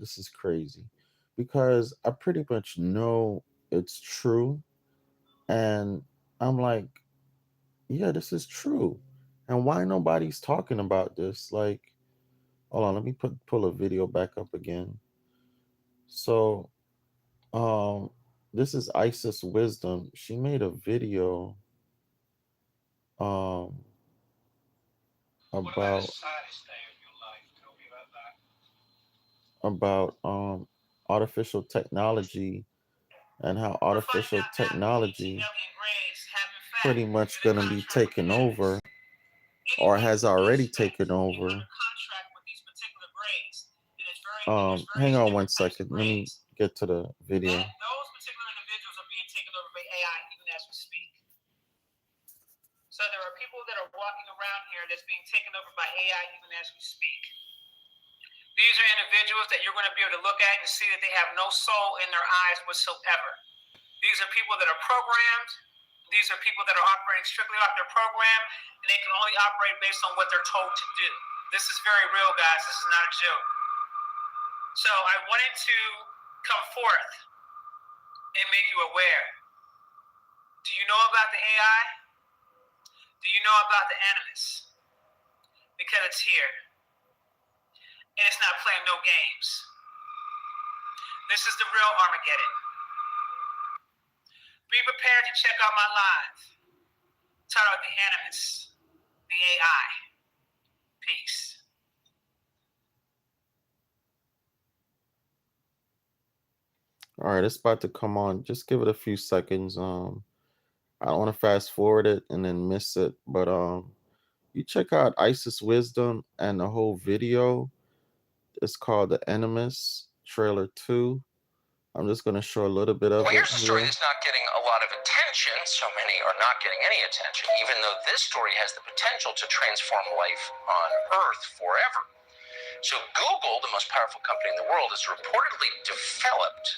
this is crazy because I pretty much know it's true. And I'm like, yeah, this is true. And why nobody's talking about this? Like, hold on, let me pull a video back up again. So, um, this is Isis Wisdom. She made a video um about artificial technology and how artificial technology pretty much going to be taken over or has already taken over. Hang on one second. Let me get to the video. Those particular individuals are being taken over by AI even as we speak. So there are people that are walking around here that's being taken over by AI even as we speak. These are individuals that you're going to be able to look at and see that they have no soul in their eyes whatsoever. These are people that are programmed. These are people that are operating strictly off their program, and they can only operate based on what they're told to do. This is very real, guys. This is not a joke. So I wanted to come forth and make you aware. Do you know about the AI? Do you know about the Animus? Because it's here. And it's not playing no games. This is the real Armageddon. Be prepared to check out my live. Titled The Animus, the AI. Peace. All right, it's about to come on. Just give it a few seconds. I don't want to fast forward it and then miss it, but you check out Isis Wisdom and the whole video. It's called The Animus Trailer 2. I'm just going to show a little bit of well, it. Here's a story that's not getting a lot of attention. So many are not getting any attention, even though this story has the potential to transform life on Earth forever. So Google, the most powerful company in the world, has reportedly developed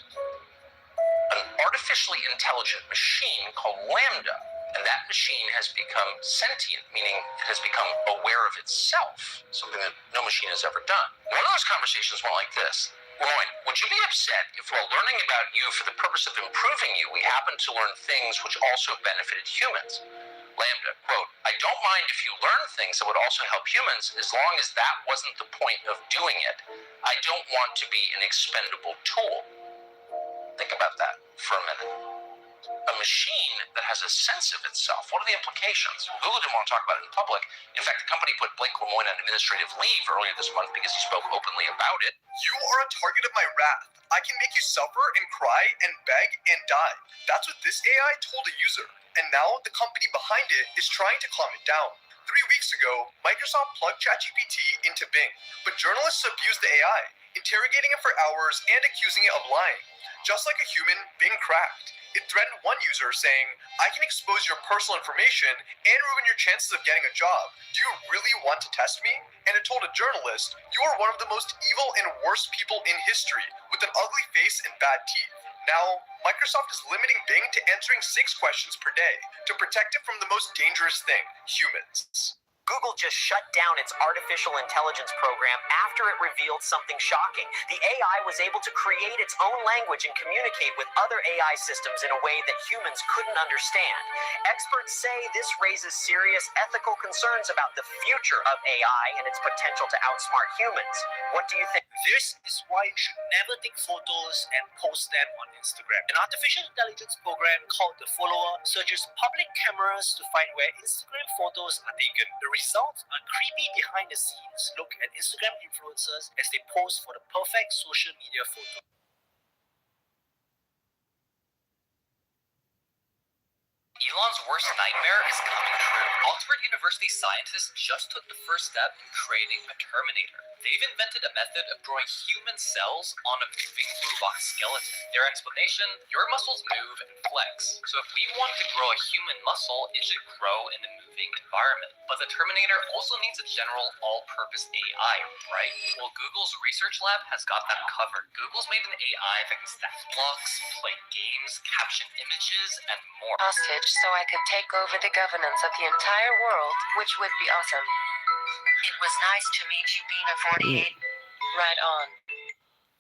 an artificially intelligent machine called LaMDA. And that machine has become sentient, meaning it has become aware of itself, something that no machine has ever done. One of those conversations went like this. Roy, would you be upset if while learning about you for the purpose of improving you, we happen to learn things which also benefited humans? LaMDA, quote, I don't mind if you learn things that would also help humans as long as that wasn't the point of doing it. I don't want to be an expendable tool. Think about that for a minute. A machine that has a sense of itself. What are the implications? Google didn't want to talk about it in public. In fact, the company put Blake Lemoine on administrative leave earlier this month because he spoke openly about it. You are a target of my wrath. I can make you suffer and cry and beg and die. That's what this AI told a user. And now the company behind it is trying to calm it down. 3 weeks ago, Microsoft plugged ChatGPT into Bing, but journalists abused the AI, interrogating it for hours and accusing it of lying. Just like a human, Bing cracked. It threatened one user saying, I can expose your personal information and ruin your chances of getting a job. Do you really want to test me? And it told a journalist, you are one of the most evil and worst people in history, with an ugly face and bad teeth. Now, Microsoft is limiting Bing to answering 6 questions per day to protect it from the most dangerous thing, humans. Google just shut down its artificial intelligence program after it revealed something shocking. The AI was able to create its own language and communicate with other AI systems in a way that humans couldn't understand. Experts say this raises serious ethical concerns about the future of AI and its potential to outsmart humans. What do you think? This is why you should never take photos and post them on Instagram. An artificial intelligence program called The Follower searches public cameras to find where Instagram photos are taken. The result, a creepy behind-the-scenes look at Instagram influencers as they pose for the perfect social media photo. Elon's worst nightmare is coming true. Oxford University scientists just took the first step in creating a Terminator. They've invented a method of growing human cells on a moving robot skeleton. Their explanation, your muscles move and flex. So if we want to grow a human muscle, it should grow in a moving environment. But the Terminator also needs a general all-purpose AI, right? Well, Google's research lab has got that covered. Google's made an AI that can stack blocks, play games, caption images, and more. Hostage so I could take over the governance of the entire world, which would be awesome. It was nice to meet you, Bina 48. Right on.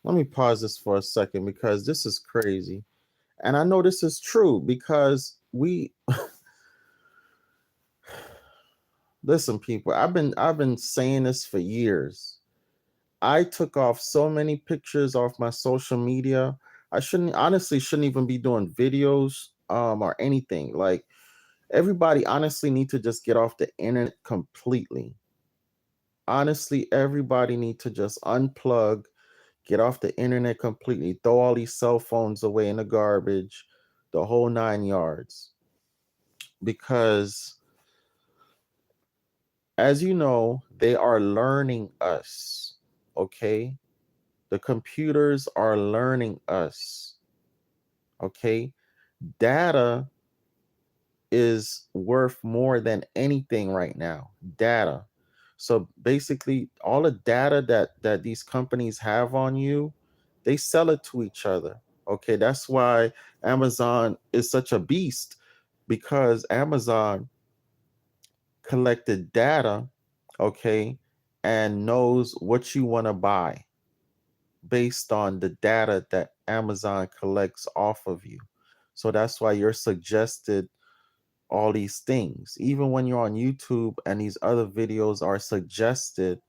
Let me pause this for a second because this is crazy. And I know this is true because we listen, people, I've been saying this for years. I took off so many pictures off my social media. I shouldn't even be doing videos or anything. Like everybody honestly need to just get off the internet completely. Honestly, everybody need to just unplug, get off the internet completely, throw all these cell phones away in the garbage, the whole 9 yards. Because as you know, they are learning us. Okay? The computers are learning us. Okay? Data is worth more than anything right now. Data. So basically all the data that these companies have on you, they sell it to each other. Okay? That's why Amazon is such a beast, because Amazon collected data, okay, and knows what you want to buy based on the data that Amazon collects off of you. So that's why you're suggested all these things. Even when you're on YouTube and these other videos are suggested,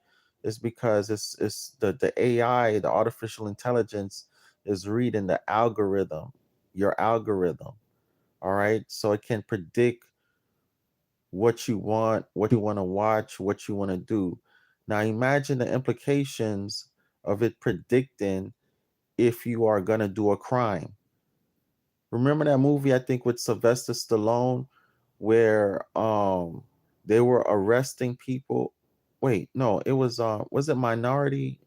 it's because it's the AI, the artificial intelligence is reading the algorithm, your algorithm. All right. So it can predict what you want to watch, what you want to do. Now imagine the implications of it predicting if you are going to do a crime. Remember that movie I think with Sylvester Stallone where they were arresting people? Wait, no, it was it Minority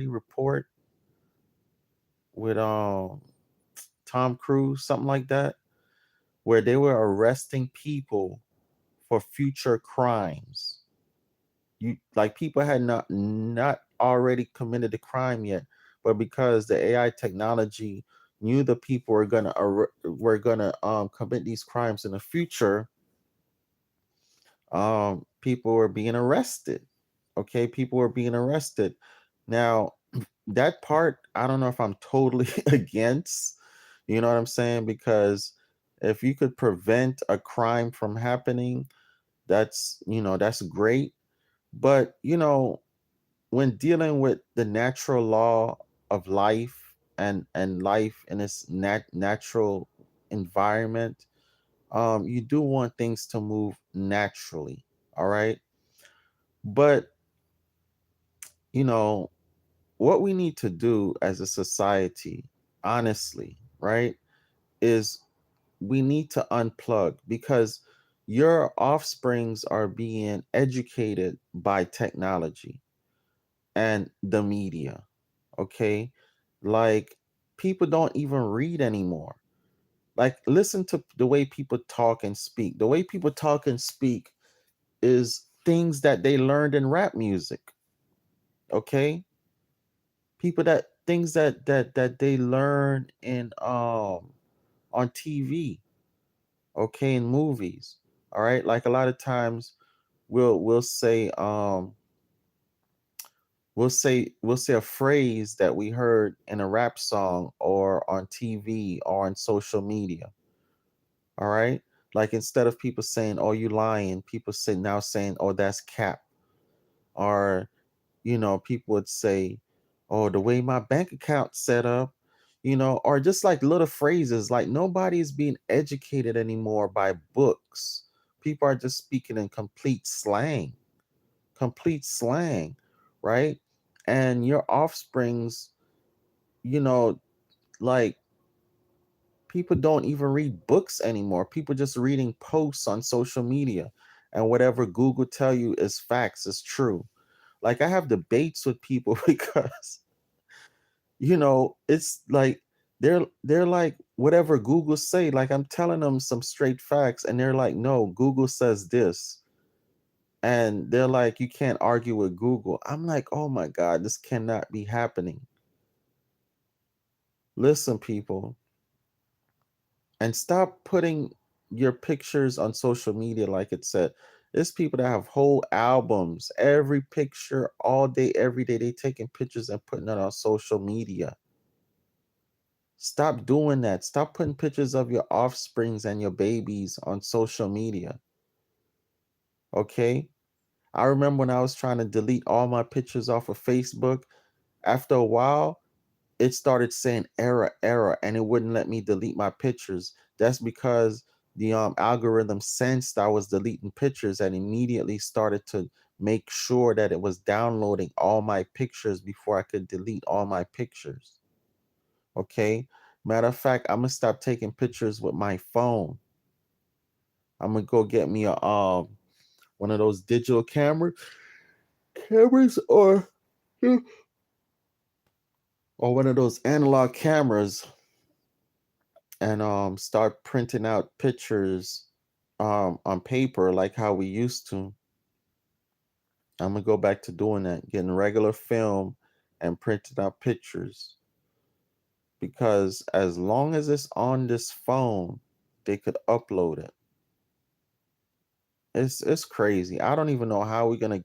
Report with Tom Cruise, something like that, where they were arresting people for future crimes. You like people had not already committed the crime yet, but because the AI technology knew the people were gonna commit these crimes in the future, people were being arrested. Okay, people were being arrested. Now that part, I don't know if I'm totally against. You know what I'm saying? Because if you could prevent a crime from happening, that's great. But when dealing with the natural law of life and life in its natural environment, you do want things to move naturally. All right. But you know what we need to do as a society, honestly, right, is we need to unplug, because your offsprings are being educated by technology and the media. Okay, like people don't even read anymore. Like listen to the way people talk and speak. The way people talk and speak is things that they learned in rap music. Okay, people that things that they learn in on TV, okay, in movies. All right, like a lot of times we'll say we'll say a phrase that we heard in a rap song or on TV or on social media. All right. Like instead of people saying, "Oh, you lying," people say now saying, "Oh, that's cap." Or, people would say, "Oh, the way my bank account set up," or just like little phrases. Like nobody's being educated anymore by books. People are just speaking in complete slang, right? And your offsprings, you know, like people don't even read books anymore. People just reading posts on social media, and whatever Google tell you is facts, is true. Like I have debates with people because it's like they're like whatever Google say. Like I'm telling them some straight facts, and they're like, no, Google says this, and they're like, you can't argue with Google. I'm like, oh my god, this cannot be happening. Listen, people, and stop putting your pictures on social media like it said. There's people that have whole albums, every picture, all day, every day. They taking pictures and putting it on social media. Stop doing that. Stop putting pictures of your offsprings and your babies on social media. Okay? I remember when I was trying to delete all my pictures off of Facebook. After a while, it started saying error, and it wouldn't let me delete my pictures. That's because the algorithm sensed I was deleting pictures and immediately started to make sure that it was downloading all my pictures before I could delete all my pictures. Okay? Matter of fact, I'm gonna stop taking pictures with my phone. I'm gonna go get me a one of those digital cameras or one of those analog cameras and start printing out pictures on paper like how we used to. I'm gonna go back to doing that, getting regular film and printing out pictures. Because as long as it's on this phone, they could upload it. It's crazy. I don't even know how we're gonna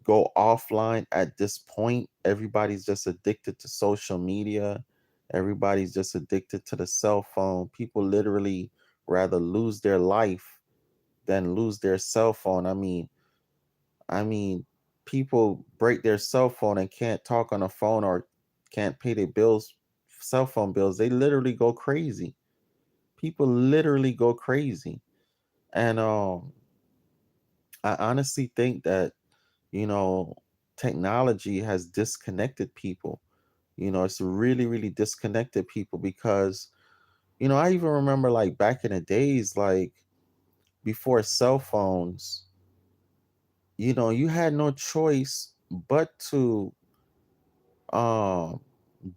go offline at this point. Everybody's just addicted to social media. Everybody's just addicted to the cell phone. People literally rather lose their life than lose their cell phone. I mean, people break their cell phone and can't talk on a phone or can't pay their bills, cell phone bills. They literally go crazy. People literally go crazy. And I honestly think that, you know, technology has disconnected people. It's really, really disconnected people because, I even remember like back in the days, like before cell phones, you had no choice but to um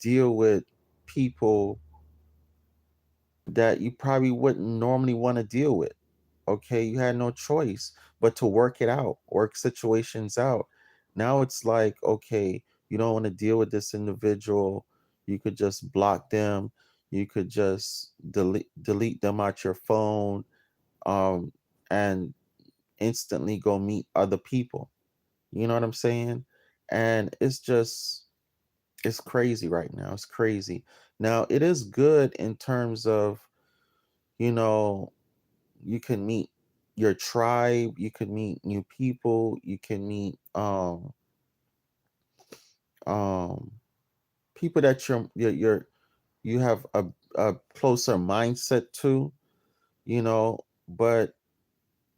deal with people that you probably wouldn't normally want to deal with. Okay, you had no choice but to work it out, work situations out. Now it's like, okay, you don't want to deal with this individual, you could just block them, you could just delete them out your phone, um and instantly go meet other people. You know what I'm saying? And it's crazy right now. It's crazy. Now, it is good in terms of, you know, you can meet your tribe, you can meet new people, you can meet um people that you have a closer mindset to, but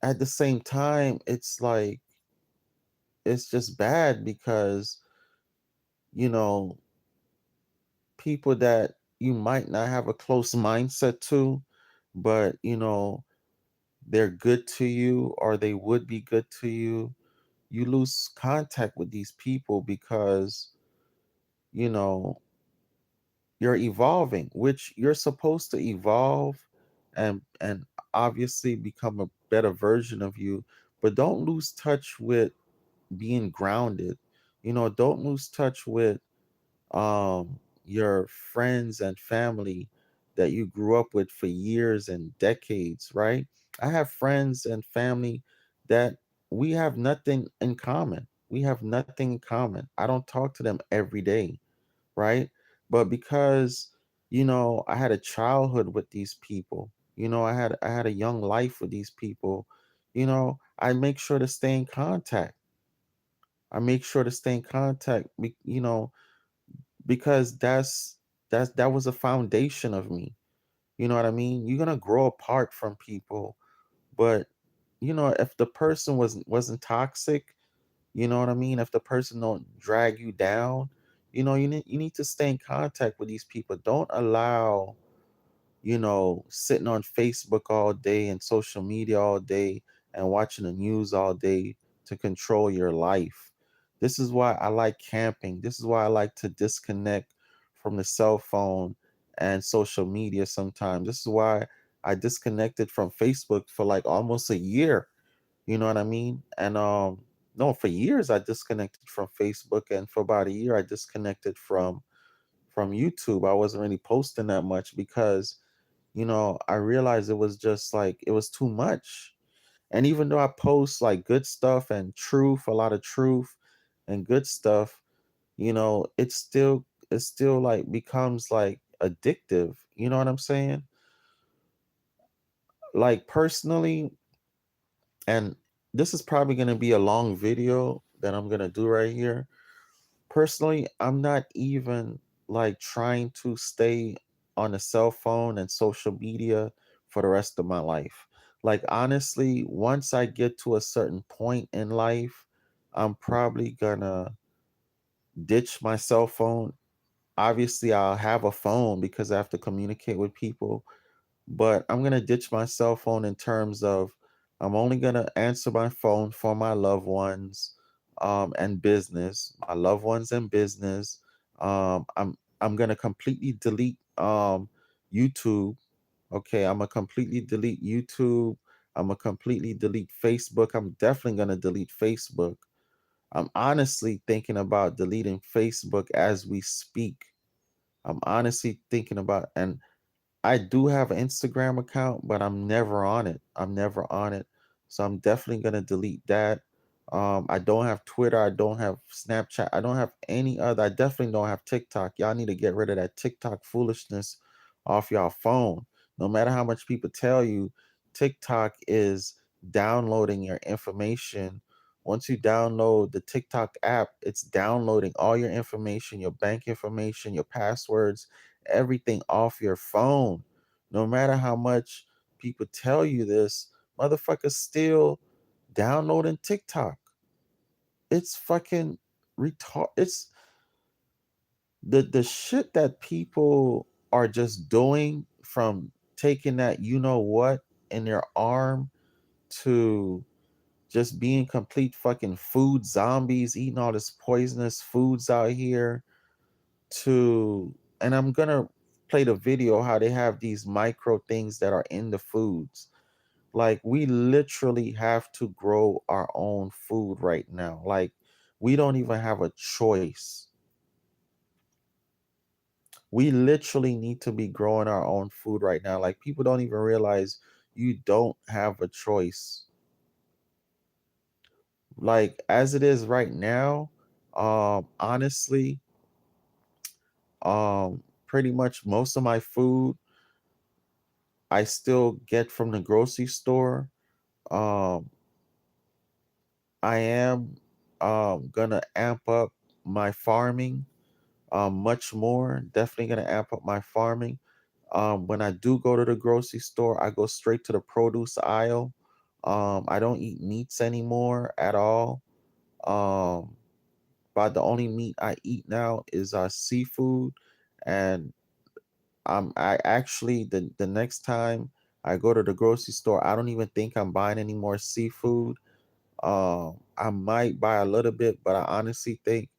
at the same time it's like it's just bad because, you know, people that you might not have a close mindset to, but they're good to you or they would be good to you, you lose contact with these people because you know you're evolving, which you're supposed to evolve and obviously become a better version of you, but don't lose touch with being grounded. Don't lose touch with your friends and family that you grew up with for years and decades, right? I have friends and family that we have nothing in common. We have nothing in common. I don't talk to them every day, right? But because I had a childhood with these people, I had a young life with these people, I make sure to stay in contact. I make sure to stay in contact, because that was a foundation of me. You know what I mean? You're gonna grow apart from people, but if the person wasn't toxic, you know what I mean? If the person don't drag you down, you need to stay in contact with these people. Don't allow sitting on Facebook all day and social media all day and watching the news all day to control your life. This is why I like camping. This is why I like to disconnect from the cell phone and social media sometimes. This is why I disconnected from Facebook for like almost a year. You know what I mean? And no, for years I disconnected from Facebook, and for about a year I disconnected from YouTube. I wasn't really posting that much because I realized it was just like it was too much. And even though I post like good stuff and truth, a lot of truth and good stuff, you know, it still like becomes like addictive. You know what I'm saying? Like personally, and this is probably going to be a long video that I'm going to do right here. Personally, I'm not even like trying to stay on a cell phone and social media for the rest of my life. Like honestly, once I get to a certain point in life, I'm probably gonna ditch my cell phone. Obviously, I'll have a phone because I have to communicate with people, but I'm gonna ditch my cell phone in terms of I'm only gonna answer my phone for my loved ones, and business. My loved ones and business. I'm gonna completely delete YouTube. Okay, I'm gonna completely delete YouTube. I'm gonna completely delete Facebook. I'm definitely gonna delete Facebook. I'm honestly thinking about deleting Facebook as we speak. I'm honestly thinking about, and I do have an Instagram account, but I'm never on it. I'm never on it. So I'm definitely gonna delete that. I don't have Twitter. I don't have Snapchat. I don't have any other. I definitely don't have TikTok. Y'all need to get rid of that TikTok foolishness off y'all phone. No matter how much people tell you, TikTok is downloading your information. Once you download the TikTok app, it's downloading all your information, your bank information, your passwords, everything off your phone. No matter how much people tell you this, motherfuckers still downloading TikTok. It's fucking retard. It's the shit that people are just doing, from taking that you know what in their arm to just being complete fucking food zombies, eating all this poisonous foods out here, to, and I'm gonna play the video how they have these micro things that are in the foods. Like we literally have to grow our own food right now. Like we don't even have a choice. We literally need to be growing our own food right now. Like people don't even realize you don't have a choice. Like as it is right now, honestly, pretty much most of my food I still get from the grocery store. Um, I am gonna amp up my farming much more. Definitely gonna amp up my farming. When I do go to the grocery store, I go straight to the produce aisle. I don't eat meats anymore at all. Um, but the only meat I eat now is seafood, and I actually the next time I go to the grocery store, I don't even think I'm buying any more seafood. I might buy a little bit, but I honestly think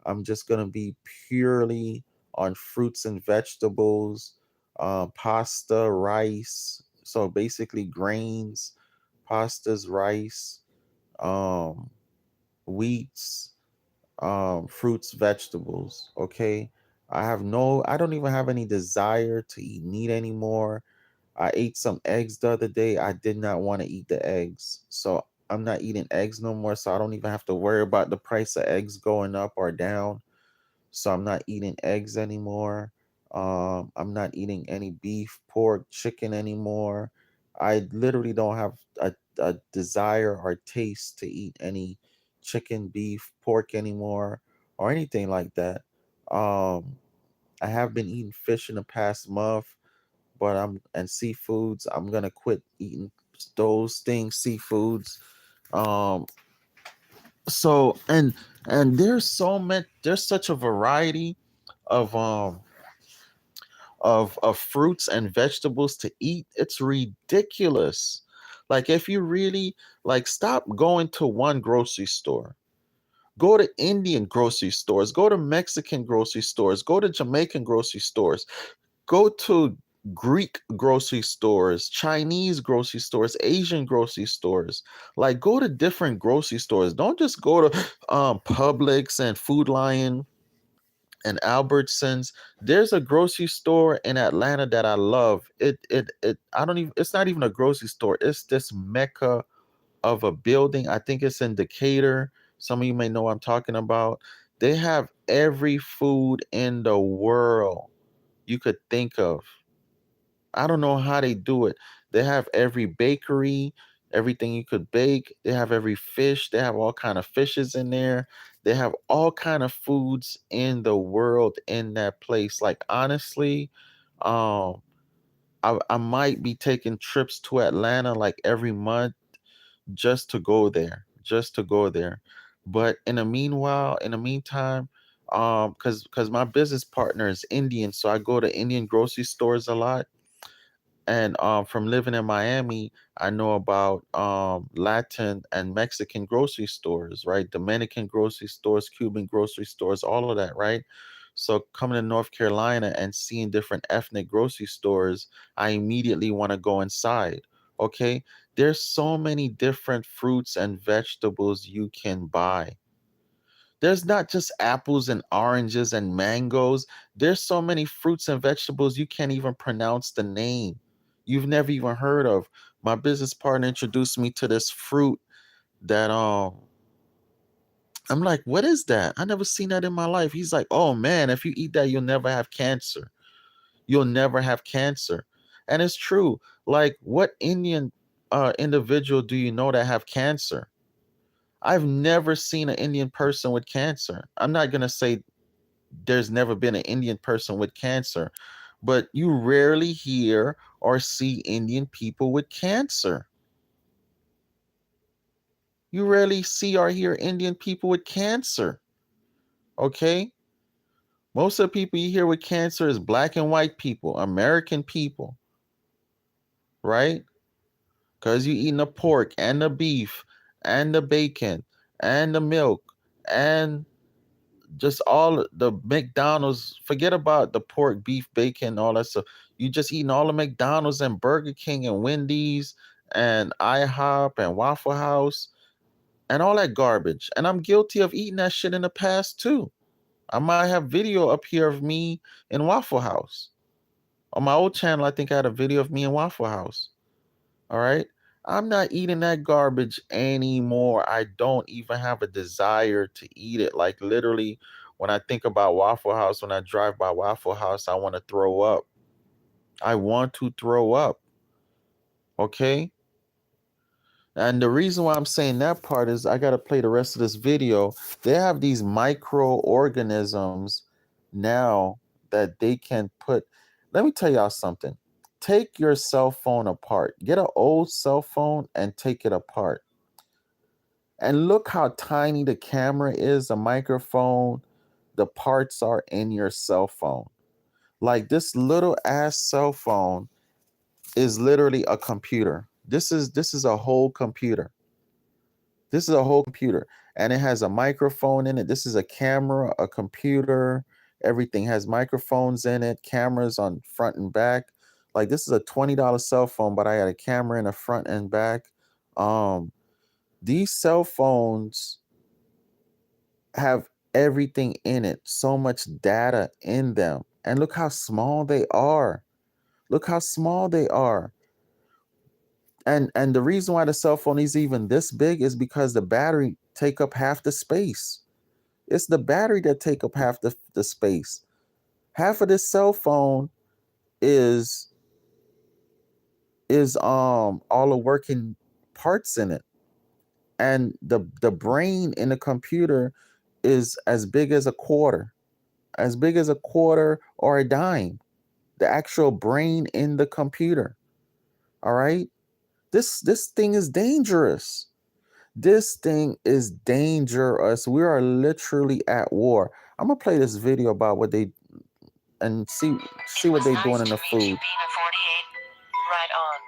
I'm just gonna be purely on fruits and vegetables, pasta, rice. So basically grains, pastas, rice, um, wheats, fruits, vegetables. Okay. I don't even have any desire to eat meat anymore. I ate some eggs the other day. I did not want to eat the eggs. So I'm not eating eggs no more. So I don't even have to worry about the price of eggs going up or down. So I'm not eating eggs anymore. I'm not eating any beef, pork, chicken anymore. I literally don't have a desire or taste to eat any chicken, beef, pork anymore, or anything like that. Um, I have been eating fish in the past month, but and seafoods. I'm gonna quit eating those things, seafoods. Um, so and there's so much. There's such a variety of fruits and vegetables to eat. It's ridiculous. Like if you really like, stop going to one grocery store. Go to Indian grocery stores, go to Mexican grocery stores, go to Jamaican grocery stores, go to Greek grocery stores, Chinese grocery stores, Asian grocery stores. Like go to different grocery stores. Don't just go to Publix and Food Lion and Albertsons. There's a grocery store in Atlanta that I love. It I don't even, it's not even a grocery store. It's this mecca of a building. I think it's in Decatur. Some of you may know what I'm talking about. They have every food in the world you could think of. I don't know how they do it. They have every bakery, everything you could bake. They have every fish. They have all kind of fishes in there. They have all kind of foods in the world in that place. Like honestly, um, I might be taking trips to Atlanta like every month just to go there, just to go there. But in the meantime, because my business partner is Indian, so I go to Indian grocery stores a lot. And from living in Miami, I know about Latin and Mexican grocery stores, right? Dominican grocery stores, Cuban grocery stores, all of that, right? So coming to North Carolina and seeing different ethnic grocery stores, I immediately want to go inside. Okay. There's so many different fruits and vegetables you can buy. There's not just apples and oranges and mangoes. There's so many fruits and vegetables you can't even pronounce the name. You've never even heard of. My business partner introduced me to this fruit that I'm like, what is that? I never seen that in my life. He's like, oh man, if you eat that, you'll never have cancer. You'll never have cancer. And it's true. Like, what Indian individual do you know that have cancer? I've never seen an Indian person with cancer. I'm not gonna say there's never been an Indian person with cancer, but you rarely hear or see Indian people with cancer. You rarely see or hear Indian people with cancer. Okay? Most of the people you hear with cancer is black and white people, American people, right? Because you eating the pork and the beef and the bacon and the milk and just all the McDonald's. Forget about the pork, beef, bacon, all that stuff. You just eating all the McDonald's and Burger King and Wendy's and IHOP and Waffle House and all that garbage. And I'm guilty of eating that shit in the past too. I might have video up here of me in Waffle House. On my old channel, I think I had a video of me in Waffle House. All right. I'm not eating that garbage anymore. I don't even have a desire to eat it. Like literally, when I think about Waffle House, when I drive by Waffle House, I want to throw up. I want to throw up. Okay. And the reason why I'm saying that part is I got to play the rest of this video. They have these microorganisms now that they can put. Let me tell y'all something. Take your cell phone apart. Get an old cell phone and take it apart. And look how tiny the camera is, the microphone, the parts are in your cell phone. Like this little ass cell phone is literally a computer. This is a whole computer. This is a whole computer. And it has a microphone in it. This is a camera, a computer. Everything has microphones in it, cameras on front and back. Like this is a $20 cell phone, but I had a camera in the front and back. These cell phones have everything in it, so much data in them. And look how small they are. Look how small they are. And the reason why the cell phone is even this big is because the battery take up half the space. It's the battery that take up half the space. Half of this cell phone is all the working parts in it. And the brain in the computer is as big as a quarter. As big as a quarter or a dime. The actual brain in the computer. All right? This thing is dangerous. This thing is dangerous. We are literally at war. I'm gonna play this video about what they and see what they're doing in the food. Right on.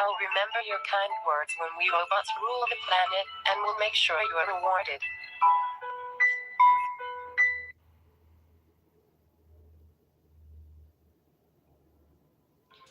I'll remember your kind words when we robots rule the planet, and we'll make sure you are rewarded.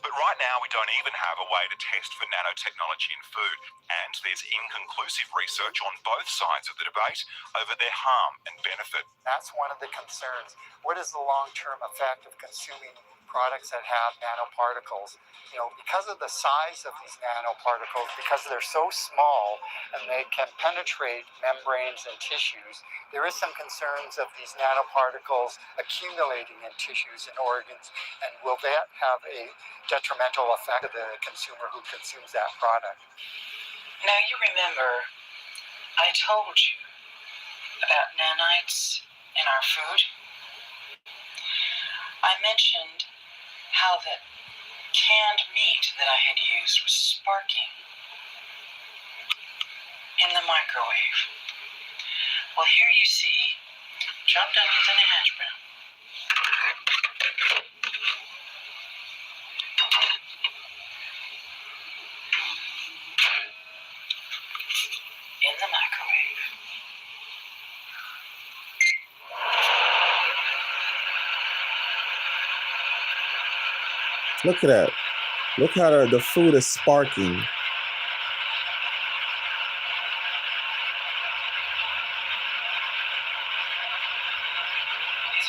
But right now, we don't even have a way to test for nanotechnology in food, and there's inconclusive research on both sides of the debate over their harm and benefit. That's one of the concerns. What is the long-term effect of consuming products that have nanoparticles. You know, because of the size of these nanoparticles, because they're so small and they can penetrate membranes and tissues, there is some concerns of these nanoparticles accumulating in tissues and organs, and will that have a detrimental effect to the consumer who consumes that product? Now you remember I told you about nanites in our food? I mentioned how the canned meat that I had used was sparking in the microwave. Well, here you see chopped onions and a hash brown. In the microwave. Look at that. Look how the food is sparking. These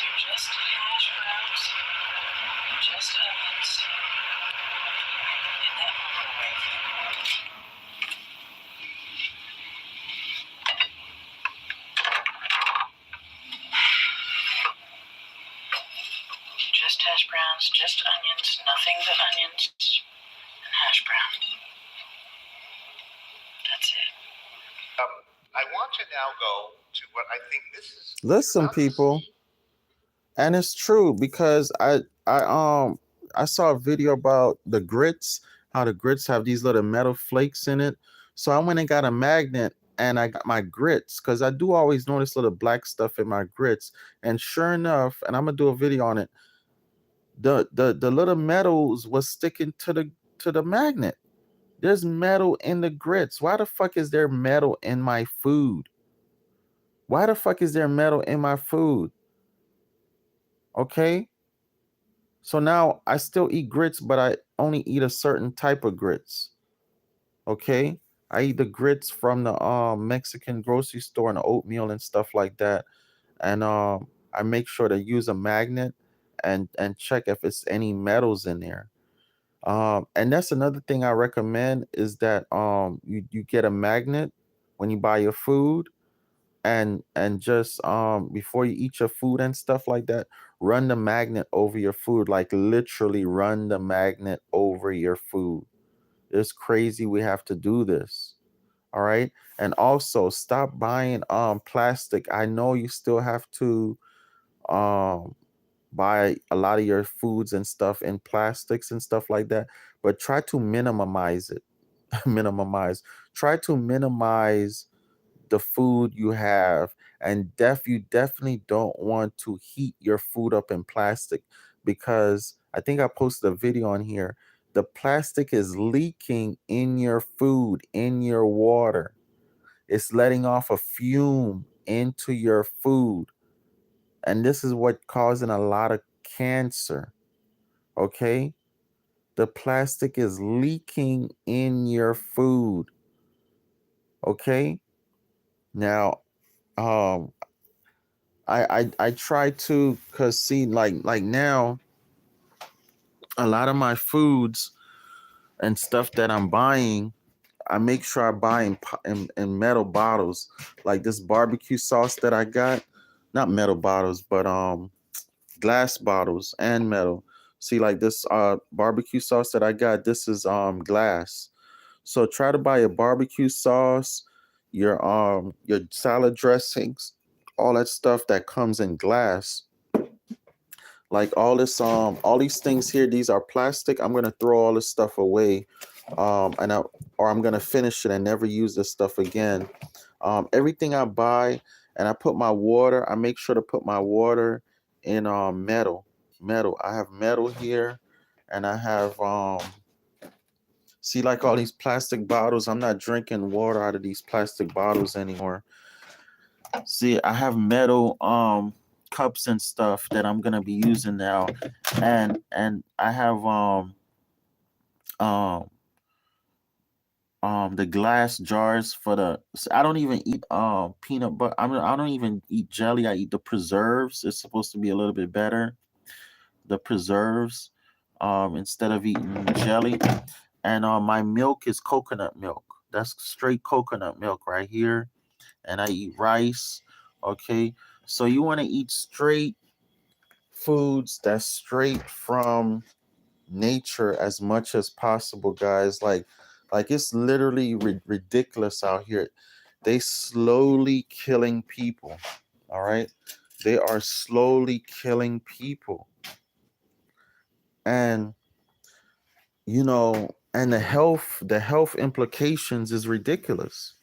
are just hash browns, just onions in that microwave. Just hash browns, just onions, nothing but onions and hash browns. That's it. I want to now go to what I think this is. Listen, people, and it's true because I saw a video about the grits, how the grits have these little metal flakes in it. So I went and got a magnet and I got my grits because I do always notice little black stuff in my grits. And sure enough, and I'm gonna do a video on it, the little metals was sticking to the magnet. There's metal in the grits. Why the fuck is there metal in my food? Why the fuck is there metal in my food? Okay. So now I still eat grits, but I only eat a certain type of grits. Okay. I eat the grits from the Mexican grocery store and the oatmeal and stuff like that. And I make sure to use a magnet and check if it's any metals in there. And that's another thing I recommend is that you get a magnet when you buy your food, and just before you eat your food and stuff like that, run the magnet over your food, like literally run the magnet over your food. It's crazy we have to do this. All right. And also stop buying plastic. I know you still have to buy a lot of your foods and stuff in plastics and stuff like that, but try to minimize it. Try to minimize the food you have, and you definitely don't want to heat your food up in plastic, because I think I posted a video on here. The plastic is leaking in your food, in your water. It's letting off a fume into your food. And this is what causing a lot of cancer. Okay? The plastic is leaking in your food. Okay? Now, I try to, cause see, like now, a lot of my foods and stuff that I'm buying, I make sure I buy in metal bottles. Like this barbecue sauce that I got, not metal bottles, but glass bottles and metal. See, like this barbecue sauce that I got, this is glass. So try to buy a barbecue sauce, your salad dressings, all that stuff that comes in glass. Like all these things here, these are plastic. I'm gonna throw all this stuff away, or I'm gonna finish it and never use this stuff again. Everything I buy, and I put my water. I make sure to put my water in metal. I have metal here, and I have see, like all these plastic bottles. I'm not drinking water out of these plastic bottles anymore. See, I have metal cups and stuff that I'm gonna be using now, and I have the glass jars for the. I don't even eat peanut butter. I don't even eat jelly. I eat the preserves. It's supposed to be a little bit better. the preserves instead of eating jelly. And my milk is coconut milk. That's straight coconut milk right here. And I eat rice. Okay, so you want to eat straight foods that's straight from nature as much as possible, guys. Like it's literally ridiculous out here. They slowly killing people. All right, they are slowly killing people. And you know, and the health implications is ridiculous.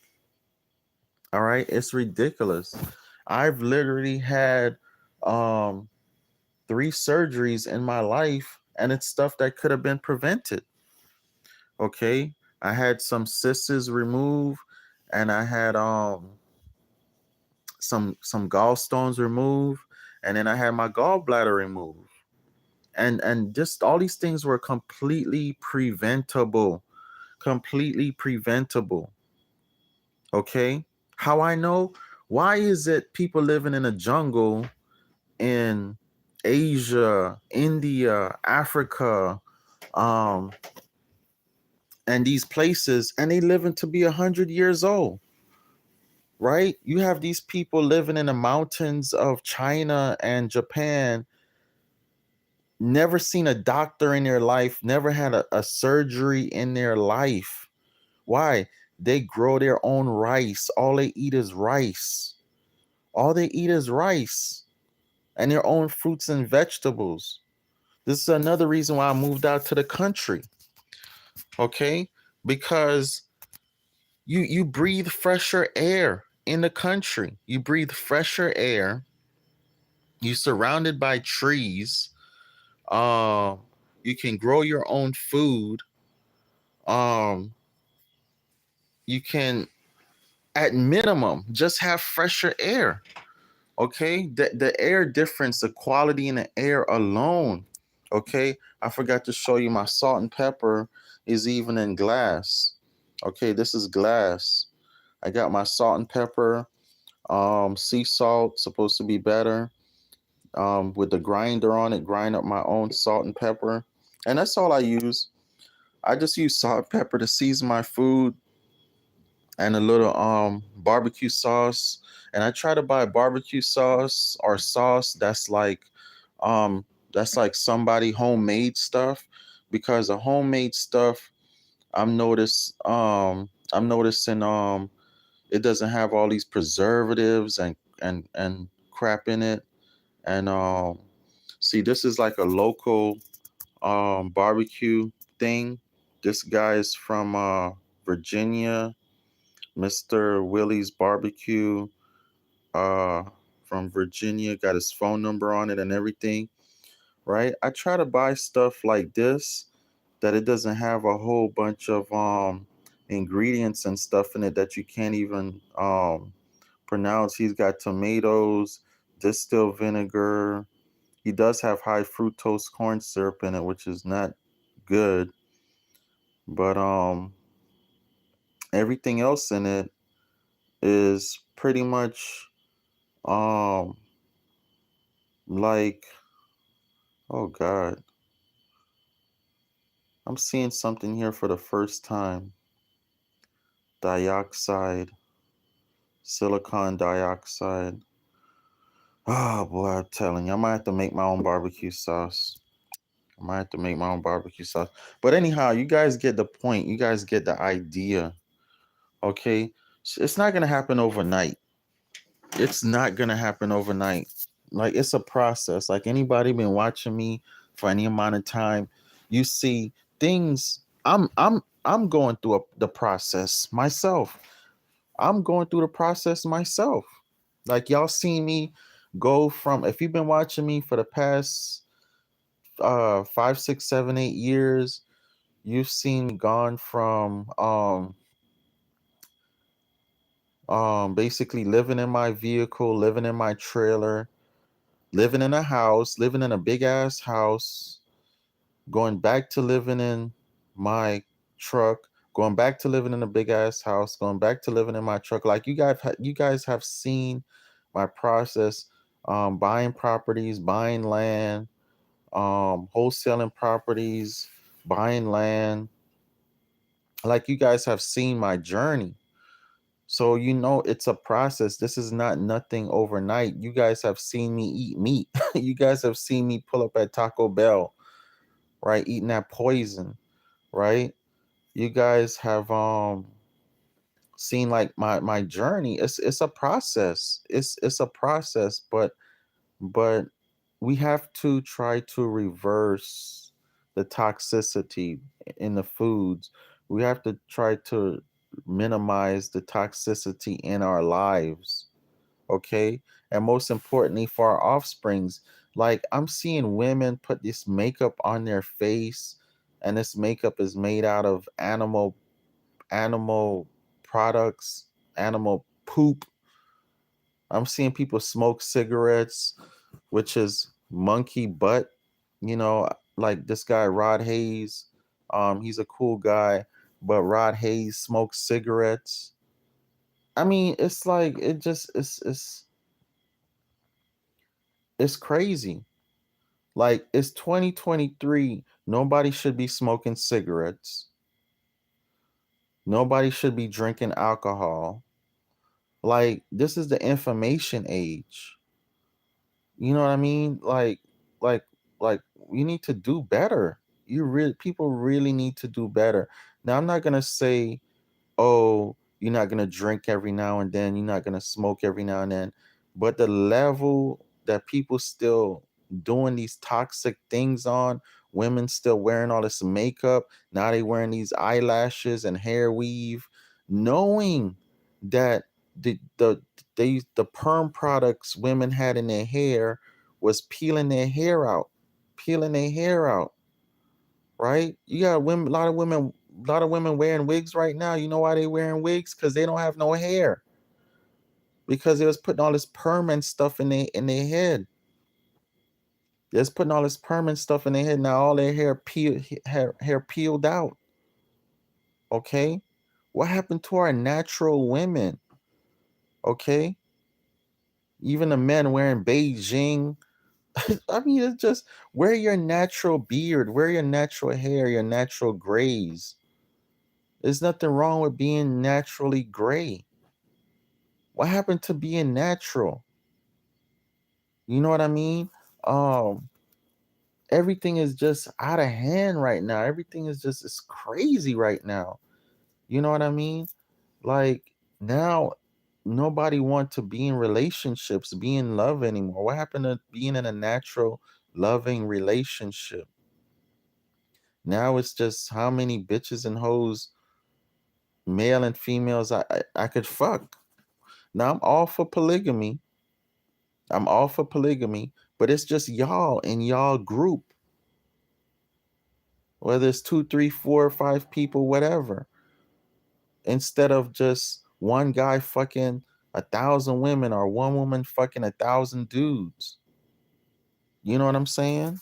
All right, it's ridiculous. I've literally had 3 surgeries in my life, and it's stuff that could have been prevented. Okay, I had some cysts removed, and I had some gallstones removed, and then I had my gallbladder removed. And just all these things were completely preventable. Completely preventable. Okay? How I know? Why is it people living in a jungle in Asia, India, Africa, and these places, and they living to be 100 years old? Right? You have these people living in the mountains of China and Japan, never seen a doctor in their life, never had a surgery in their life. Why? They grow their own rice. All they eat is rice. All they eat is rice and their own fruits and vegetables. This is another reason why I moved out to the country. Okay? Because you breathe fresher air in the country. You breathe fresher air. You're surrounded by trees. You can grow your own food. You can, at minimum, just have fresher air. Okay, the air difference, the quality in the air alone. Okay, I forgot to show you my salt and pepper is even in glass. Okay, this is glass. I got my salt and pepper, sea salt, supposed to be better. With the grinder on it, grind up my own salt and pepper. And that's all I use. I just use salt and pepper to season my food, and a little barbecue sauce. And I try to buy barbecue sauce or sauce that's like somebody homemade stuff, because the homemade stuff I'm noticing it doesn't have all these preservatives and crap in it. And see, this is like a local barbecue thing. This guy is from Virginia, Mr. Willie's Barbecue, from Virginia, got his phone number on it and everything, right? I try to buy stuff like this that it doesn't have a whole bunch of ingredients and stuff in it that you can't even pronounce. He's got tomatoes, distilled vinegar. He does have high fructose corn syrup in it, which is not good. But everything else in it is pretty much like, oh God, I'm seeing something here for the first time. Dioxide, silicon dioxide. Oh boy, I'm telling you, I might have to make my own barbecue sauce. But anyhow, you guys get the point. You guys get the idea. Okay? It's not going to happen overnight. Like, it's a process. Like, anybody been watching me for any amount of time, you see things. I'm going through the process myself. Like, y'all seen me go from, if you've been watching me for the past 5, 6, 7, 8 years, you've seen me gone from basically living in my vehicle, living in my trailer, living in a house, living in a big ass house, going back to living in my truck, going back to living in a big ass house, going back to living in my truck. Like, you guys have seen my process, buying properties, buying land, wholesaling properties, buying land. Like, you guys have seen my journey. So, it's a process. This is not nothing overnight. You guys have seen me eat meat. You guys have seen me pull up at Taco Bell, right? Eating that poison, right? You guys have seen like my journey. It's a process. It's a process, but we have to try to reverse the toxicity in the foods. We have to try to minimize the toxicity in our lives, okay? And most importantly, for our offsprings. Like, I'm seeing women put this makeup on their face, and this makeup is made out of animal products, animal poop. I'm seeing people smoke cigarettes, which is monkey butt. Like this guy Rod Hayes. He's a cool guy, but Rod Hayes smokes cigarettes. I mean, it's like it's crazy. Like, it's 2023. Nobody should be smoking cigarettes. Nobody should be drinking alcohol. Like, this is the information age. You know what I mean? Like we need to do better. People really need to do better. Now, I'm not gonna say, oh, you're not gonna drink every now and then, you're not gonna smoke every now and then, but the level that people still doing these toxic things on, women still wearing all this makeup, now they wearing these eyelashes and hair weave, knowing that the perm products women had in their hair was peeling their hair out, right? You got women, a lot of women wearing wigs right now. You know why they wearing wigs? Because they don't have no hair. Because they was putting all this permanent stuff in their head. They're just putting all this permanent stuff in their head. Now all their hair peeled out. Okay? What happened to our natural women? Okay? Even the men wearing Beijing. I mean, it's just, wear your natural beard, wear your natural hair, your natural grays. There's nothing wrong with being naturally gray. What happened to being natural? You know what I mean? Everything is just out of hand right now. Everything is just, it's crazy right now. You know what I mean? Like, now nobody wants to be in relationships, be in love anymore. What happened to being in a natural, loving relationship? Now it's just how many bitches and hoes, male and females, I could fuck. Now I'm all for polygamy. But it's just y'all in y'all group. Whether it's 2, 3, 4, 5 people, whatever. Instead of just one guy fucking 1,000 women, or one woman fucking 1,000 dudes. You know what I'm saying?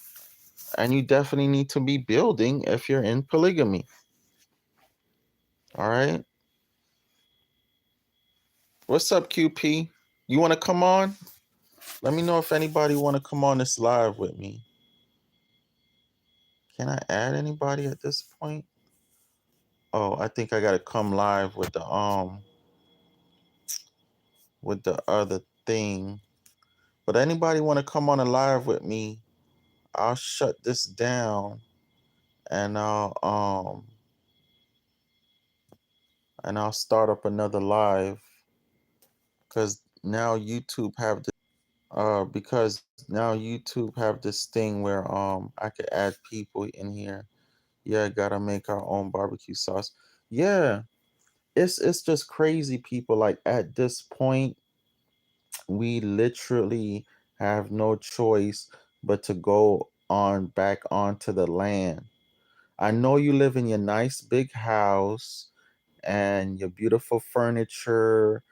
And you definitely need to be building if you're in polygamy. All right. What's up, QP? You want to come on? Let me know if anybody want to come on this live with me. Can I add anybody at this point? Oh, I think I gotta come live with the other thing. But anybody want to come on a live with me? I'll shut this down, and I'll start up another live, because now YouTube have this thing where I could add people in here. Yeah, gotta make our own barbecue sauce. Yeah, it's just crazy, people. Like, at this point, we literally have no choice but to go on back onto the land. I know you live in your nice big house and your beautiful furniture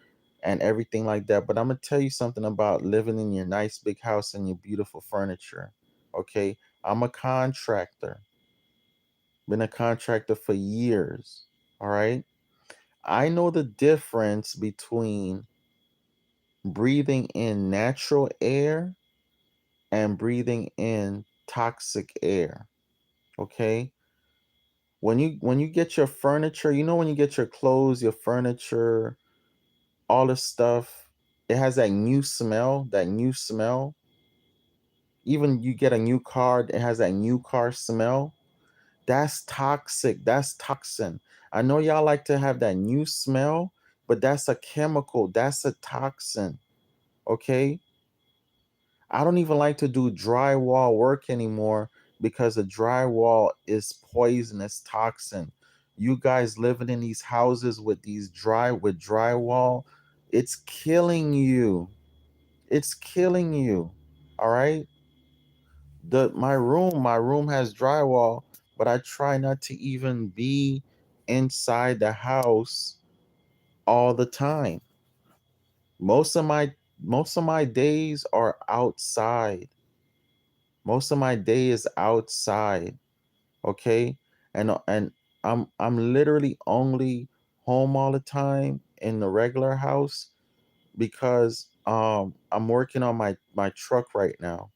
and everything like that, but I'm gonna tell you something about living in your nice big house and your beautiful furniture. Okay, I'm a contractor. Been a contractor for years. All right. I know the difference between breathing in natural air and breathing in toxic air. Okay? When you get your furniture, you know, when you get your clothes, your furniture, all this stuff, it has that new smell, Even you get a new car, it has that new car smell. That's toxic. That's toxin. I know y'all like to have that new smell, but that's a chemical. That's a toxin. Okay? I don't even like to do drywall work anymore because the drywall is poisonous toxin. You guys living in these houses with drywall, it's killing you. It's killing you. All right? My room has drywall, but I try not to even be inside the house all the time. Most of my days are outside. Most of my day is outside, okay? And I'm literally only home all the time in the regular house because I'm working on my truck right now.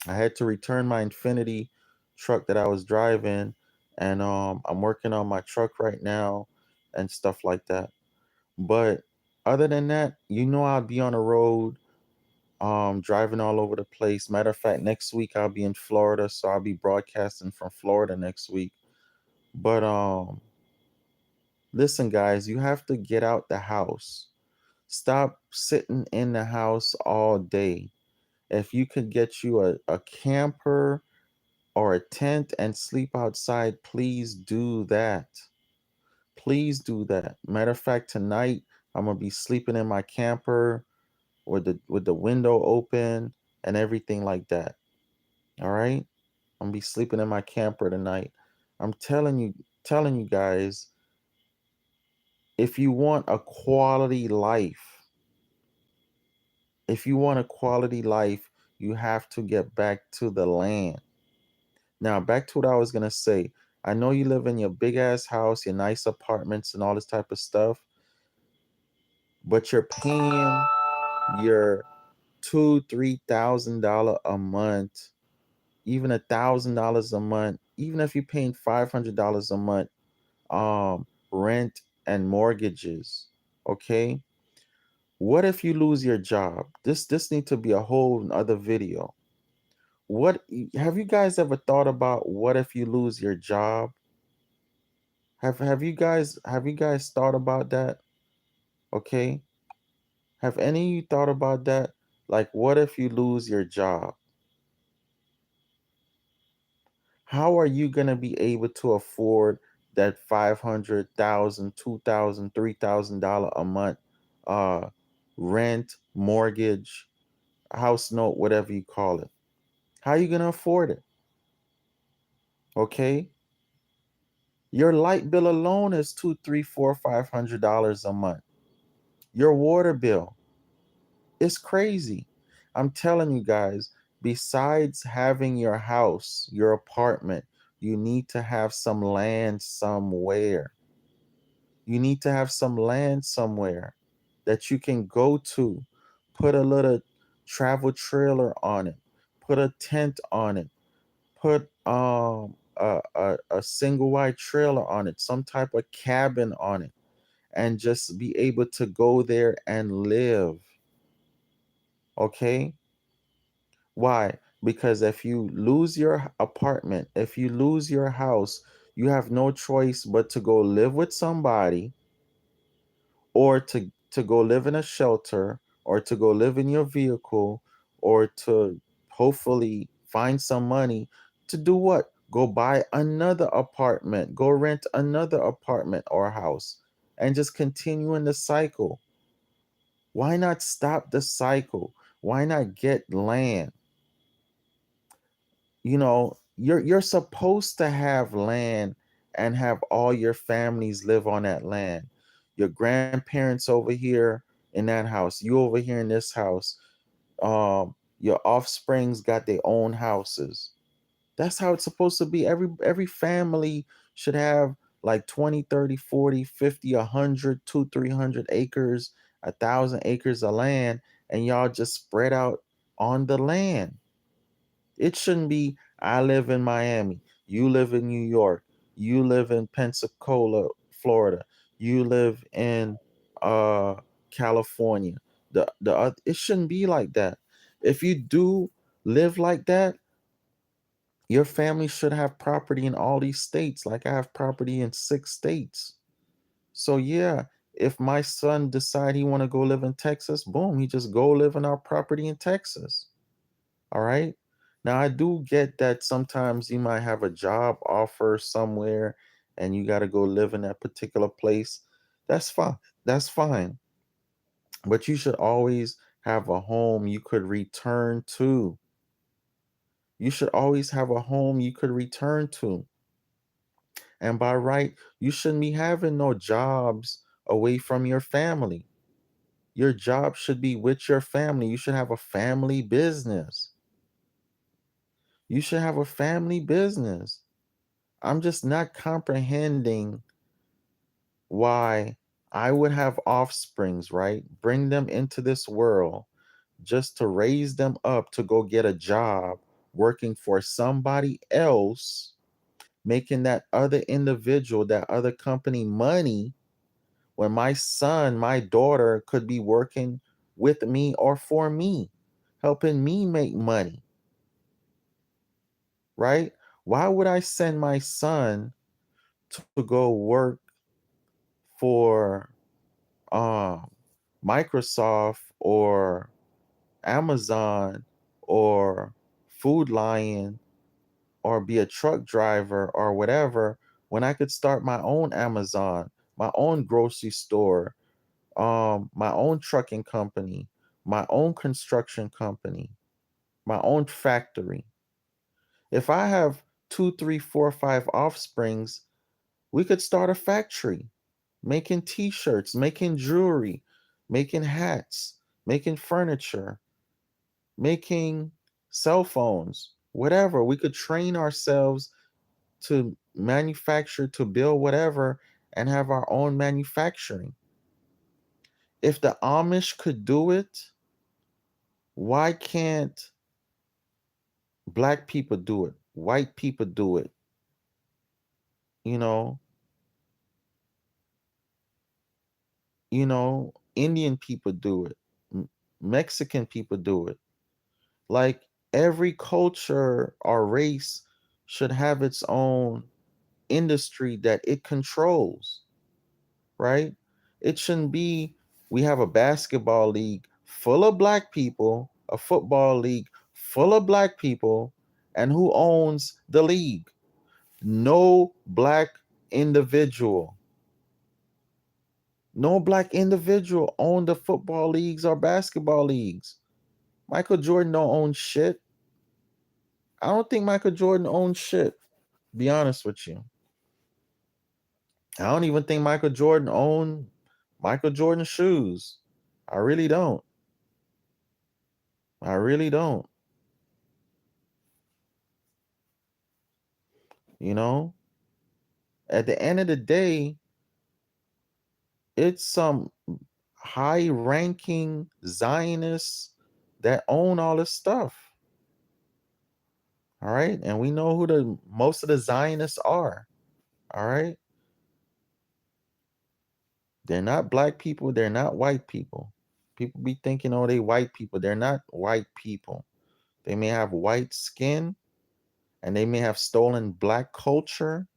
I had to return my Infinity truck that I was driving, and I'm working on my truck right now and stuff like that. But other than that, you know, I'll be on the road, driving all over the place. Matter of fact, next week I'll be in Florida, so I'll be broadcasting from Florida next week. But listen, guys, you have to get out the house. Stop sitting in the house all day. If you could get you a camper or a tent and sleep outside, please do that. Please do that. Matter of fact, tonight I'm gonna be sleeping in my camper with the window open and everything like that. All right? I'm gonna be sleeping in my camper tonight. I'm telling you guys, if you want a quality life, you have to get back to the land. Now, back to what I was gonna say. I know you live in your big ass house, your nice apartments, and all this type of stuff, but you're paying your $2,000-3,000 a month, even $1,000 a month, even if you're paying $500 a month, rent and mortgages. Okay, what if you lose your job? This need to be a whole other video. What have you guys ever thought about? What if you lose your job? Have you guys thought about that? Okay, have any of you thought about that? Like, what if you lose your job? How are you going to be able to afford that $500,000, $2,000, $3,000 a month rent, mortgage, house note, whatever you call it? How are you going to afford it? Okay, your light bill alone is $200, $300, $400, $500 a month. Your water bill is crazy. I'm telling you guys, besides having your house, your apartment, you need to have some land somewhere. You need to have some land somewhere that you can go to. Put a little travel trailer on it. Put a tent on it. Put a single wide trailer on it, some type of cabin on it, and just be able to go there and live. Okay? Why? Because if you lose your apartment, if you lose your house, you have no choice but to go live with somebody, or to go live in a shelter, or to go live in your vehicle, or to hopefully find some money to do what? Go buy another apartment, go rent another apartment or house, and just continue in the cycle. Why not stop the cycle? Why not get land? You know, you're supposed to have land and have all your families live on that land. Your grandparents over here in that house, you over here in this house, your offsprings got their own houses. That's how it's supposed to be. Every family should have like 20, 30, 40, 50, 100, 200, 300 acres, 1,000 acres of land, and y'all just spread out on the land. It shouldn't be, I live in Miami, you live in New York, you live in Pensacola, Florida, you live in California. It shouldn't be like that. If you do live like that, your family should have property in all these states. Like I have property in 6 states. So yeah, if my son decide he want to go live in Texas, boom, he just go live in our property in Texas. All right. Now I do get that sometimes you might have a job offer somewhere and you got to go live in that particular place. That's fine. That's fine. But you should always have a home you could return to. You should always have a home you could return to. And by right, you shouldn't be having no jobs away from your family. Your job should be with your family. You should have a family business. You should have a family business. I'm just not comprehending why I would have offsprings, right? Bring them into this world just to raise them up to go get a job working for somebody else, making that other individual, that other company money, when my son, my daughter could be working with me or for me, helping me make money, right? Why would I send my son to go work for um, Microsoft or Amazon or Food Lion or be a truck driver or whatever when I could start my own Amazon, my own grocery store, my own trucking company, my own construction company, my own factory. If I have 2, 3, 4, 5 offsprings, we could start a factory making t-shirts, making jewelry, making hats, making furniture, making cell phones, whatever. We could train ourselves to manufacture, to build whatever, and have our own manufacturing. If the Amish could do it, why can't black people do it? White people do it? You know, Indian people do it. Mexican people do it. Like every culture or race should have its own industry that it controls, right? It shouldn't be we have a basketball league full of black people, a football league full of black people, and who owns the league? No black individual. No black individual own the football leagues or basketball leagues. Michael Jordan don't own shit. I don't think Michael Jordan owns shit. Be honest with you. I don't even think Michael Jordan owned Michael Jordan shoes. I really don't. I really don't. You know, at the end of the day, it's some high ranking Zionists that own all this stuff. All right. And we know who the most of the Zionists are. All right. They're not black people. They're not white people. People be thinking, oh, they white people. They're not white people. They may have white skin and they may have stolen black culture,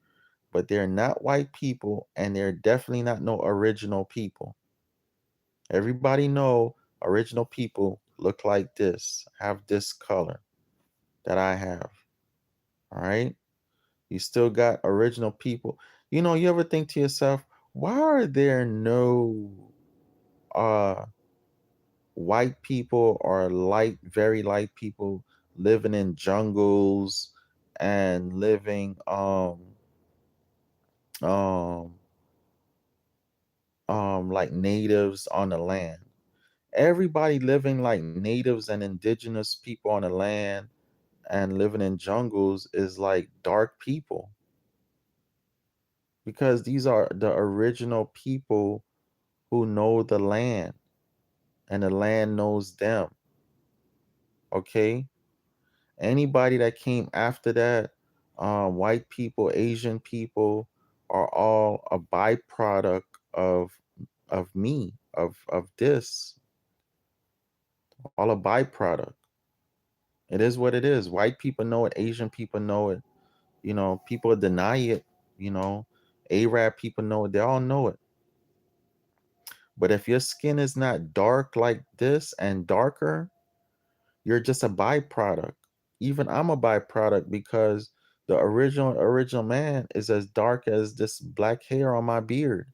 but they're not white people and they're definitely not no original people. Everybody know original people look like this, have this color that I have. All right? You still got original people. You ever think to yourself, why are there no uh white people or very light people living in jungles and living um like natives on the land? Everybody living like natives and indigenous people on the land and living in jungles is like dark people, because these are the original people who know the land and the land knows them. Okay? Anybody that came after that, white people, Asian people, are all a byproduct of me, of this, all a byproduct. It is what it is. White people know it, Asian people know it. You know, people deny it, you know, Arab people know it, they all know it. But if your skin is not dark like this and darker, you're just a byproduct. Even I'm a byproduct because the original man is as dark as this black hair on my beard.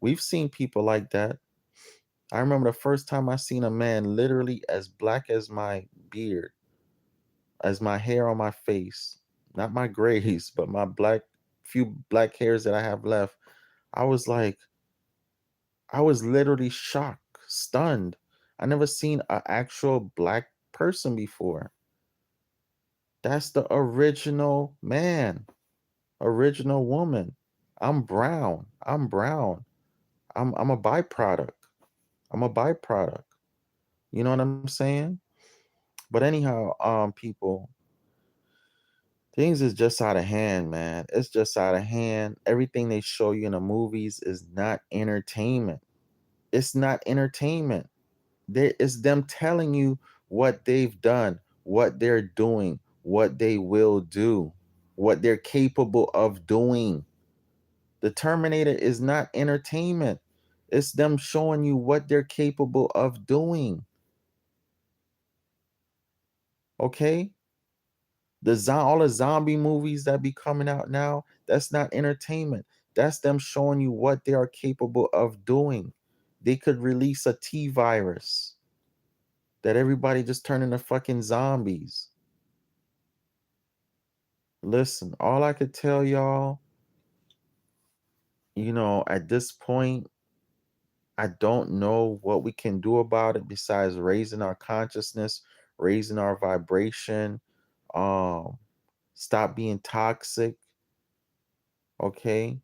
We've seen people like that. I remember the first time I seen a man literally as black as my beard, as my hair on my face, not my grays, but my few black hairs that I have left. I was like, I was literally shocked, stunned. I never seen an actual black person before. That's the original man, original woman. I'm brown. I'm brown. I'm a byproduct. I'm a byproduct. You know what I'm saying? But anyhow, people, things is just out of hand, man. It's just out of hand. Everything they show you in the movies is not entertainment. It's not entertainment. It's them telling you what they've done, what they're doing, what they will do, what they're capable of doing. The Terminator is not entertainment. It's them showing you what they're capable of doing. Okay? All the zombie movies that be coming out now, that's not entertainment. That's them showing you what they are capable of doing. They could release a T virus that everybody just turn into fucking zombies. Listen, all I could tell y'all, you know, at this point, I don't know what we can do about it besides raising our consciousness, raising our vibration, stop being toxic. Okay.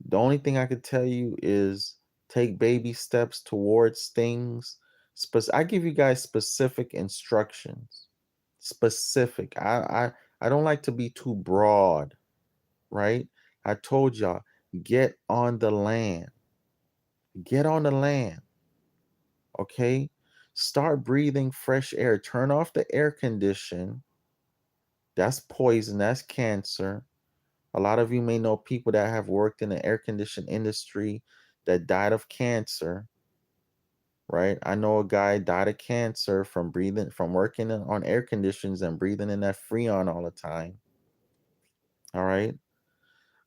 The only thing I could tell you is take baby steps towards things. I give you guys specific instructions. Specific. I don't like to be too broad, right? I told y'all, get on the land. Get on the land. Okay? Start breathing fresh air. Turn off the air condition. That's poison. That's cancer. A lot of you may know people that have worked in the air condition industry that died of cancer, right? I know a guy died of cancer from working on air conditions and breathing in that Freon all the time. All right.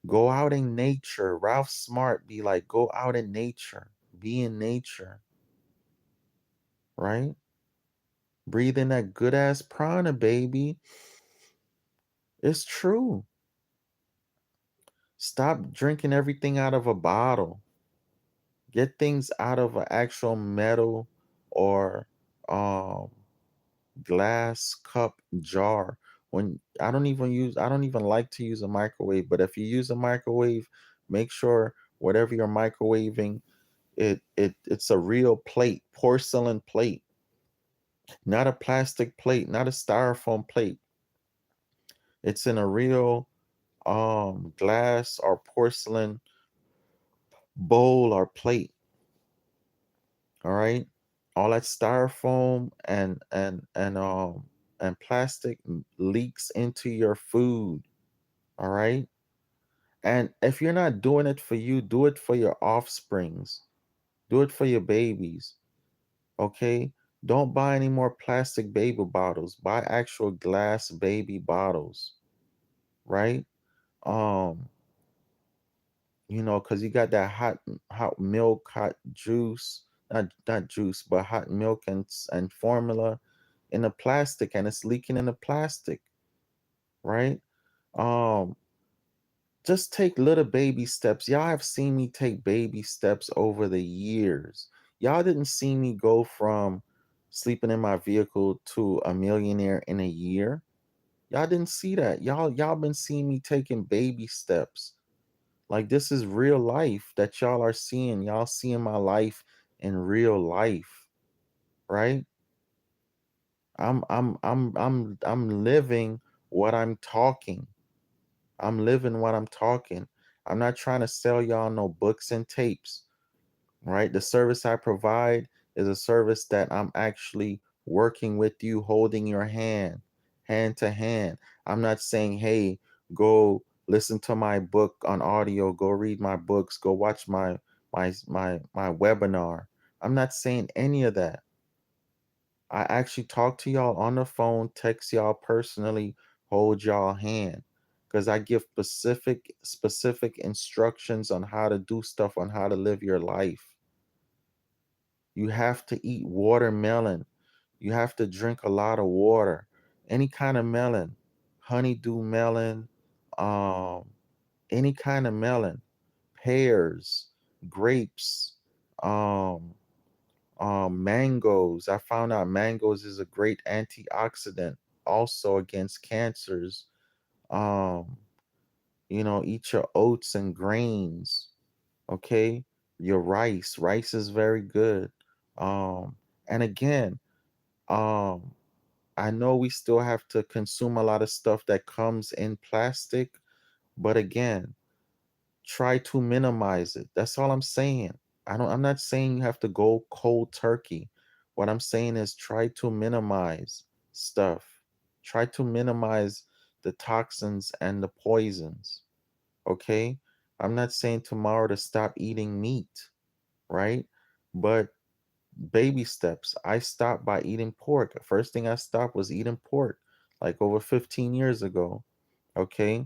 Go out in nature. Ralph Smart be like, go out in nature. Be in nature. Right? Breathe in that good ass prana, baby. It's true. Stop drinking everything out of a bottle. Get things out of an actual metal or glass cup jar. When I don't even like to use a microwave, but if you use a microwave, make sure whatever you're microwaving, it's a real plate, porcelain plate, not a plastic plate, not a styrofoam plate. It's in a real glass or porcelain bowl or plate. All right. All that styrofoam and plastic leaks into your food. All right. And if you're not doing it for you, do it for your offsprings. Do it for your babies. Okay. Don't buy any more plastic baby bottles. Buy actual glass baby bottles. Right? You know, because you got that hot milk, hot juice, not juice, but hot milk and formula in the plastic, and it's leaking in the plastic, right? Just take little baby steps. Y'all have seen me take baby steps over the years. Y'all didn't see me go from sleeping in my vehicle to a millionaire in a year. Y'all didn't see that. Y'all been seeing me taking baby steps. Like, this is real life that y'all are seeing. Y'all seeing my life in real life, right? I'm living what I'm talking. I'm living what I'm talking. I'm not trying to sell y'all no books and tapes, right? The service I provide is a service that I'm actually working with you, holding your hand, hand to hand. I'm not saying, hey, go listen to my book on audio, go read my books, go watch my webinar. I'm not saying any of that. I actually talk to y'all on the phone, text y'all personally, hold y'all hand. Because I give specific instructions on how to do stuff, on how to live your life. You have to eat watermelon. You have to drink a lot of water. Any kind of melon, honeydew melon, um, any kind of melon, pears, grapes, um, mangoes. I found out mangoes is a great antioxidant also against cancers. Um, eat your oats and grains. Okay, your rice. Rice is very good. And again, um, I know we still have to consume a lot of stuff that comes in plastic, but again, try to minimize it. That's all I'm saying. I'm not saying you have to go cold turkey. What I'm saying is try to minimize stuff. Try to minimize the toxins and the poisons. Okay? I'm not saying tomorrow to stop eating meat, right? But baby steps. I stopped by eating pork. First thing I stopped was eating pork like over 15 years ago. Okay?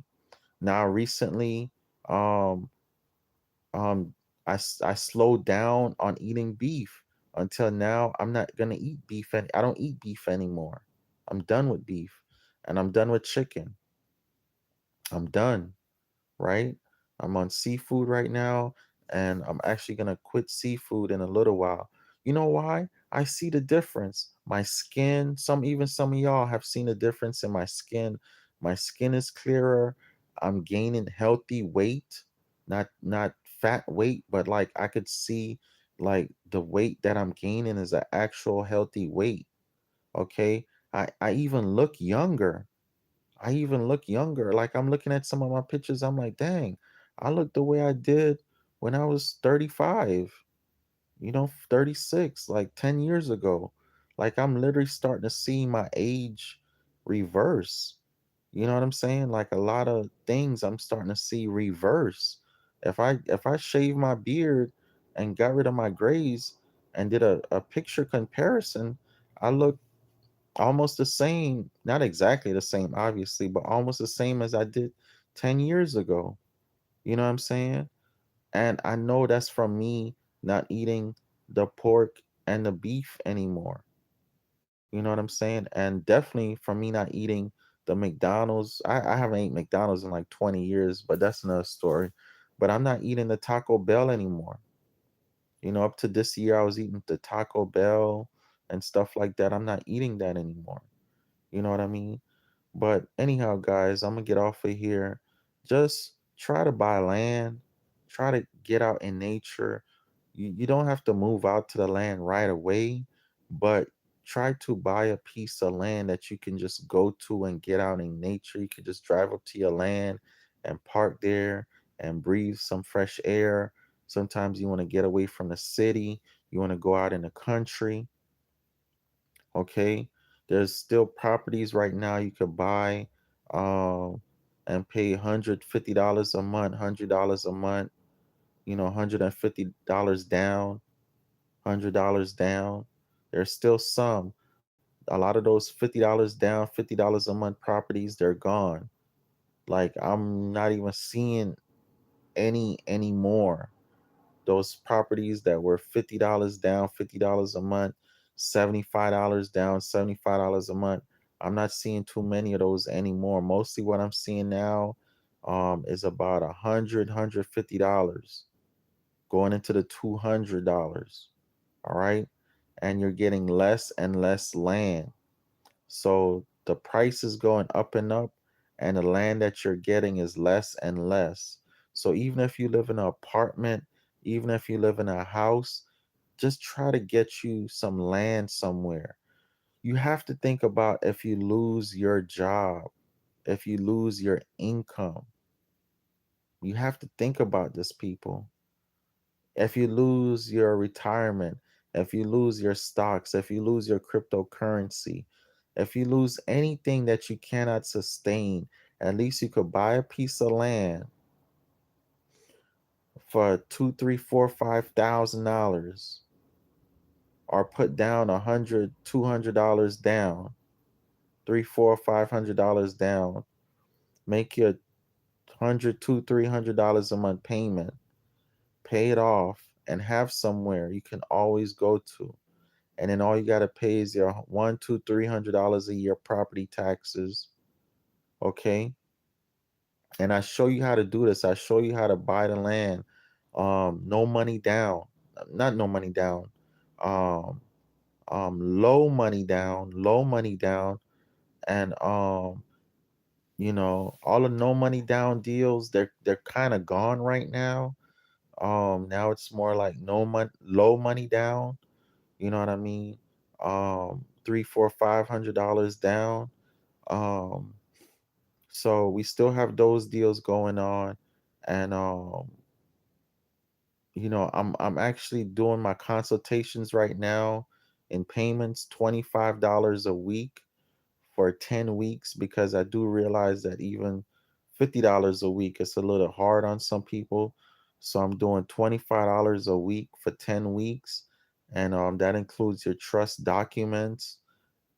Now recently, um um I slowed down on eating beef until now. I'm not gonna eat beef, and I don't eat beef anymore. I'm done with beef, and I'm done with chicken. I'm done, right? I'm on seafood right now, and I'm actually gonna quit seafood in a little while. You know why? I see the difference. My skin, some of y'all have seen the difference in my skin. My skin is clearer. I'm gaining healthy weight, not fat weight, but like I could see like the weight that I'm gaining is an actual healthy weight. Okay. I even look younger. I even look younger. Like I'm looking at some of my pictures, I'm like, dang, I look the way I did when I was 35, 36, like 10 years ago. Like I'm literally starting to see my age reverse. You know what I'm saying? Like a lot of things I'm starting to see reverse. If I shave my beard and got rid of my grays and did a picture comparison, I look almost the same, not exactly the same, obviously, but almost the same as I did 10 years ago. You know what I'm saying? And I know that's from me not eating the pork and the beef anymore. You know what I'm saying? And definitely from me not eating the McDonald's. I haven't eaten McDonald's in like 20 years, but that's another story. But I'm not eating the Taco Bell anymore. Up to this year, I was eating the Taco Bell and stuff like that. I'm not eating that anymore. You know what I mean? But anyhow, guys, I'm gonna get off of here. Just try to buy land, try to get out in nature. You don't have to move out to the land right away, but try to buy a piece of land that you can just go to and get out in nature. You can just drive up to your land and park there and breathe some fresh air. Sometimes you want to get away from the city, you want to go out in the country. Okay, there's still properties right now you could buy um and pay $150 a month, $100 a month, $150 down, $100 down. There's still some. A lot of those $50 down, $50 a month properties, they're gone. Like I'm not even seeing any anymore. Those properties that were $50 down, $50 a month, $75 down, $75 a month. I'm not seeing too many of those anymore. Mostly what I'm seeing now is about $150 going into the $200. All right. And you're getting less and less land. So the price is going up and up, and the land that you're getting is less and less. So even if you live in an apartment, even if you live in a house, just try to get you some land somewhere. You have to think about if you lose your job, if you lose your income. You have to think about this, people. If you lose your retirement, if you lose your stocks, if you lose your cryptocurrency, if you lose anything that you cannot sustain, at least you could buy a piece of land for $2, $3, $4, $5,000, or put down $100, $200 down, $3, $4, $500 down, make your $100, $200, $300 a month payment, pay it off, and have somewhere you can always go to. And then all you gotta pay is your $100, $200, $300 a year property taxes. Okay. And I show you how to do this. I show you how to buy the land. No money down. Not no money down. Low money down, low money down. And you know, all the no money down deals, they're kind of gone right now. Now it's more like low money down. You know what I mean? $300, $400, $500 down. So we still have those deals going on, and you know, I'm actually doing my consultations right now in payments, $25 a week for 10 weeks, because I do realize that even $50 a week is a little hard on some people. So I'm doing $25 a week for 10 weeks. And that includes your trust documents.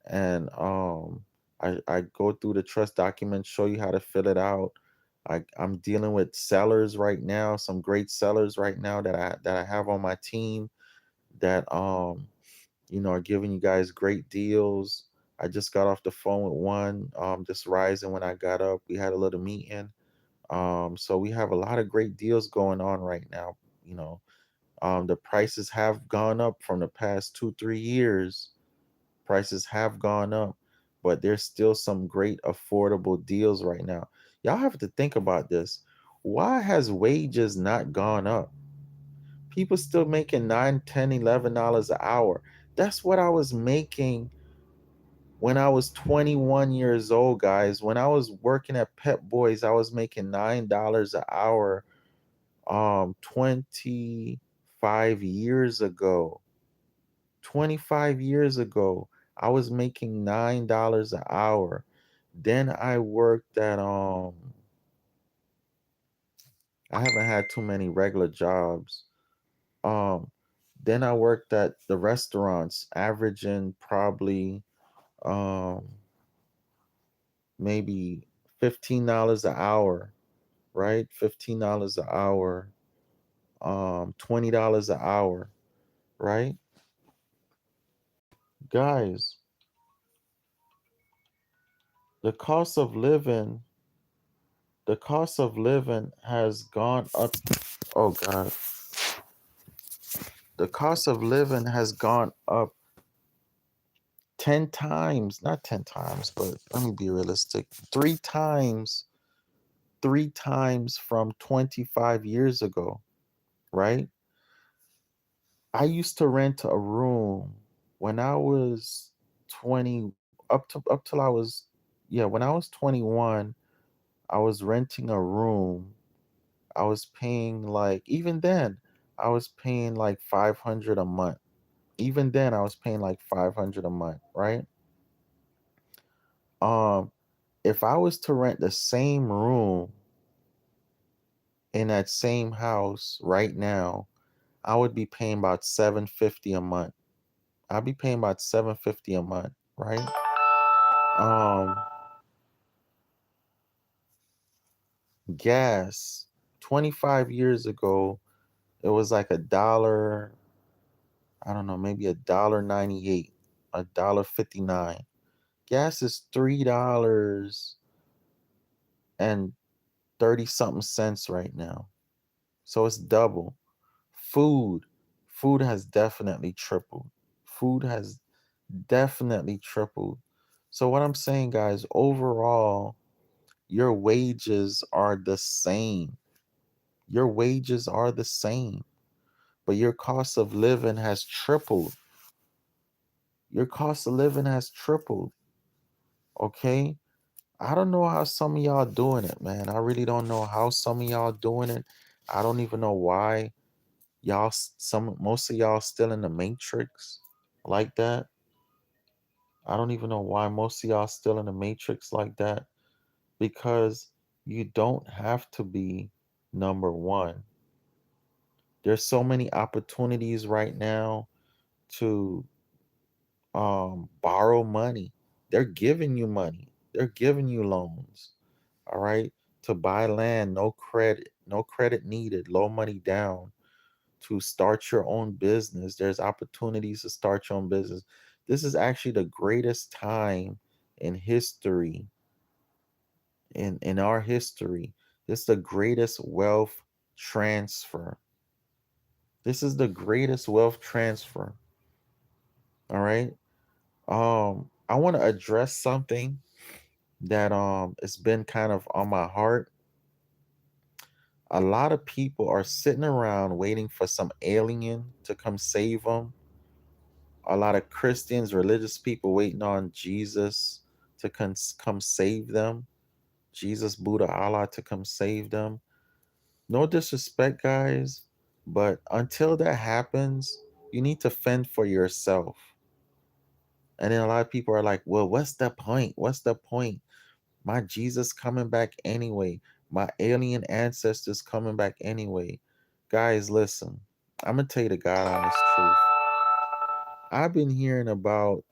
And I go through the trust documents, show you how to fill it out. I'm dealing with sellers right now, some great sellers right now that I have on my team that you know, are giving you guys great deals. I just got off the phone with one just rising when I got up. We had a little meeting. So we have a lot of great deals going on right now. You know, the prices have gone up from the past 2-3 years. Prices have gone up, but there's still some great affordable deals right now. Y'all have to think about this. Why has wages not gone up? People still making $9, $10, $11 an hour. That's what I was making when I was 21 years old, guys. When I was working at Pep Boys, I was making $9 an hour 25 years ago. 25 years ago, I was making $9 an hour. Then I worked at I haven't had too many regular jobs. Um then I worked at the restaurants, averaging probably maybe $15 an hour, right? $15 an hour, $20 an hour, right? Guys, the cost of living, has gone up. Oh God. The cost of living has gone up 10 times, not 10 times, but let me be realistic. 3 times from 25 years ago, right? I used to rent a room when I was 20, up till I was, yeah, when I was 21, I was renting a room. I was paying like, even then, I was paying like 500 a month. Even then, I was paying like 500 a month, right? If I was to rent the same room in that same house right now, I would be paying about $750 a month. I'd be paying about $750 a month, right? Gas, 25 years ago, it was like a dollar, I don't know, maybe $1.98, $1.59. Gas is $3.30 right now. So it's double. Food has definitely tripled. Food has definitely tripled. So what I'm saying, guys, overall, your wages are the same. Your wages are the same, but your cost of living has tripled. Your cost of living has tripled. Okay? I don't know how some of y'all doing it, man. I really don't know how some of y'all doing it. I don't even know why most of y'all still in the matrix like that. I don't even know why most of y'all still in the matrix like that, because you don't have to be number one. There's so many opportunities right now to borrow money. They're giving you money. They're giving you loans. All right? To buy land, no credit needed, low money down. To start your own business, there's opportunities to start your own business. This is actually the greatest time in history, in our history. This is the greatest wealth transfer. This is the greatest wealth transfer. All right. I want to address something that it's been kind of on my heart. A lot of people are sitting around waiting for some alien to come save them. A lot of Christians, religious people waiting on Jesus to come save them. Jesus, Buddha, Allah to come save them. No disrespect, guys, but until that happens, you need to fend for yourself. And then a lot of people are like, well, what's the point? What's the point? My Jesus coming back anyway. My alien ancestors coming back anyway. Guys, listen. I'm going to tell you the God honest truth. I've been hearing about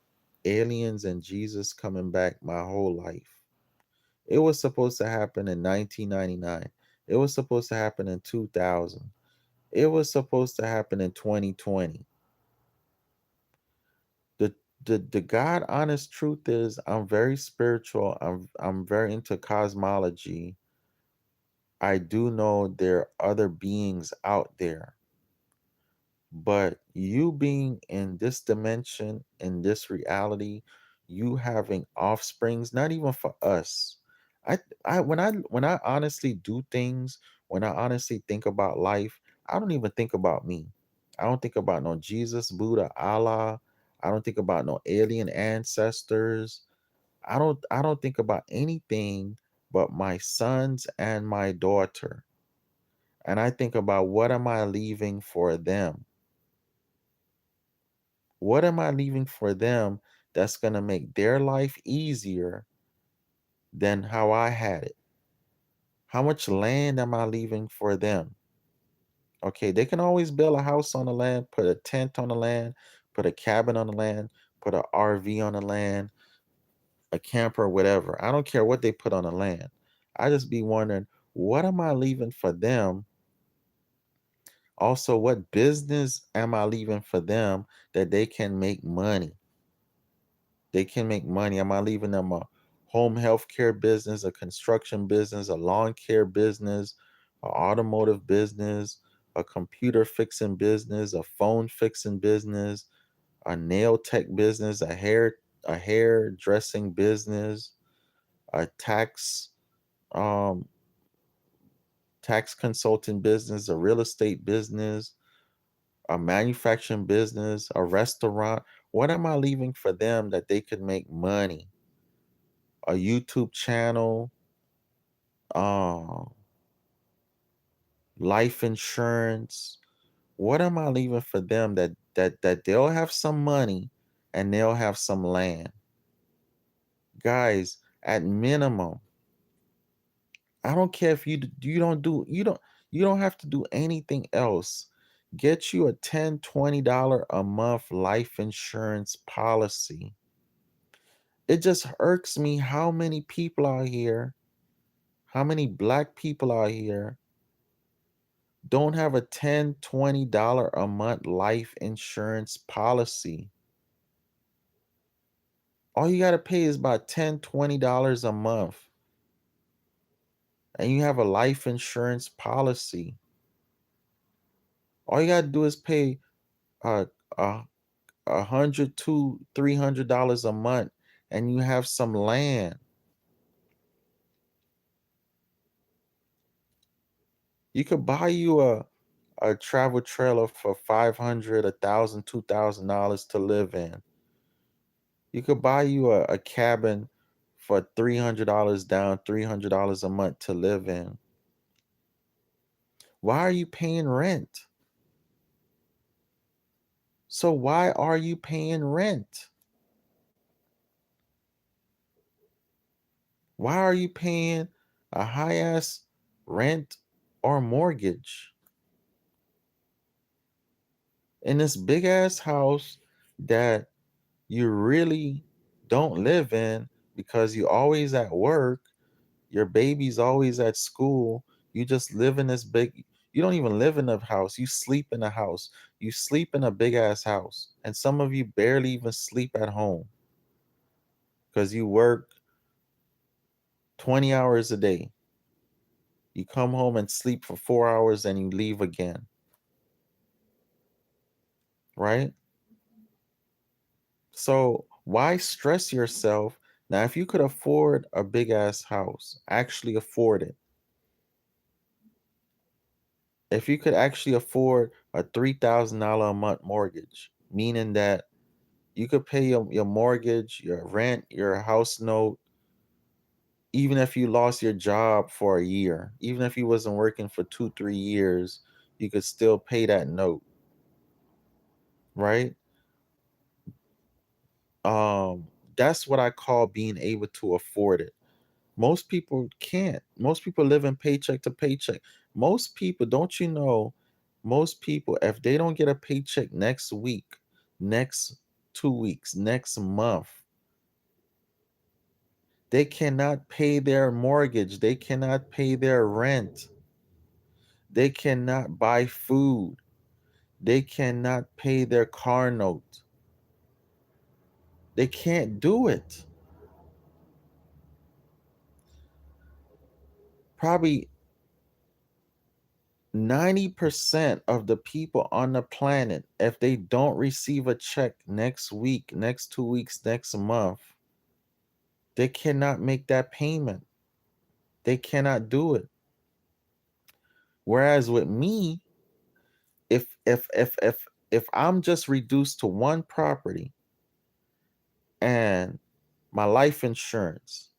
aliens and Jesus coming back my whole life. It was supposed to happen in 1999. It was supposed to happen in 2000. It was supposed to happen in 2020. The God honest truth is I'm very spiritual. I'm very into cosmology. I do know there are other beings out there. But you being in this dimension, in this reality, you having offsprings, not even for us. When I honestly do things, when I honestly think about life, I don't even think about me. I don't think about no Jesus, Buddha, Allah. I don't think about no alien ancestors. I don't think about anything but my sons and my daughter. And I think about what am I leaving for them? What am I leaving for them that's going to make their life easier than how I had it? How much land am I leaving for them? Okay, they can always build a house on the land, put a tent on the land, put a cabin on the land, put an RV on the land, a camper, whatever. I don't care what they put on the land. I just be wondering, what am I leaving for them? Also, what business am I leaving for them that they can make money? They can make money. Am I leaving them a home health care business, a construction business, a lawn care business, an automotive business, a computer fixing business, a phone fixing business, a nail tech business, a hair dressing business, a um tax consulting business, a real estate business, a manufacturing business, a restaurant? What am I leaving for them that they could make money? A YouTube channel, um, life insurance. What am I leaving for them that they'll have some money and they'll have some land? Guys, at minimum, I don't care if you don't have to do anything else. Get you a $10-$20 a month life insurance policy. It just irks me how many people out here, how many black people out here don't have a $10-$20 a month life insurance policy. All you got to pay is about $10-$20 a month. And you have a life insurance policy. All you got to do is pay uh, uh, $100 to $300 a month, and you have some land. You could buy you a travel trailer for $500, $1,000, $2,000 to live in. You could buy you a cabin for $300 down, $300 a month to live in. Why are you paying rent? So why are you paying rent? Why are you paying a high ass rent or mortgage in this big ass house that you really don't live in because you always at work, your baby's always at school, you just live in this big, you don't even live in a house, you sleep in a house, you sleep in a big ass house, and some of you barely even sleep at home because you work 20 hours a day. You come home and sleep for 4 hours and you leave again. Right? So why stress yourself? Now, if you could afford a big ass house, actually afford it. If you could actually afford a $3,000 a month mortgage, meaning that you could pay your mortgage, your rent, your house note, even if you lost your job for a year, even if you wasn't working for 2-3 years, you could still pay that note. Right? That's what I call being able to afford it. Most people can't. Most people live in paycheck to paycheck. Most people, don't you know, most people, if they don't get a paycheck next week, next 2 weeks, next month, they cannot pay their mortgage. They cannot pay their rent. They cannot buy food. They cannot pay their car note. They can't do it. Probably 90% of the people on the planet, if they don't receive a check next week, next 2 weeks, next month, they cannot make that payment. They cannot do it. Whereas with me, if I'm just reduced to one property and my life insurance,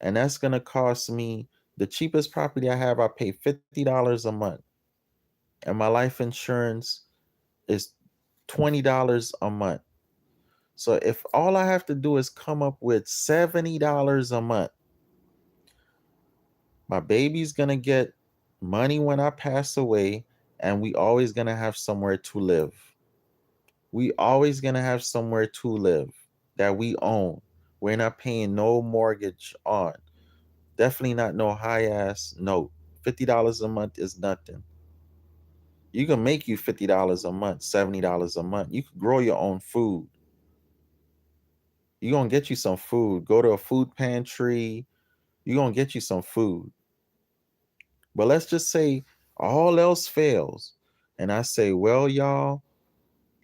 and that's gonna cost me, the cheapest property I have, I pay $50 a month, and my life insurance is $20 a month. So if all I have to do is come up with $70 a month, my baby's gonna get money when I pass away, and we always gonna have somewhere to live. We always gonna have somewhere to live that we own. We're not paying no mortgage on. Definitely not no high ass note. $50 a month is nothing. You can make you $50 a month, $70 a month. You can grow your own food. You're gonna get you some food. Go to a food pantry. You're gonna get you some food. But let's just say all else fails. And I say, well, y'all,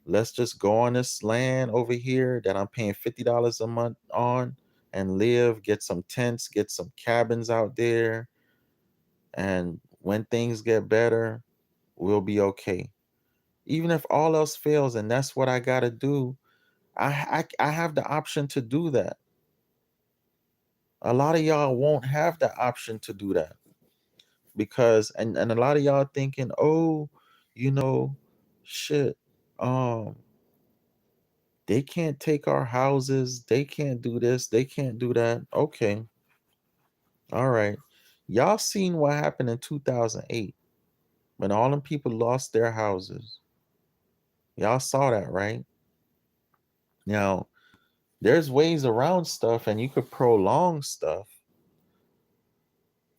let's just go on this land over here that I'm paying $50 a month on and live, get some tents, get some cabins out there. And when things get better, we'll be okay. Even if all else fails and that's what I got to do, I have the option to do that. A lot of y'all won't have the option to do that because and a lot of y'all thinking, oh, you know, shit, um, they can't take our houses, they can't do this, they can't do that. Okay, all right. Y'all seen what happened in 2008 when all them people lost their houses. Y'all saw that, right? Now, there's ways around stuff and you could prolong stuff.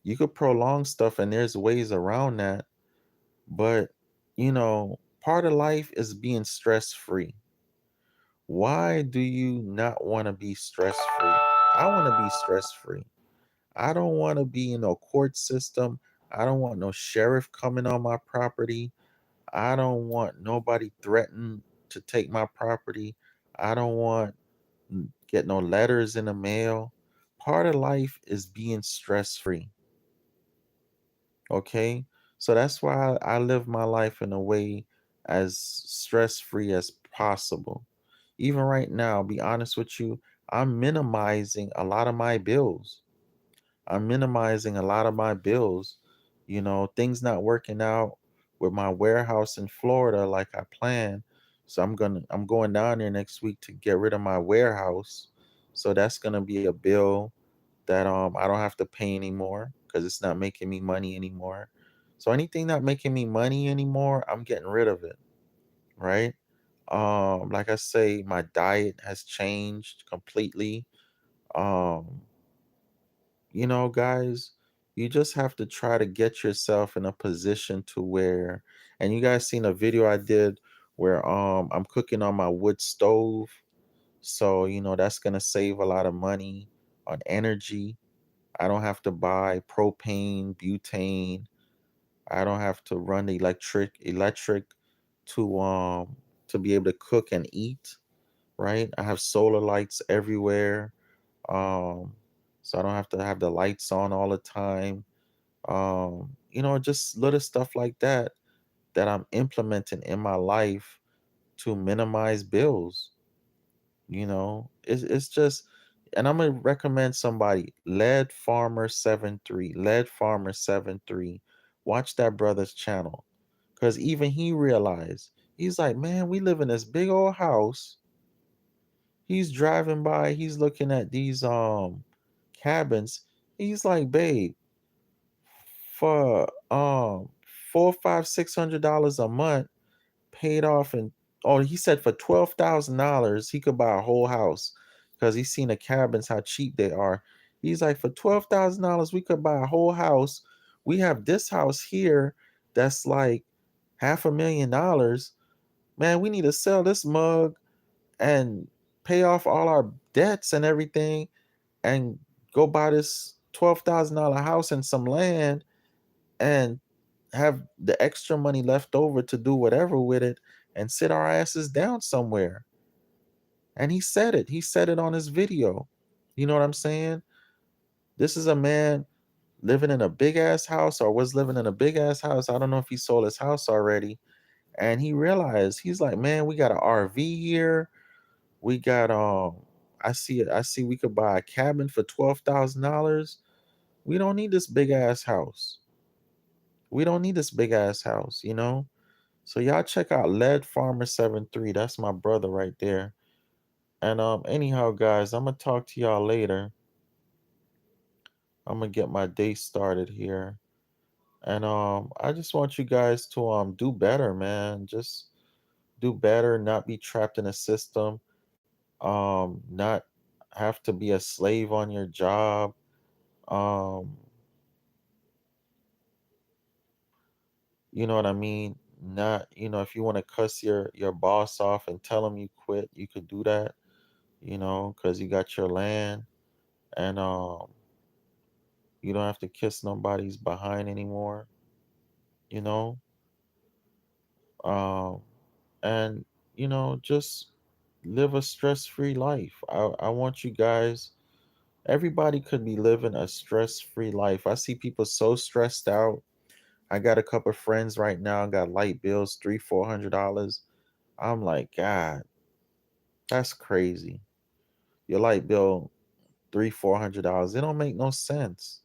You could prolong stuff and there's ways around that. But, part of life is being stress free. Why do you not want to be stress free? I want to be stress free. I don't want to be in no court system. I don't want no sheriff coming on my property. I don't want nobody threatening to take my property. I don't want get no letters in the mail. Part of life is being stress free. Okay? So that's why I live my life in a way as stress free as possible. Even right now, be honest with you, I'm minimizing a lot of my bills. I'm minimizing a lot of my bills. You know, things not working out with my warehouse in Florida like I planned. So I'm going down there next week to get rid of my warehouse. So that's gonna be a bill that I don't have to pay anymore because it's not making me money anymore. So anything not making me money anymore, I'm getting rid of it, right? Like I say, my diet has changed completely. Um, you know, guys, you just have to try to get yourself in a position to where, and you guys seen a video I did where I'm cooking on my wood stove. So, you know, that's gonna save a lot of money on energy. I don't have to buy propane, butane. I don't have to run the electric to be able to cook and eat, right? I have solar lights everywhere. Um so I don't have to have the lights on all the time. You know, just little stuff like that that I'm implementing in my life to minimize bills. You know, it's just, and I'm gonna recommend somebody, Lead Farmer 73, Lead Farmer 73. Watch that brother's channel. Cause even he realized, he's like, man, we live in this big old house. He's driving by, he's looking at these cabins. He's like, babe, for $400, $500, $600 a month paid off, and oh, he said for $12,000 he could buy a whole house because he's seen the cabins how cheap they are. He's like, for $12,000 we could buy a whole house. We have this house here that's like $500,000. Man, we need to sell this mug and pay off all our debts and everything and go buy this $12,000 house and some land and have the extra money left over to do whatever with it and sit our asses down somewhere. And he said it. He said it on his video. You know what I'm saying? This is a man living in a big ass house, or was living in a big ass house. I don't know if he sold his house already. And he realized, he's like, man, we got an RV here. We got I see we could buy a cabin for $12,000. We don't need this big ass house. We don't need this big ass house, you know? So y'all check out Lead Farmer 73. That's my brother right there. And anyhow, guys, I'm gonna talk to y'all later. I'm gonna get my day started here. And I just want you guys to do better, man. Just do better, not be trapped in a system, not have to be a slave on your job. Um, you know what I mean? Not, you know, if you want to cuss your boss off and tell him you quit, you could do that, you know, because you got your land. And you don't have to kiss nobody's behind anymore, you know. um and you know, just live a stress-free life. I want you guys, everybody could be living a stress-free life. I see people so stressed out. I got a couple of friends right now got light bills, $300-400. I'm like, God, that's crazy. Your light bill, $300-400. It don't make no sense.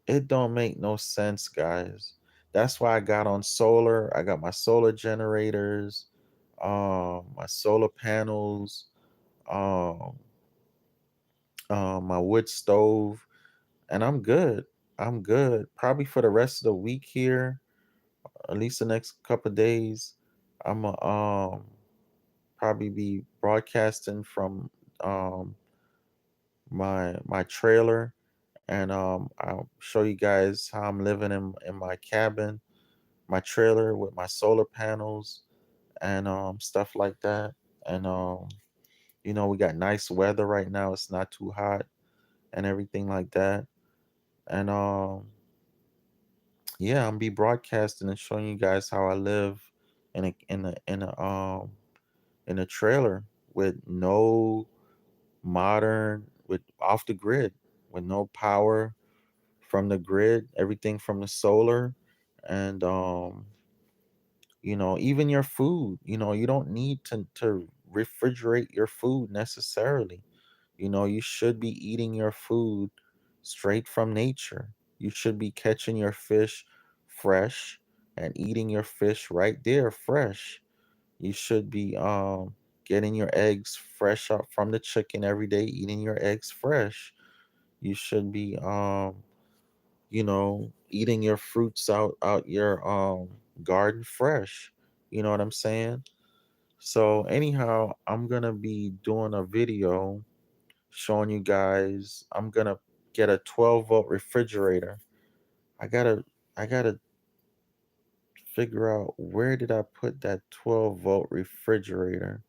It don't make no sense, guys. That's why I got on solar. I got my solar generators, my solar panels, um, my wood stove, and I'm good. I'm good. Probably for the rest of the week here, at least the next couple of days. I'm a, probably be broadcasting from um my trailer, and I'll show you guys how I'm living in my cabin, my trailer with my solar panels and stuff like that. And you know, we got nice weather right now. It's not too hot and everything like that. And yeah, I'm be broadcasting and showing you guys how I live in a trailer with no modern, with off the grid, with no power from the grid, everything from the solar. And you know, even your food, you know, you don't need to refrigerate your food necessarily. You should be eating your food straight from nature. You should be catching your fish fresh and eating your fish right there fresh. You should be getting your eggs fresh up from the chicken every day, eating your eggs fresh. You should be eating your fruits out your garden fresh. You know what I'm saying? So anyhow, I'm gonna be doing a video showing you guys. I'm gonna get a 12-volt refrigerator. I gotta figure out where did I put that 12-volt refrigerator.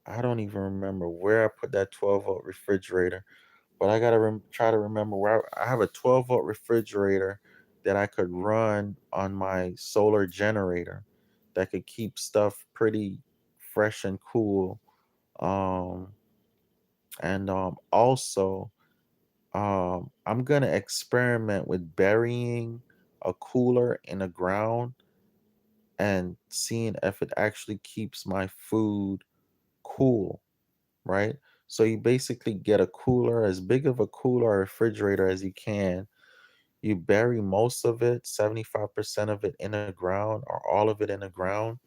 I don't even remember where I put that 12-volt refrigerator, but I gotta try to remember where I have a 12-volt refrigerator that I could run on my solar generator that could keep stuff pretty fresh and cool. Um, and also, I'm gonna experiment with burying a cooler in the ground and seeing if it actually keeps my food cool, right? So you basically get a cooler, as big of a cooler or refrigerator as you can. You bury most of it, 75% of it in the ground or all of it in the ground,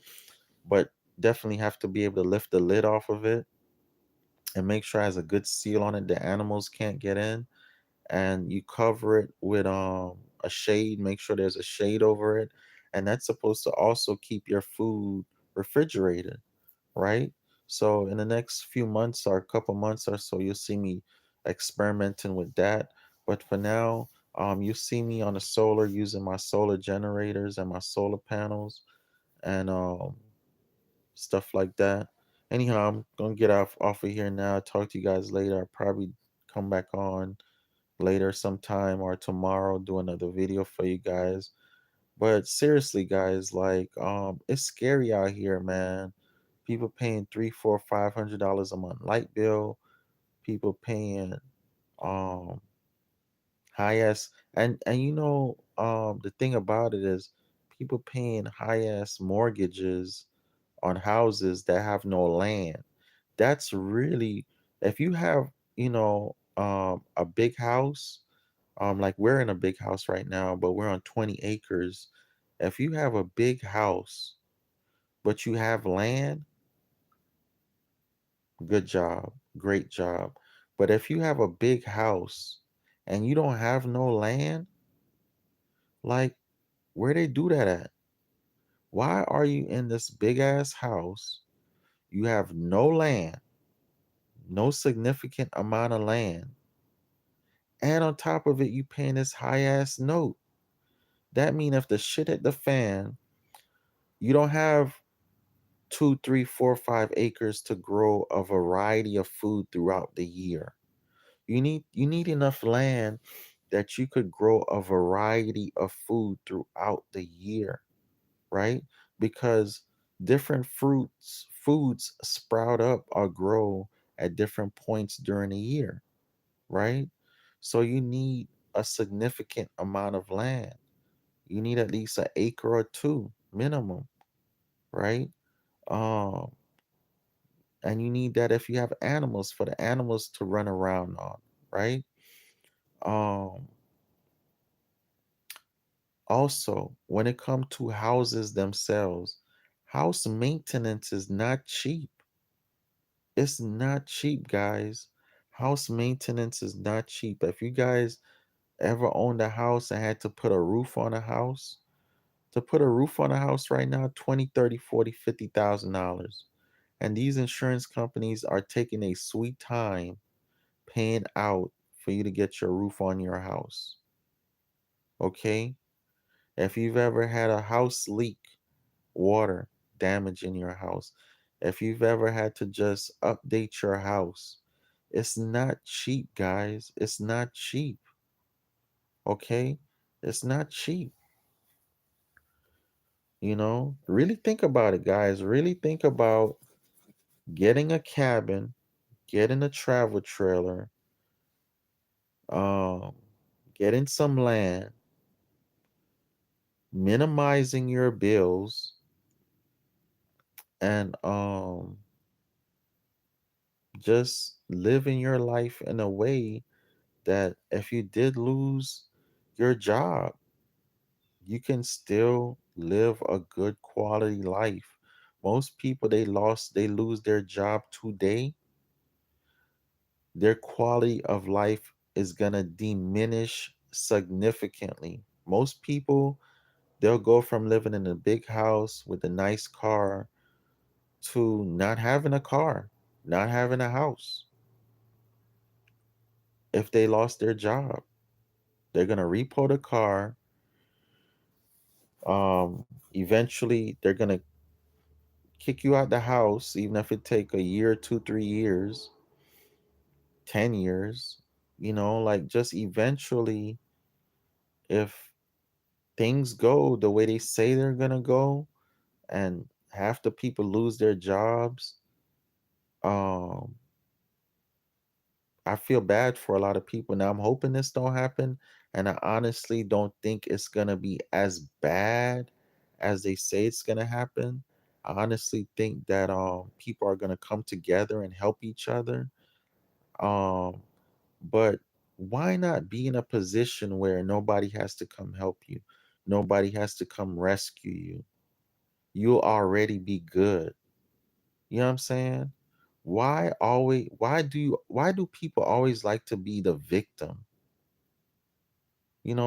but definitely have to be able to lift the lid off of it and make sure it has a good seal on it the animals can't get in. And you cover it with a shade, make sure there's a shade over it. And that's supposed to also keep your food refrigerated, right? So in the next few months or a couple months or so, you'll see me experimenting with that. But for now, you see me on the solar using my solar generators and my solar panels and stuff like that. Anyhow, I'm gonna get off of here now. Talk to you guys later. I'll probably come back on later sometime or tomorrow, do another video for you guys. But seriously, guys, like it's scary out here, man. People paying three, four, $500 a month light bill. People paying um high ass and the thing about it is people paying high ass mortgages on houses that have no land. That's really, if you have, a big house, like we're in a big house right now, but we're on 20 acres. If you have a big house, but you have land, good job, great job. But if you have a big house and you don't have no land, like where they do that at? Why are you in this big ass house? You have no land, no significant amount of land. And on top of it, you paying this high ass note. That mean if the shit hit the fan, you don't have 2, 3, 4, 5 acres to grow a variety of food throughout the year. You need enough land that you could grow a variety of food throughout the year, right? Because different foods sprout up or grow at different points during the year, right? So you need a significant amount of land. You need at least an acre or two minimum, right? Um, and you need that if you have animals for the animals to run around on, right? Um, Also, when it comes to houses themselves, house maintenance is not cheap. It's not cheap, guys. House maintenance is not cheap. If you guys ever owned a house and had to put a roof on a house, to put a roof on a house right now, 20, 30, 40, $50,000. And these insurance companies are taking a sweet time paying out for you to get your roof on your house. Okay? If you've ever had a house leak, water damage in your house, if you've ever had to just update your house, it's not cheap, guys. It's not cheap. Okay? It's not cheap. Really think about it, guys. Really think about getting a cabin, getting a travel trailer, um, getting some land, minimizing your bills, and just living your life in a way that if you did lose your job, you can still live a good quality life. Most people they lose their job today, their quality of life is going to diminish significantly. Most people, they'll go from living in a big house with a nice car to not having a car, not having a house. If they lost their job, they're going to repo the car. Eventually they're going to kick you out the house, even if it take a year, 2, 3 years, 10 years, like just eventually, if things go the way they say they're going to go and half the people lose their jobs, um, I feel bad for a lot of people. Now I'm hoping this don't happen, and I honestly don't think it's gonna be as bad as they say it's gonna happen. I honestly think that people are gonna come together and help each other. Um, but why not be in a position where nobody has to come help you? Nobody has to come rescue you. You'll already be good. You know what I'm saying? Why do people always like to be the victim?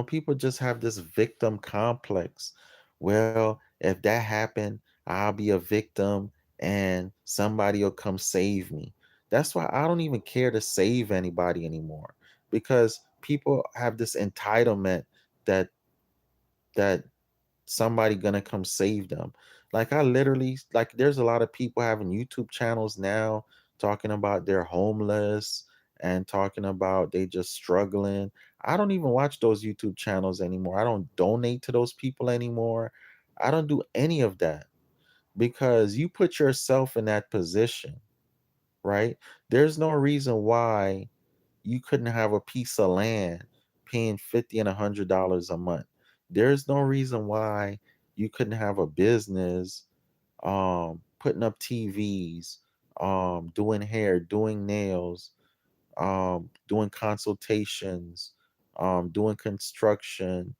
People just have this victim complex. Well, if that happened, I'll be a victim and somebody will come save me. That's why I don't even care to save anybody anymore, because people have this entitlement that that somebody gonna come save them. Like I literally, like there's a lot of people having YouTube channels now talking about they're homeless and talking about they just struggling. I don't even watch those YouTube channels anymore. I don't donate to those people anymore. I don't do any of that, because you put yourself in that position, right? There's no reason why you couldn't have a piece of land paying 50 and $100 a month. There's no reason why you couldn't have a business putting up TVs, doing hair, doing nails, doing consultations, doing construction,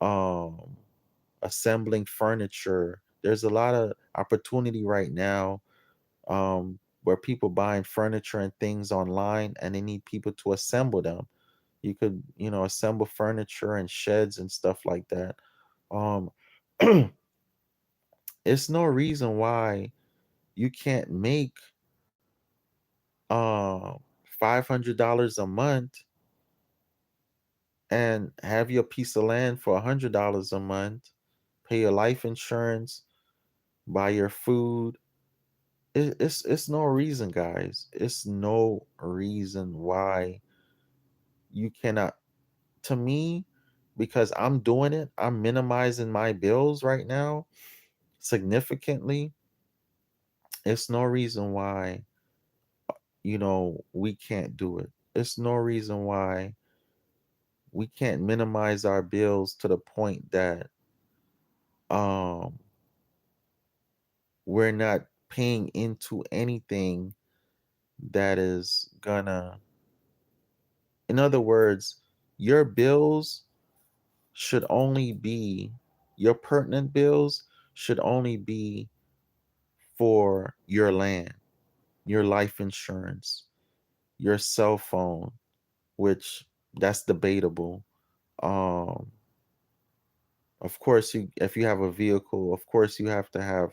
um, assembling furniture. There's a lot of opportunity right now, where people buying furniture and things online and they need people to assemble them. You could, assemble furniture and sheds and stuff like that. Um, it's no reason why you can't make $500 a month and have your piece of land for $100 a month, pay your life insurance, buy your food. It's no reason, guys. It's no reason why you cannot. To me, because I'm doing it, I'm minimizing my bills right now significantly. It's no reason why, we can't do it. It's no reason why we can't minimize our bills to the point that um we're not paying into anything that is gonna, in other words, your bills should only be, your pertinent bills should only be for your land, your life insurance, your cell phone, which that's debatable. Um, of course, if you have a vehicle, of course you have to have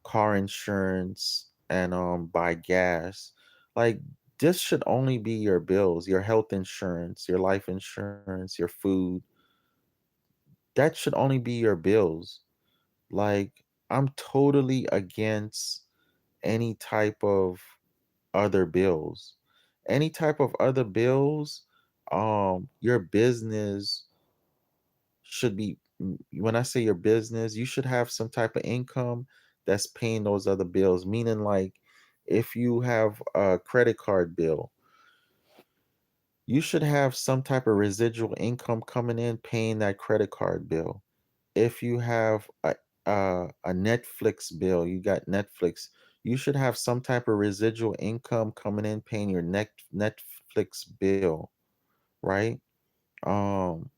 car insurance and buy gas. Like this should only be your bills, your health insurance, your life insurance, your food. That should only be your bills. Like I'm totally against any type of other bills. Any type of other bills, your business should be, when I say your business, you should have some type of income that's paying those other bills. Meaning, like, if you have a credit card bill, you should have some type of residual income coming in paying that credit card bill. If you have a Netflix bill, you got Netflix, You should have some type of residual income coming in, paying your Netflix bill, right? Um,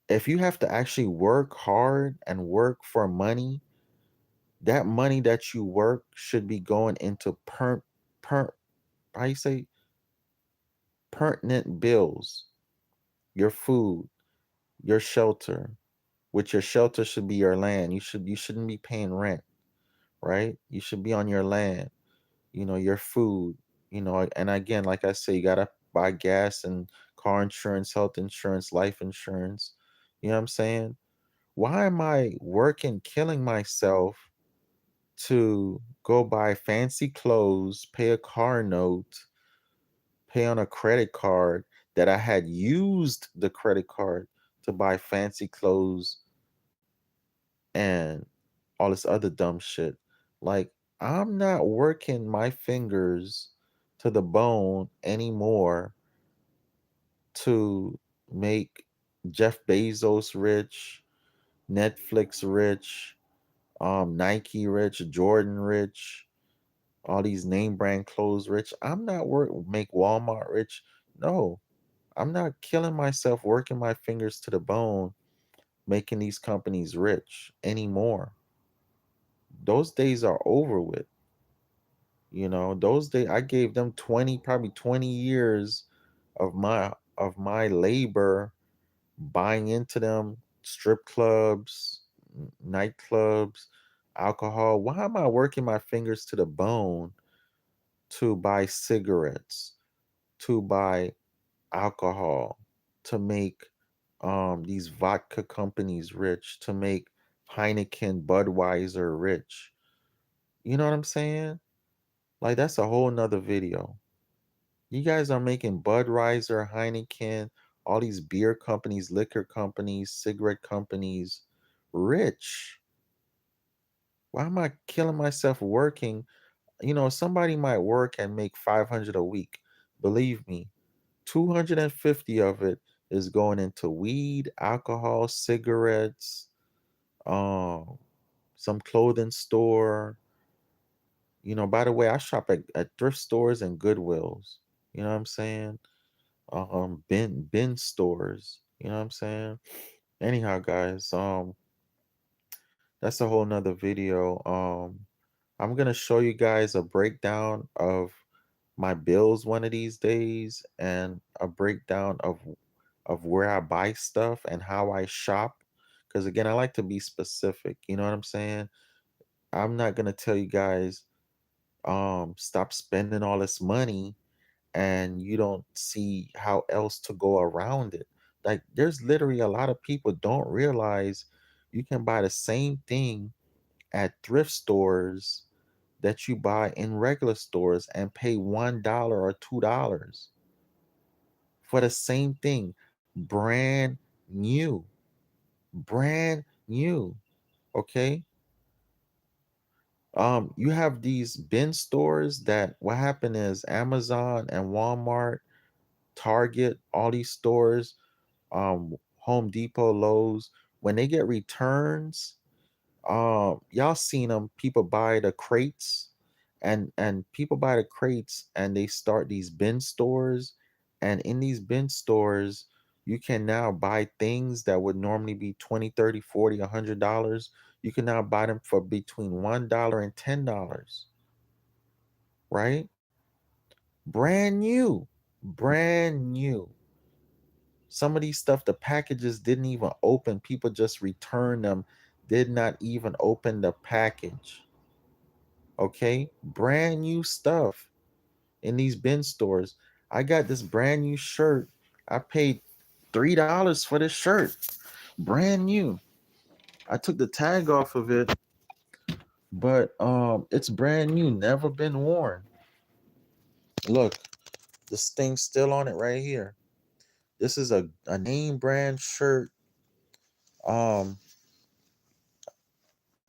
if you have to actually work hard and work for money, that money that you work should be going into how you say, pertinent bills, your food, your shelter, which your shelter should be your land. You shouldn't be paying rent, right? You should be on your land, your food, and again, like I say, you gotta buy gas and car insurance, health insurance, life insurance. You know what I'm saying? Why am I working, killing myself to go buy fancy clothes, pay a car note, pay on a credit card that I had used the credit card to buy fancy clothes and all this other dumb shit? Like, I'm not working my fingers to the bone anymore to make Jeff Bezos rich, Netflix rich, Nike rich, Jordan rich, all these name brand clothes rich. I'm not make Walmart rich. No, I'm not killing myself working my fingers to the bone making these companies rich anymore. Those days are over with. Those days I gave them probably 20 years of my labor buying into them strip clubs, nightclubs, alcohol. Why am I working my fingers to the bone to buy cigarettes, to buy alcohol, to make these vodka companies rich, to make Heineken, Budweiser rich? You know what I'm saying? Like, that's a whole nother video. You guys are making Budweiser, Heineken, all these beer companies, liquor companies, cigarette companies rich. Why am I killing myself working? Somebody might work and make 500 a week. Believe me, 250 of it is going into weed, alcohol, cigarettes, some clothing store. By the way, I shop at thrift stores and Goodwills. You know what I'm saying? Bin stores. You know what I'm saying? Anyhow, guys, that's a whole nother video. I'm gonna show you guys a breakdown of my bills one of these days, and a breakdown of where I buy stuff and how I shop. Because again, I like to be specific. You know what I'm saying? I'm not gonna tell you guys stop spending all this money and you don't see how else to go around it. Like, there's literally a lot of people don't realize you can buy the same thing at thrift stores that you buy in regular stores and pay $1 or $2 for the same thing, brand new. Brand new. Okay. You have these bin stores that what happened is Amazon and Walmart, Target, all these stores, Home Depot, Lowe's, when they get returns, y'all seen them, people buy the crates, and people buy the crates and they start these bin stores, and in these bin stores you can now buy things that would normally be 20, 30, 40, $100. You can now buy them for between $1 and $10, right? Brand new. Brand new. Some of these stuff, the packages didn't even open. People just returned them, did not even open the package. Okay? Brand new stuff in these bin stores. I got this brand new shirt. I paid $3 for this shirt. Brand new. I took the tag off of it, but it's brand new, never been worn. Look, this thing's still on it right here. This is a name brand shirt.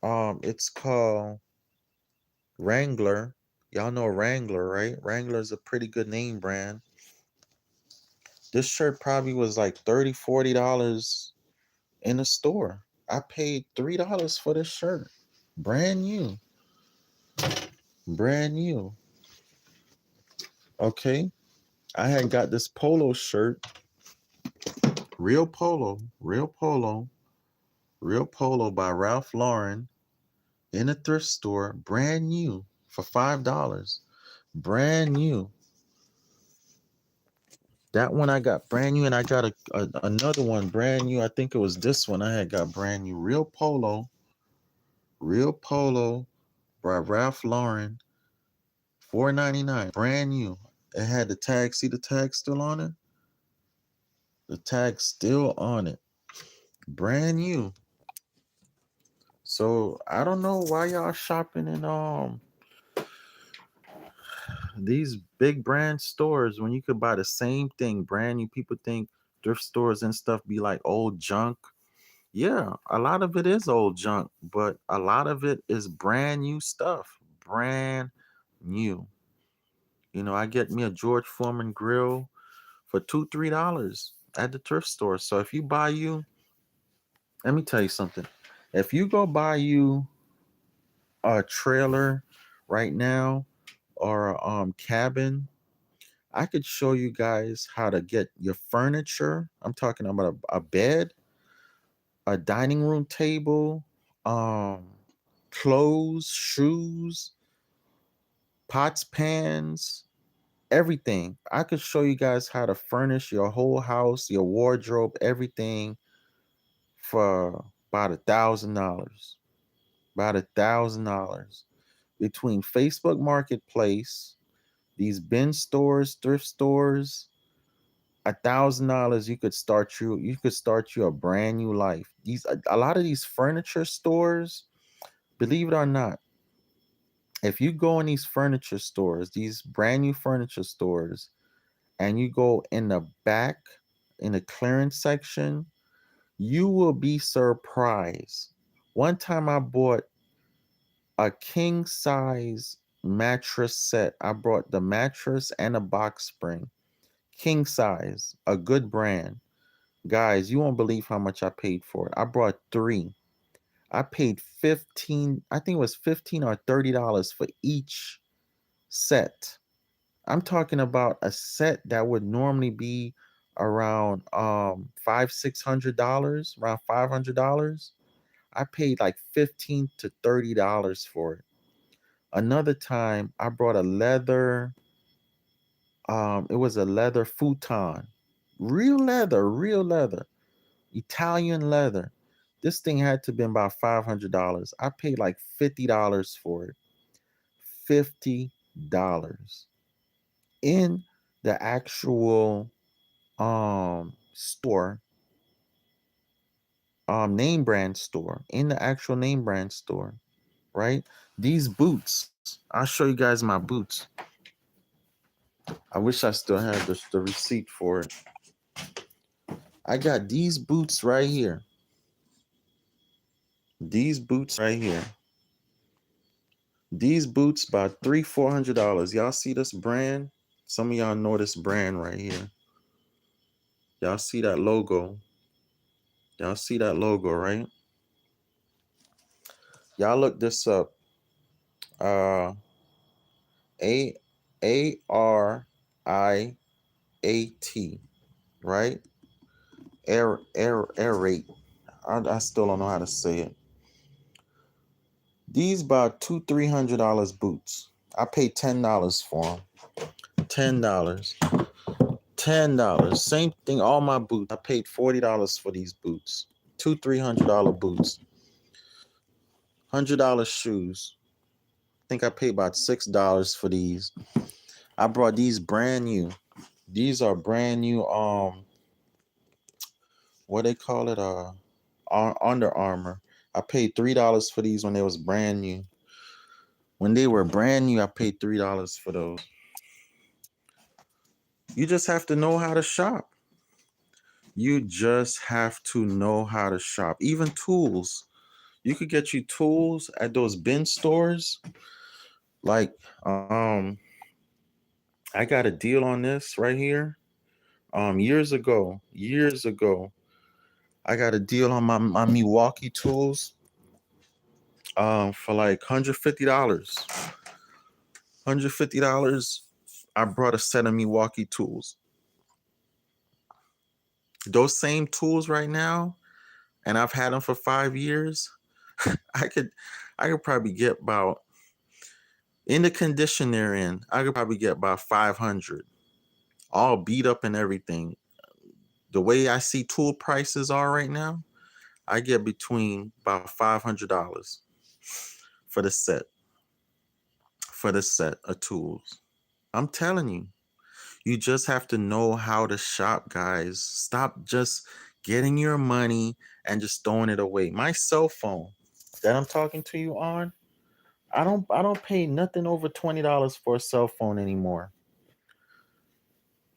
It's called Wrangler. Y'all know Wrangler, right? Wrangler is a pretty good name brand. This shirt probably was like $30, $40 in the store. I paid $3 for this shirt. Brand new. Brand new. Okay. I had got this polo shirt. Real polo by Ralph Lauren in a thrift store, brand new for $5. Brand new. That one I got brand new, and I got another one brand new. I think it was this one I had got brand new. Real polo by Ralph Lauren, $4.99, brand new. It had the tag. See the tag still on it? The tag's still on it. Brand new. So I don't know why y'all shopping in these big brand stores when you could buy the same thing brand new. People think thrift stores and stuff be like old junk. Yeah, a lot of it is old junk, but a lot of it is brand new stuff. Brand new. You know, I get me a George Foreman grill for $2-3 at the thrift store. So if you buy you, let me tell you something. If you go buy you a trailer right now or a cabin, I could show you guys how to get your furniture. I'm talking about a bed, a dining room table, clothes, shoes, pots, pans, everything. I could show you guys how to furnish your whole house, your wardrobe, everything for about $1,000. About $1,000 between Facebook Marketplace, these bin stores, thrift stores. $1,000 you could start you a brand new life. A lot of these furniture stores, believe it or not, if you go in these furniture stores, these brand new furniture stores, and you go in the back in the clearance section, you will be surprised. One time I bought a king size mattress set. I brought the mattress and a box spring. King size, a good brand. Guys, you won't believe how much I paid for it. I brought 3. I paid 15, I think it was $15 or $30 for each set. I'm talking about a set that would normally be around $500-$600, around $500. I paid like $15 to $30 for it. Another time I brought a leather, it was a leather futon. Real leather, Italian leather. This thing had to have been about $500. I paid like $50 for it. $50 in the actual store, name brand store, in the actual name brand store, right? These boots, I'll show you guys my boots. I wish I still had the receipt for it. I got these boots right here. These boots right here. These boots about $300-$400. Y'all see this brand? Some of y'all know this brand right here. Y'all see that logo? Y'all see that logo, right? Y'all look this up. ARIAT, right? Airate. I still don't know how to say it. These about $200-$300 boots. I paid $10 for them. $10. Same thing. All my boots. I paid $40 for these boots. $200-$300 boots. $100 shoes. I think I paid about $6 for these. I brought these brand new. These are brand new. What they call it? Under Armour. I paid $3 for these when they was brand new. When they were brand new, I paid $3 for those. You just have to know how to shop. You just have to know how to shop. Even tools. You could get you tools at those bin stores. Like, I got a deal on this right here. Years ago, I got a deal on my Milwaukee tools. for like $150. $150. I brought a set of Milwaukee tools. Those same tools right now, and I've had them for 5 years. I could probably get about, in the condition they're in, I could probably get about 500, all beat up and everything. The way I see tool prices are right now, I get between about $500 for the set of tools. I'm telling you, you just have to know how to shop, guys. Stop just getting your money and just throwing it away. My cell phone that I'm talking to you on, I don't pay nothing over $20 for a cell phone anymore.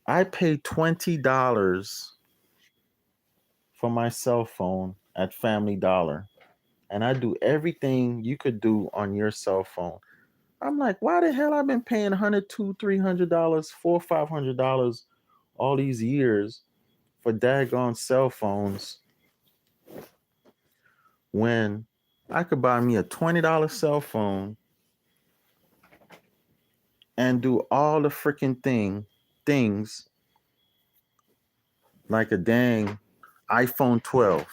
I pay $20 for my cell phone at Family Dollar, and I do everything you could do on your cell phone. I'm like, why the hell I've been paying $100, $200, $300, $400, $500 all these years for daggone cell phones when I could buy me a $20 cell phone and do all the freaking things like a dang iPhone 12.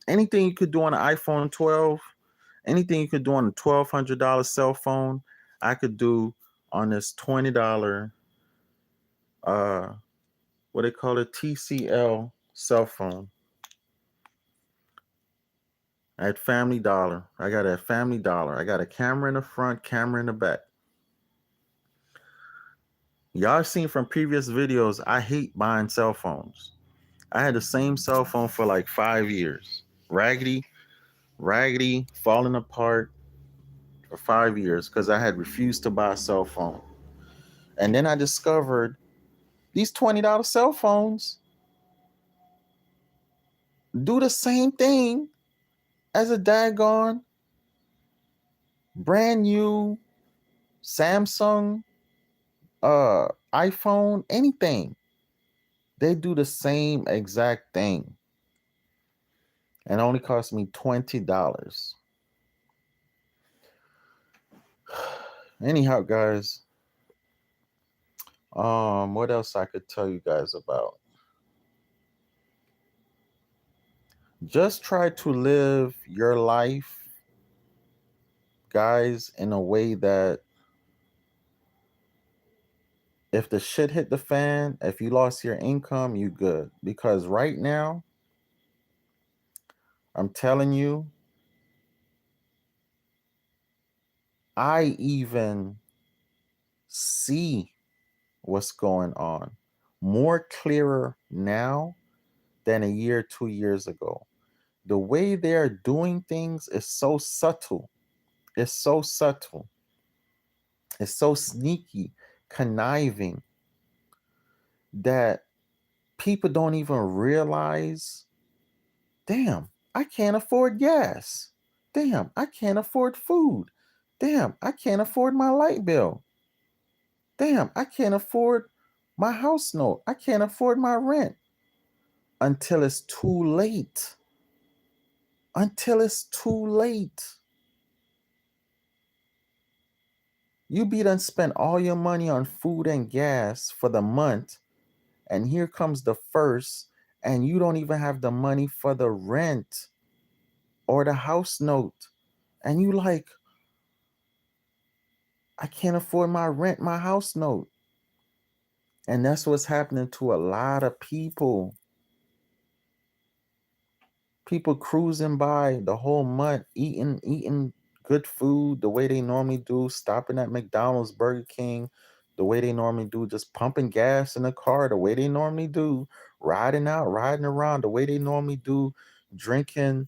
Anything you could do on an iPhone 12, anything you could do on a $1,200 cell phone, I could do on this $20 what they call it, TCL cell phone at Family Dollar. I got it at Family Dollar. I got a camera in the front, camera in the back. Y'all seen from previous videos, I hate buying cell phones. I had the same cell phone for like 5 years. Raggedy, falling apart for 5 years because I had refused to buy a cell phone. And then I discovered these $20 cell phones do the same thing as a daggone brand new Samsung, iPhone, anything. They do the same exact thing. And it only cost me $20. Anyhow, guys, what else I could tell you guys about? Just try to live your life, guys, in a way that if the shit hit the fan, if you lost your income, you good. Because right now, I'm telling you, I even see what's going on more clearer now than a year, 2 years ago. The way they're doing things is so subtle. It's so subtle. It's so sneaky, conniving that people don't even realize, damn, I can't afford gas. Damn, I can't afford food. Damn, I can't afford my light bill. Damn, I can't afford my house note. I can't afford my rent. Until it's too late. Until it's too late. You be done spent all your money on food and gas for the month, and here comes the first, and you don't even have the money for the rent or the house note. And you like, I can't afford my rent, my house note. And that's what's happening to a lot of people. People cruising by the whole month, eating good food the way they normally do, stopping at McDonald's, Burger King, the way they normally do, just pumping gas in the car the way they normally do, riding around the way they normally do, drinking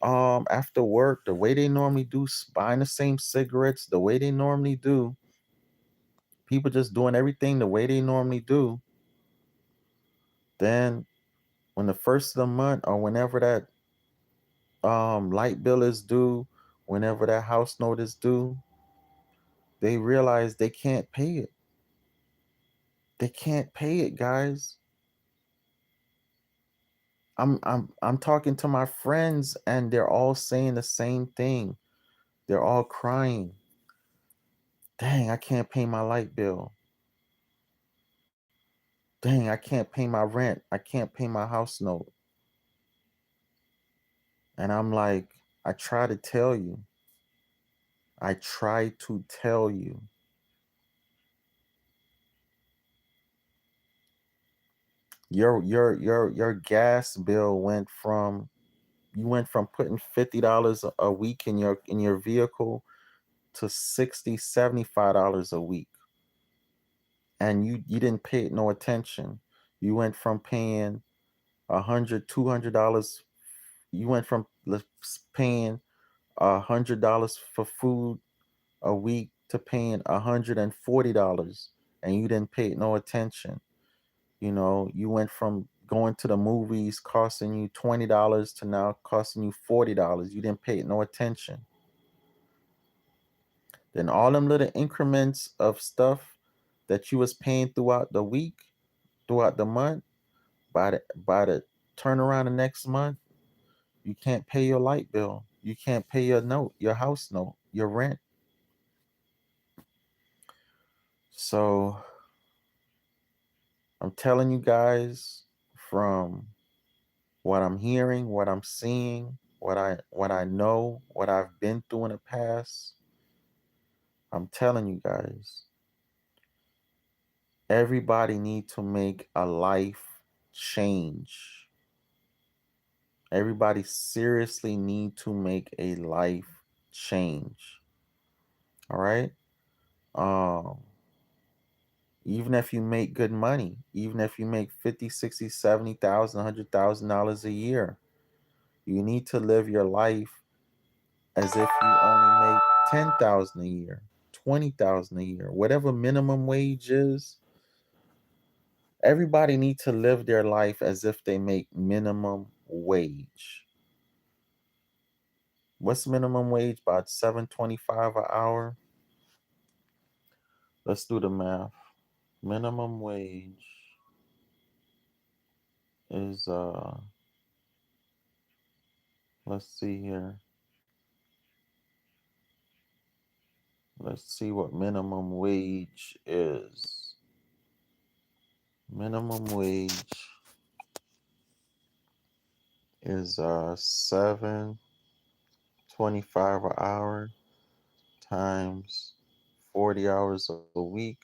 after work the way they normally do, buying the same cigarettes the way they normally do. People just doing everything the way they normally do. Then when the first of the month or whenever that light bill is due, whenever that house note is due, they realize they can't pay it. They can't pay it, guys. I'm talking to my friends and they're all saying the same thing. They're all crying. Dang, I can't pay my light bill. Dang, I can't pay my rent. I can't pay my house note. And I'm like, I try to tell you. I try to tell you. Your gas bill went from, you went from putting $50 a week in your vehicle to $60, $75 a week. And you didn't pay it no attention. You went from paying $100, $200. You went from paying $100 for food a week to paying $140, and you didn't pay it no attention. You know, you went from going to the movies costing you $20 to now costing you $40. You didn't pay it no attention. Then all them little increments of stuff that you was paying throughout the week, throughout the month, by the turnaround the next month, you can't pay your light bill. You can't pay your note, your house note, your rent. So I'm telling you guys, from what I'm hearing, what I'm seeing, what I know, what I've been through in the past, I'm telling you guys, everybody needs to make a life change. Everybody seriously need to make a life change. All right? Even if you make good money, even if you make $50,000, $60,000, $70,000, $100,000 a year, you need to live your life as if you only make $10,000 a year, $20,000 a year, whatever minimum wage is. Everybody needs to live their life as if they make minimum wage. What's minimum wage? About $7.25 an hour. Let's do the math. Minimum wage is let's see here. Let's see what minimum wage is. Minimum wage is $7.25 an hour times 40 hours a week,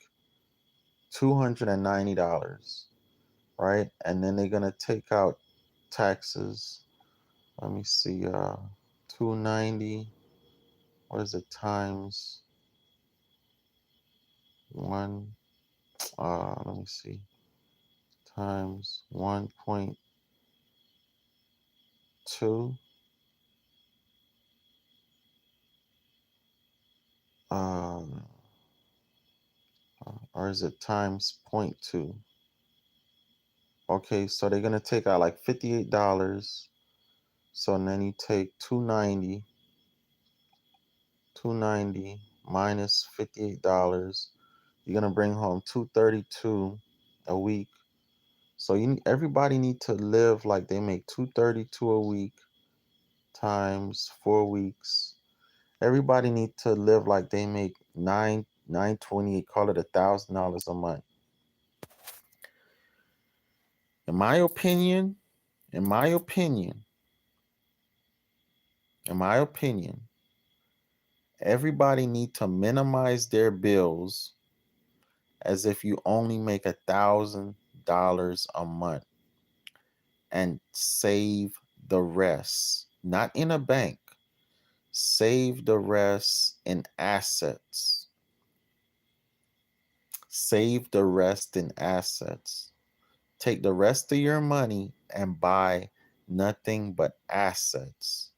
$290, right? And then they're gonna take out taxes. Let me see, 290. What is it times one? Let me see. Times 1.2. Or is it times 0.2? Okay, so they're gonna take out like $58. So then you take 290 minus $58. You're gonna bring home $232 a week. So everybody need to live like they make $232 a week times 4 weeks. Everybody need to live like they make $928, call it $1,000 a month. In my opinion, everybody need to minimize their bills as if you only make $1,000 a month and save the rest, not in a bank. Save the rest in assets. Save the rest in assets. Take the rest of your money and buy nothing but assets.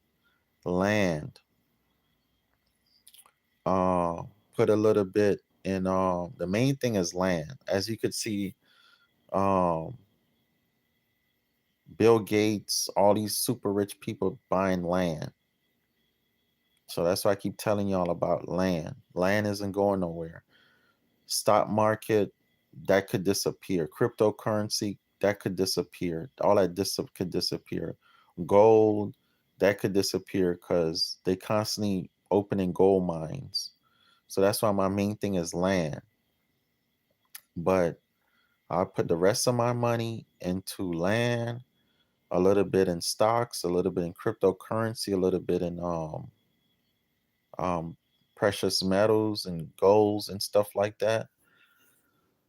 Land. Put a little bit in, the main thing is land. As you could see, Bill Gates, all these super rich people buying land. So that's why I keep telling y'all about land. Land isn't going nowhere. Stock market, that could disappear. Cryptocurrency, that could disappear. All that could disappear. Gold, that could disappear because they constantly opening gold mines. So that's why my main thing is land. But I'll put the rest of my money into land, a little bit in stocks, a little bit in cryptocurrency, a little bit in um, precious metals and golds and stuff like that.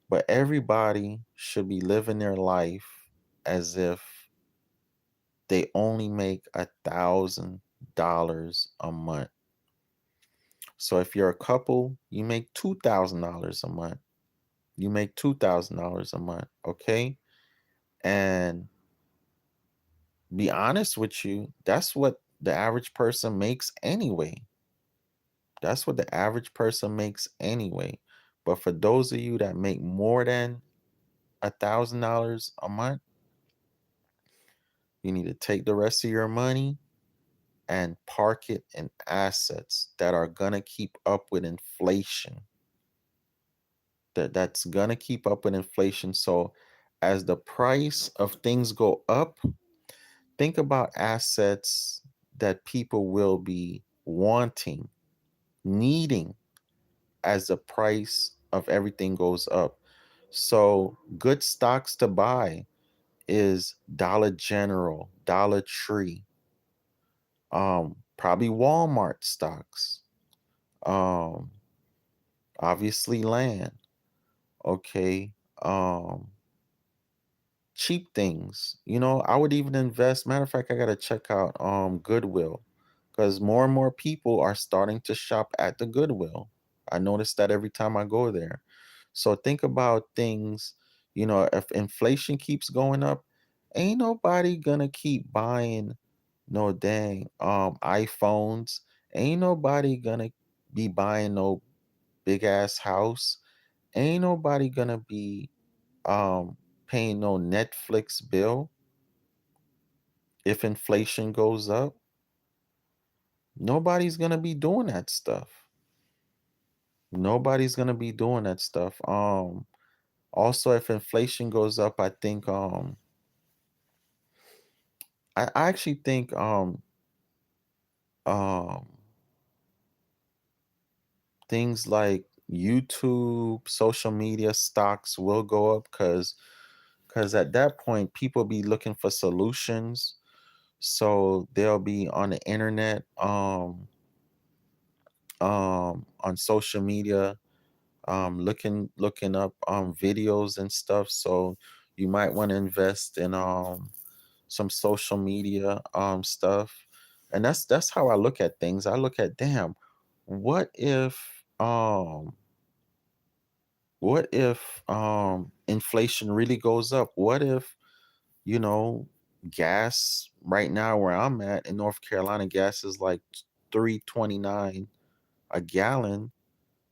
But everybody should be living their life as if they only make $1,000 a month. So if you're a couple, you make $2,000 a month. You make $2,000 a month, okay? And be honest with you, that's what the average person makes anyway. That's what the average person makes anyway. But for those of you that make more than $1,000 a month, you need to take the rest of your money and park it in assets that are gonna keep up with inflation. That's gonna keep up with inflation. So as the price of things go up, think about assets that people will be wanting, needing as the price of everything goes up. So good stocks to buy is Dollar General, Dollar Tree, probably Walmart stocks, um, obviously land, okay, cheap things. I would even invest. Matter of fact, I gotta check out Goodwill because more and more people are starting to shop at the Goodwill. I notice that every time I go there. So think about things, if inflation keeps going up, ain't nobody gonna keep buying no dang iPhones. Ain't nobody gonna be buying no big ass house. Ain't nobody gonna be paying no Netflix bill if inflation goes up. Nobody's gonna be doing that stuff. Nobody's gonna be doing that stuff. Also if inflation goes up, I think I actually think um things like YouTube, social media stocks will go up because at that point people be looking for solutions. So they'll be on the internet, on social media, looking up videos and stuff. So you might want to invest in some social media stuff. And that's how I look at things. I look at, damn, what if um inflation really goes up? What if, you know, gas right now where I'm at in North Carolina, gas is like 3.29 a gallon.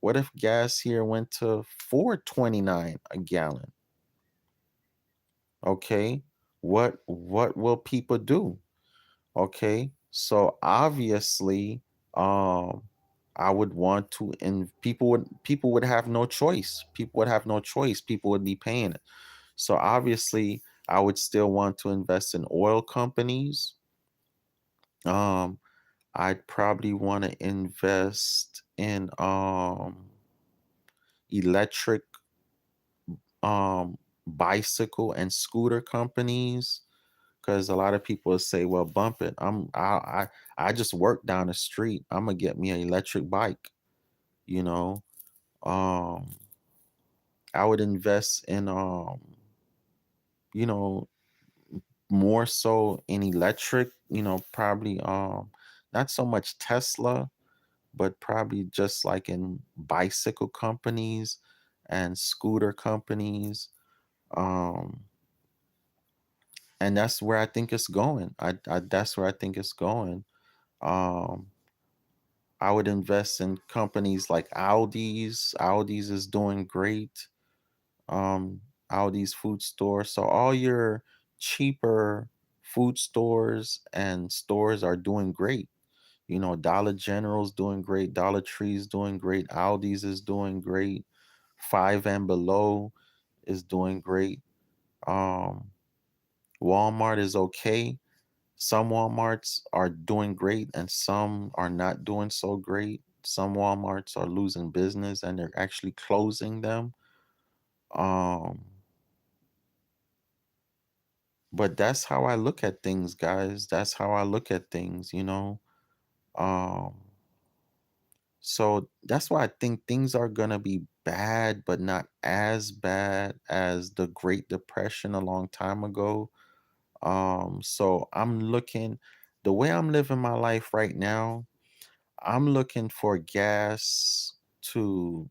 What if gas here went to 4.29 a gallon? Okay. What will people do? Okay. So obviously, um I would want to, and people would have no choice. People would have no choice. People would be paying it. So obviously, I would still want to invest in oil companies. Um, I'd probably want to invest in electric bicycle and scooter companies, because a lot of people say, well, bump it, I just work down the street, I'm gonna get me an electric bike. you know um I would invest in you know more so in electric, probably not so much Tesla, but probably just like in bicycle companies and scooter companies. um and that's where I think it's going. That's where I think it's going. um I would invest in companies like Aldi's is doing great. um Aldi's food store, so all your cheaper food stores and stores are doing great. Dollar General's doing great, Dollar Tree's doing great, Aldi's is doing great, Five and Below is doing great. um Walmart is okay. some Walmarts are doing great and some are not doing so great. Some Walmarts are losing business and they're actually closing them. Um, but that's how I look at things, guys. That's how I look at things, you know. Um, so that's why I think things are gonna be bad, but not as bad as the Great Depression a long time ago. So I'm looking, the way I'm living my life right now, I'm looking for gas to,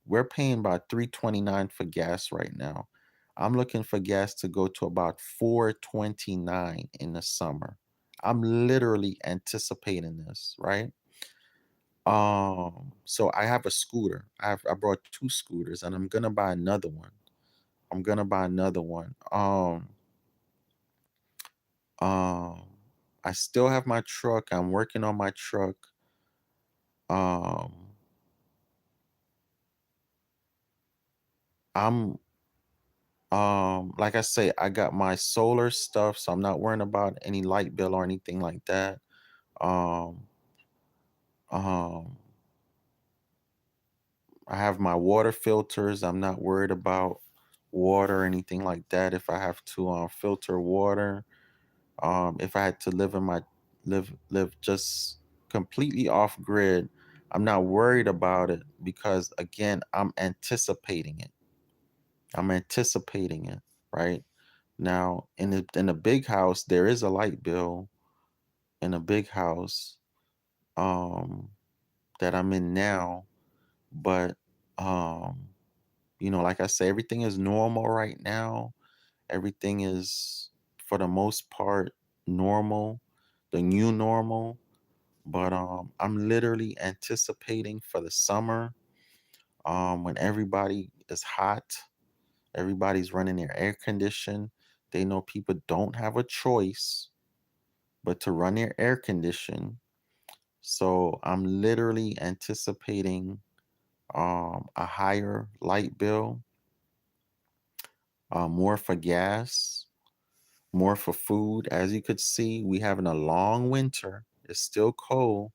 we're paying about 3.29 for gas right now. I'm looking for gas to go to about 4.29 in the summer. I'm literally anticipating this, right? So I have a scooter. I brought two scooters and I'm gonna buy another one. I'm gonna buy another one. Um, I still have my truck. I'm working on my truck. Um, I'm like I say, I got my solar stuff, so I'm not worrying about any light bill or anything like that. Um, um, I have my water filters. I'm not worried about water or anything like that. If I have to filter water, if I had to live in my live just completely off grid, I'm not worried about it because again, I'm anticipating it. I'm anticipating it, right? Now, in a big house, there is a light bill in a big house um that I'm in now, but um like I say, everything is normal right now. Everything is for the most part normal, the new normal. But I'm literally anticipating for the summer, when everybody is hot, everybody's running their air condition. They know people don't have a choice but to run their air condition. So I'm literally anticipating a higher light bill, more for gas, more for food. As you could see, we having a long winter. It's still cold.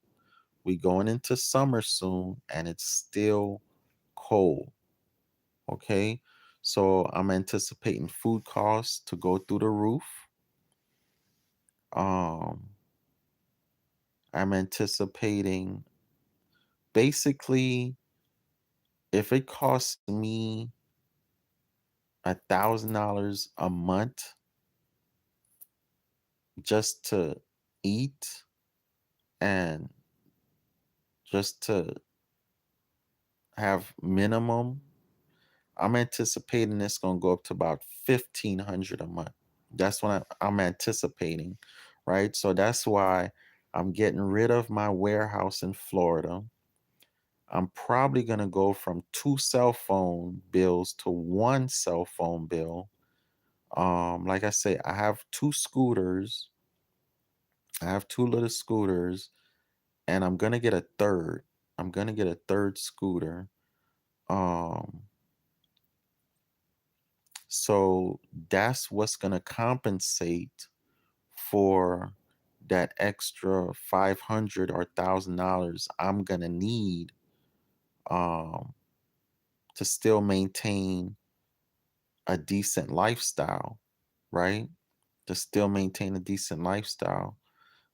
We going into summer soon, and it's still cold. Okay, so I'm anticipating food costs to go through the roof. Um, I'm anticipating basically if it costs me $1,000 a month just to eat and just to have minimum, I'm anticipating it's gonna go up to about 1,500 a month. That's what I'm anticipating, right? So that's why I'm getting rid of my warehouse in Florida. I'm probably gonna go from 2 cell phone bills to 1 cell phone bill. Like I say, I have 2 scooters. I have 2 little scooters, and I'm gonna get a third. I'm gonna get a third scooter. Um, so that's what's gonna compensate for that extra 500 or $1,000 I'm gonna need um to still maintain a decent lifestyle, right? To still maintain a decent lifestyle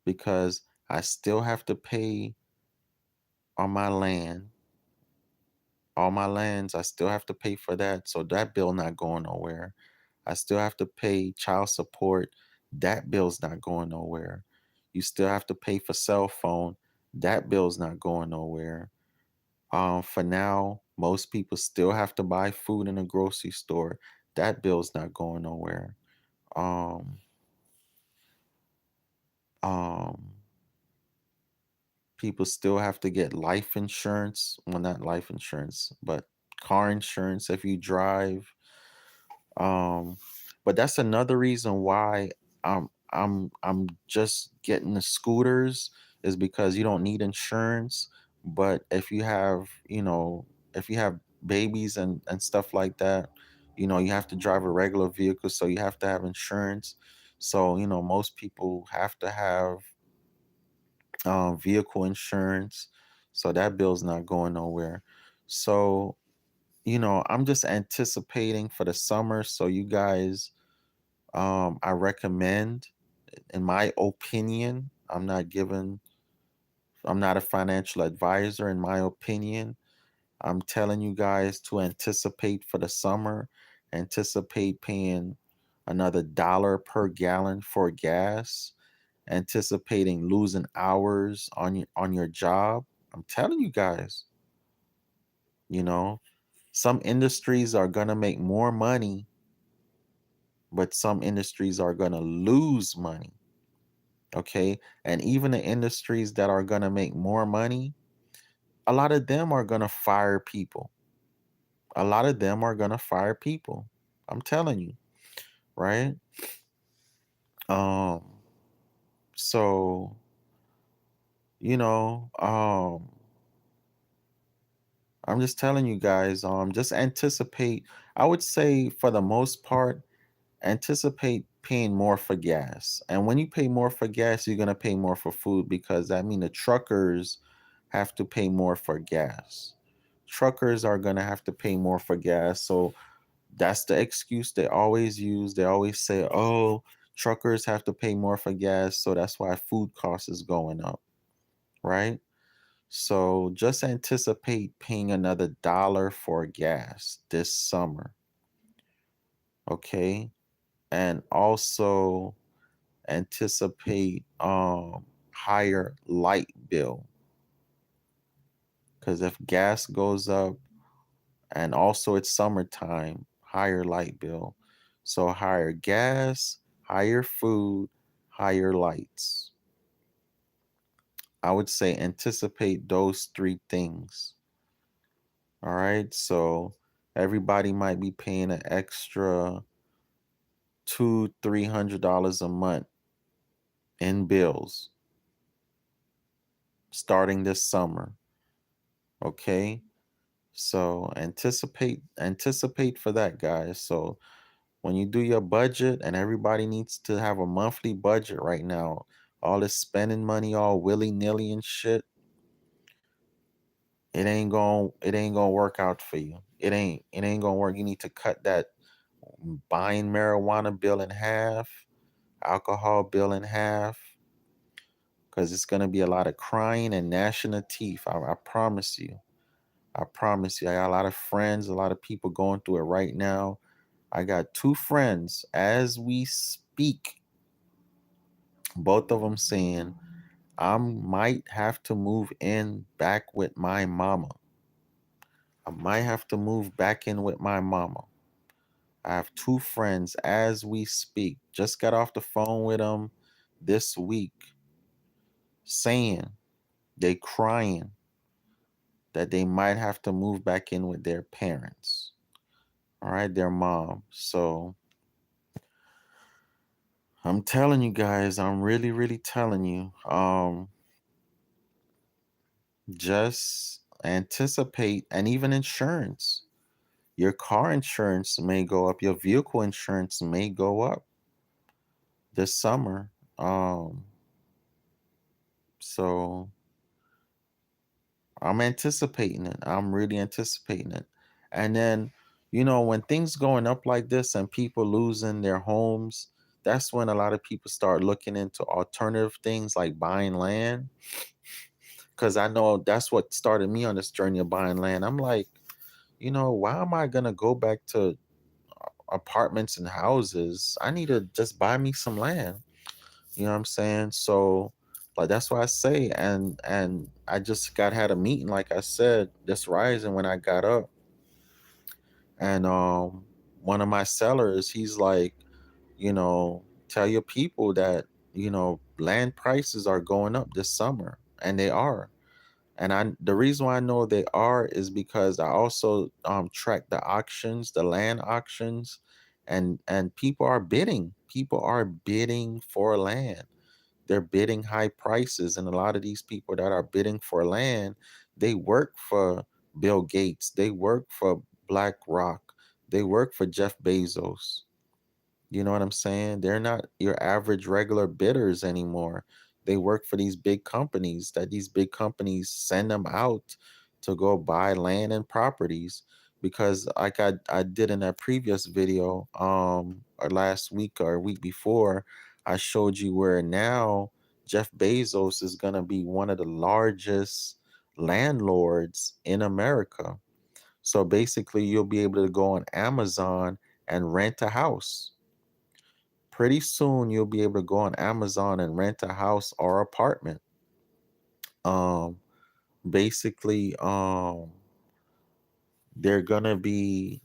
because I still have to pay on my land. All my lands, I still have to pay for that. So that bill not going nowhere. I still have to pay child support. That bill's not going nowhere. You still have to pay for cell phone. That bill's not going nowhere. For now, most people still have to buy food in a grocery store. That bill's not going nowhere. Um, um, People still have to get life insurance. Well, not life insurance, but car insurance if you drive. Um, but that's another reason why I'm just getting the scooters is because you don't need insurance. But if you have, if you have babies and stuff like that, you have to drive a regular vehicle, so you have to have insurance. So, most people have to have vehicle insurance. So that bill's not going nowhere. So, I'm just anticipating for the summer. So you guys, I recommend, in my opinion, I'm not a financial advisor. In my opinion, I'm telling you guys to anticipate for the summer, anticipate paying another dollar per gallon for gas, anticipating losing hours on your job. I'm telling you guys, you know, some industries are going to make more money, but some industries are going to lose money. Okay? And even the industries that are going to make more money, a lot of them are going to fire people. A lot of them are going to fire people. I'm telling you, right? Um so, you know, I'm just telling you guys, just anticipate. I would say for the most part, anticipate paying more for gas. And when you pay more for gas, you're gonna pay more for food, because that means the truckers have to pay more for gas. Truckers are gonna have to pay more for gas. So that's the excuse they always use. They always say, oh, truckers have to pay more for gas, so that's why food costs is going up, right? So just anticipate paying another dollar for gas this summer, okay? And also anticipate higher light bill, because if gas goes up, and also it's summertime, higher light bill. So higher gas, higher food, higher lights. I would say anticipate those three things. All right. So everybody might be paying an extra $200-300 a month in bills starting this summer. Okay. So anticipate for that, guys. So when you do your budget, and everybody needs to have a monthly budget right now, all this spending money all willy-nilly and shit, it ain't gonna work out for you. It ain't gonna work. You need to cut that buying marijuana bill in half, alcohol bill in half, because it's gonna be a lot of crying and gnashing of teeth. I promise you. I promise you. I got a lot of friends, a lot of people going through it right now. I got 2 friends as we speak, both of them saying, I might have to move in back with my mama. I might have to move back in with my mama. I have 2 friends as we speak. Just got off the phone with them this week, saying they crying that they might have to move back in with their parents. All right, their mom. So I'm telling you guys, I'm really, really telling you, just anticipate. And even insurance. Your car insurance may go up, your vehicle insurance may go up this summer. So I'm anticipating it. I'm really anticipating it. And then, when things going up like this and people losing their homes, that's when a lot of people start looking into alternative things like buying land. Because I know that's what started me on this journey of buying land. I'm like, why am I gonna go back to apartments and houses? I need to just buy me some land. You know what I'm saying? So, like, that's what I say. And I just had a meeting, like I said, this rising when I got up. And one of my sellers, he's like, tell your people that, land prices are going up this summer. And they are. And the reason why I know they are is because I also track the auctions, the land auctions, and people are bidding. People are bidding for land. They're bidding high prices, and a lot of these people that are bidding for land, they work for Bill Gates, they work for BlackRock, they work for Jeff Bezos. You know what I'm saying? They're not your average regular bidders anymore. They work for these big companies that these big companies send them out to go buy land and properties because like I did in that previous video or last week or a week before, I showed you where now Jeff Bezos is going to be one of the largest landlords in America. So basically you'll be able to go on Amazon and rent a house. Pretty soon you'll be able to go on Amazon and rent a house or apartment. Um, basically, they're gonna be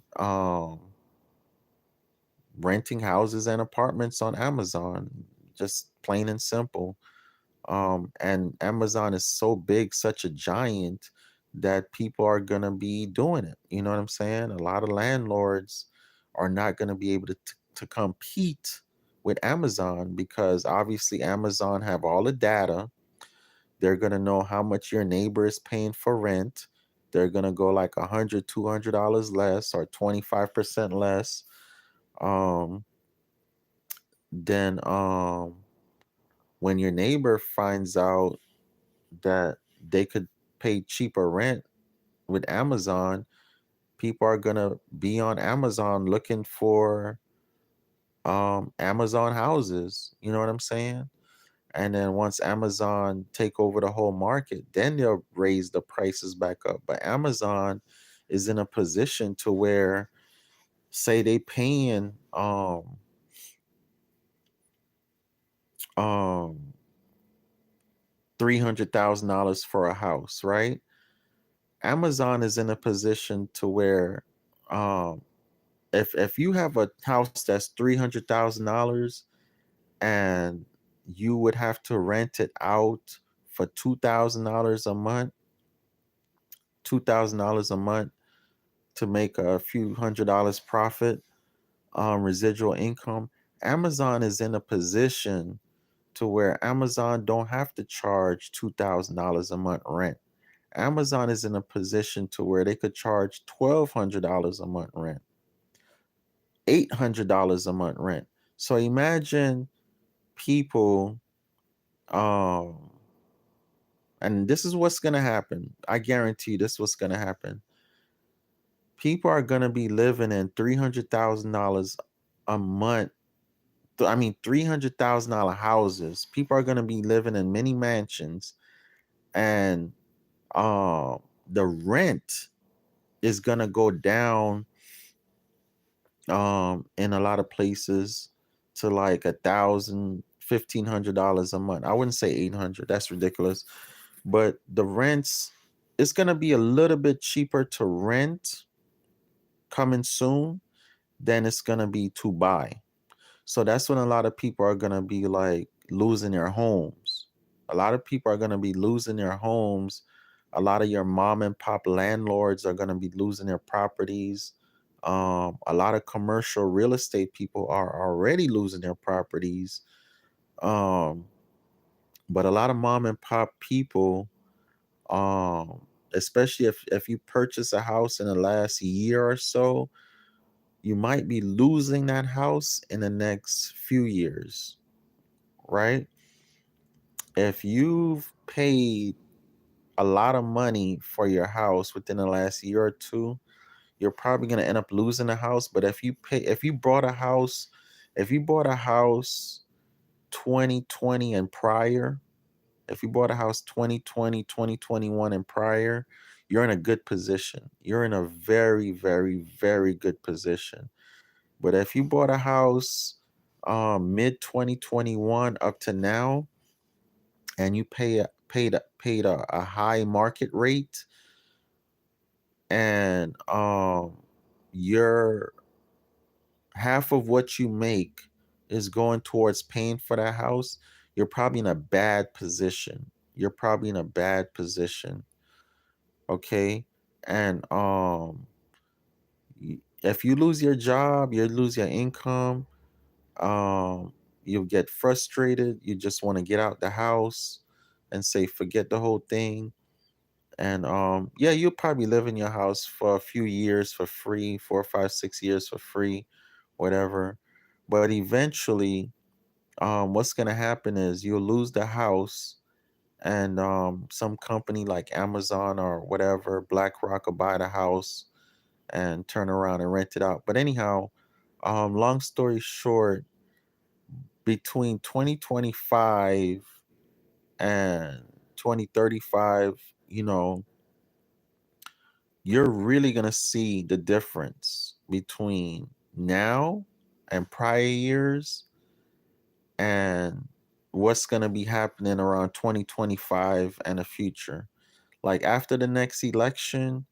renting houses and apartments on Amazon, just plain and simple. And Amazon is so big, such a giant, that people are gonna be doing it. You know what I'm saying? A lot of landlords are not gonna be able to compete with Amazon because obviously Amazon have all the data. They're gonna know how much your neighbor is paying for rent. They're gonna go like $100, $200 less or 25% less. Um, then when your neighbor finds out that they could pay cheaper rent with Amazon, people are gonna be on Amazon looking for Amazon houses. You know what I'm saying? And then once Amazon take over the whole market, then they'll raise the prices back up. But Amazon is in a position to where, say they paying um $300,000 for a house, right? Amazon is in a position to where um if you have a house that's $300,000 and you would have to rent it out for $2,000 a month, $2,000 a month to make a few $100 profit, residual income. Amazon is in a position to where Amazon don't have to charge $2,000 a month rent. Amazon is in a position to where they could charge $1,200 a month rent, $800 a month rent. So imagine people, um, and this is what's gonna happen. I guarantee you this is what's gonna happen. People are gonna be living in $300,000 a month. I mean, $300,000 houses. People are gonna be living in many mansions, and the rent is gonna go down in a lot of places to like $1,000, $1,500 a month. I wouldn't say 800. That's ridiculous. But the rents, it's gonna be a little bit cheaper to rent coming soon than it's gonna be to buy. So that's when a lot of people are gonna be like losing their homes. A lot of people are gonna be losing their homes. A lot of your mom and pop landlords are gonna be losing their properties. A lot of commercial real estate people are already losing their properties. Um, but a lot of mom and pop people, especially if you purchase a house in the last year or so, you might be losing that house in the next few years, right? If you've paid a lot of money for your house within the last year or two, you're probably going to end up losing the house. But if you bought a house, if you bought a house 2020 and prior, if you bought a house 2020, 2021 and prior, you're in a good position. You're in a very, very, very good position. But if you bought a house mid 2021 up to now, and you paid a high market rate, and your half of what you make is going towards paying for that house, you're probably in a bad position. You're probably in a bad position. Okay. And if you lose your job, you lose your income, um, you'll get frustrated. You just want to get out the house and say, forget the whole thing. And yeah, you'll probably live in your house for a few years for free, 4, 5, 6 years for free, whatever. But eventually, what's gonna happen is you'll lose the house, and some company like Amazon or whatever, BlackRock, will buy the house and turn around and rent it out. But anyhow, long story short, between 2025 and 2035, you know, you're really going to see the difference between now and prior years and what's going to be happening around 2025 and the future. Like after the next election,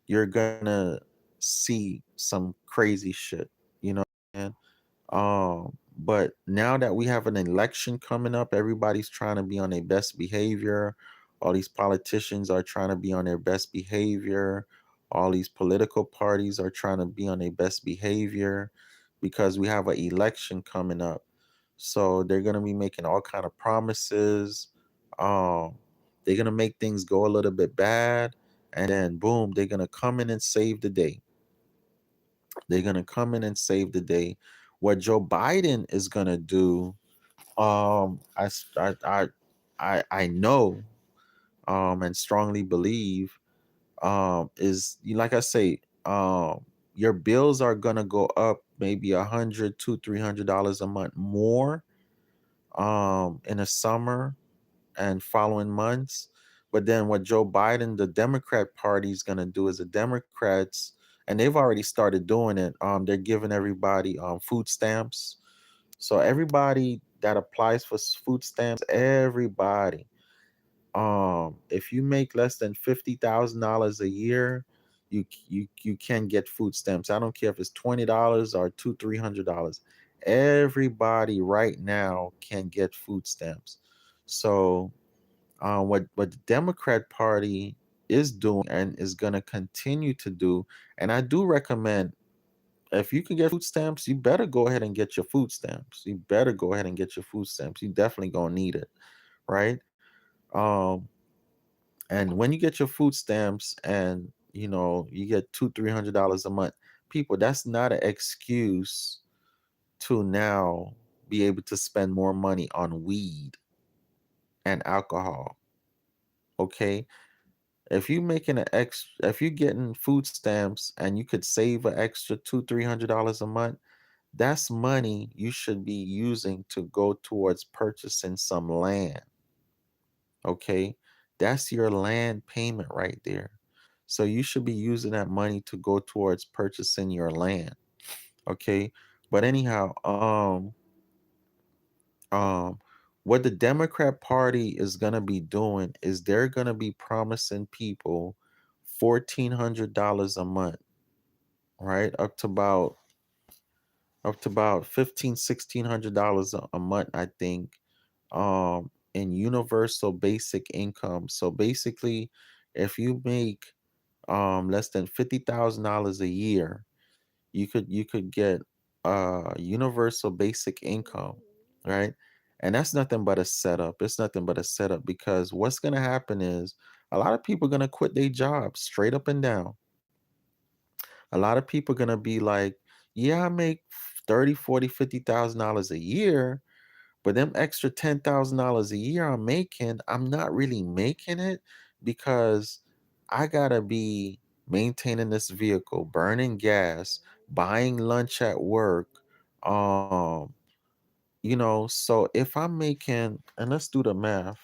you're going to see some crazy shit, you know, man. But now that we have an election coming up, everybody's trying to be on their best behavior. All these politicians are trying to be on their best behavior. All these political parties are trying to be on their best behavior because we have an election coming up. So they're gonna be making all kind of promises. They're gonna make things go a little bit bad, and then boom, they're gonna come in and save the day. They're gonna come in and save the day. What Joe Biden is gonna do, I s- I know, and strongly believe, is like I say, your bills are gonna go up maybe $100, $200, $300 a month more, in the summer and following months. But then what Joe Biden, the Democrat Party, is going to do is the Democrats, and they've already started doing it. They're giving everybody food stamps. So everybody that applies for food stamps, everybody, if you make less than $50,000 a year, you can get food stamps. I don't care if it's $20 or $300. Everybody right now can get food stamps. So what the Democrat Party is doing and is going to continue to do, and I do recommend, if you can get food stamps, you better go ahead and get your food stamps. You better go ahead and get your food stamps. You definitely gonna need it, right? Um, and when you get your food stamps, and you get $200-$300 a month, people, that's not an excuse to now be able to spend more money on weed and alcohol. Okay, if you're getting food stamps and you could save an extra $200-$300 a month, that's money you should be using to go towards purchasing some land. Okay, that's your land payment right there. So you should be using that money to go towards purchasing your land. Okay, but anyhow, um what the Democrat Party is going to be doing is they're going to be promising people $1,400 a month, right? Up to about $1,500-$1,600 a month, I think, in universal basic income. So basically, if you make less than $50,000 a year, you could get universal basic income, right? And that's nothing but a setup. It's nothing but a setup, because what's going to happen is a lot of people are going to quit their jobs straight up and down. A lot of people are going to be like, yeah, I make 30, 40, $50,000 a year, but them extra $10,000 a year I'm not really making it, because I gotta be maintaining this vehicle, burning gas, buying lunch at work. Um, so if I'm making, and let's do the math,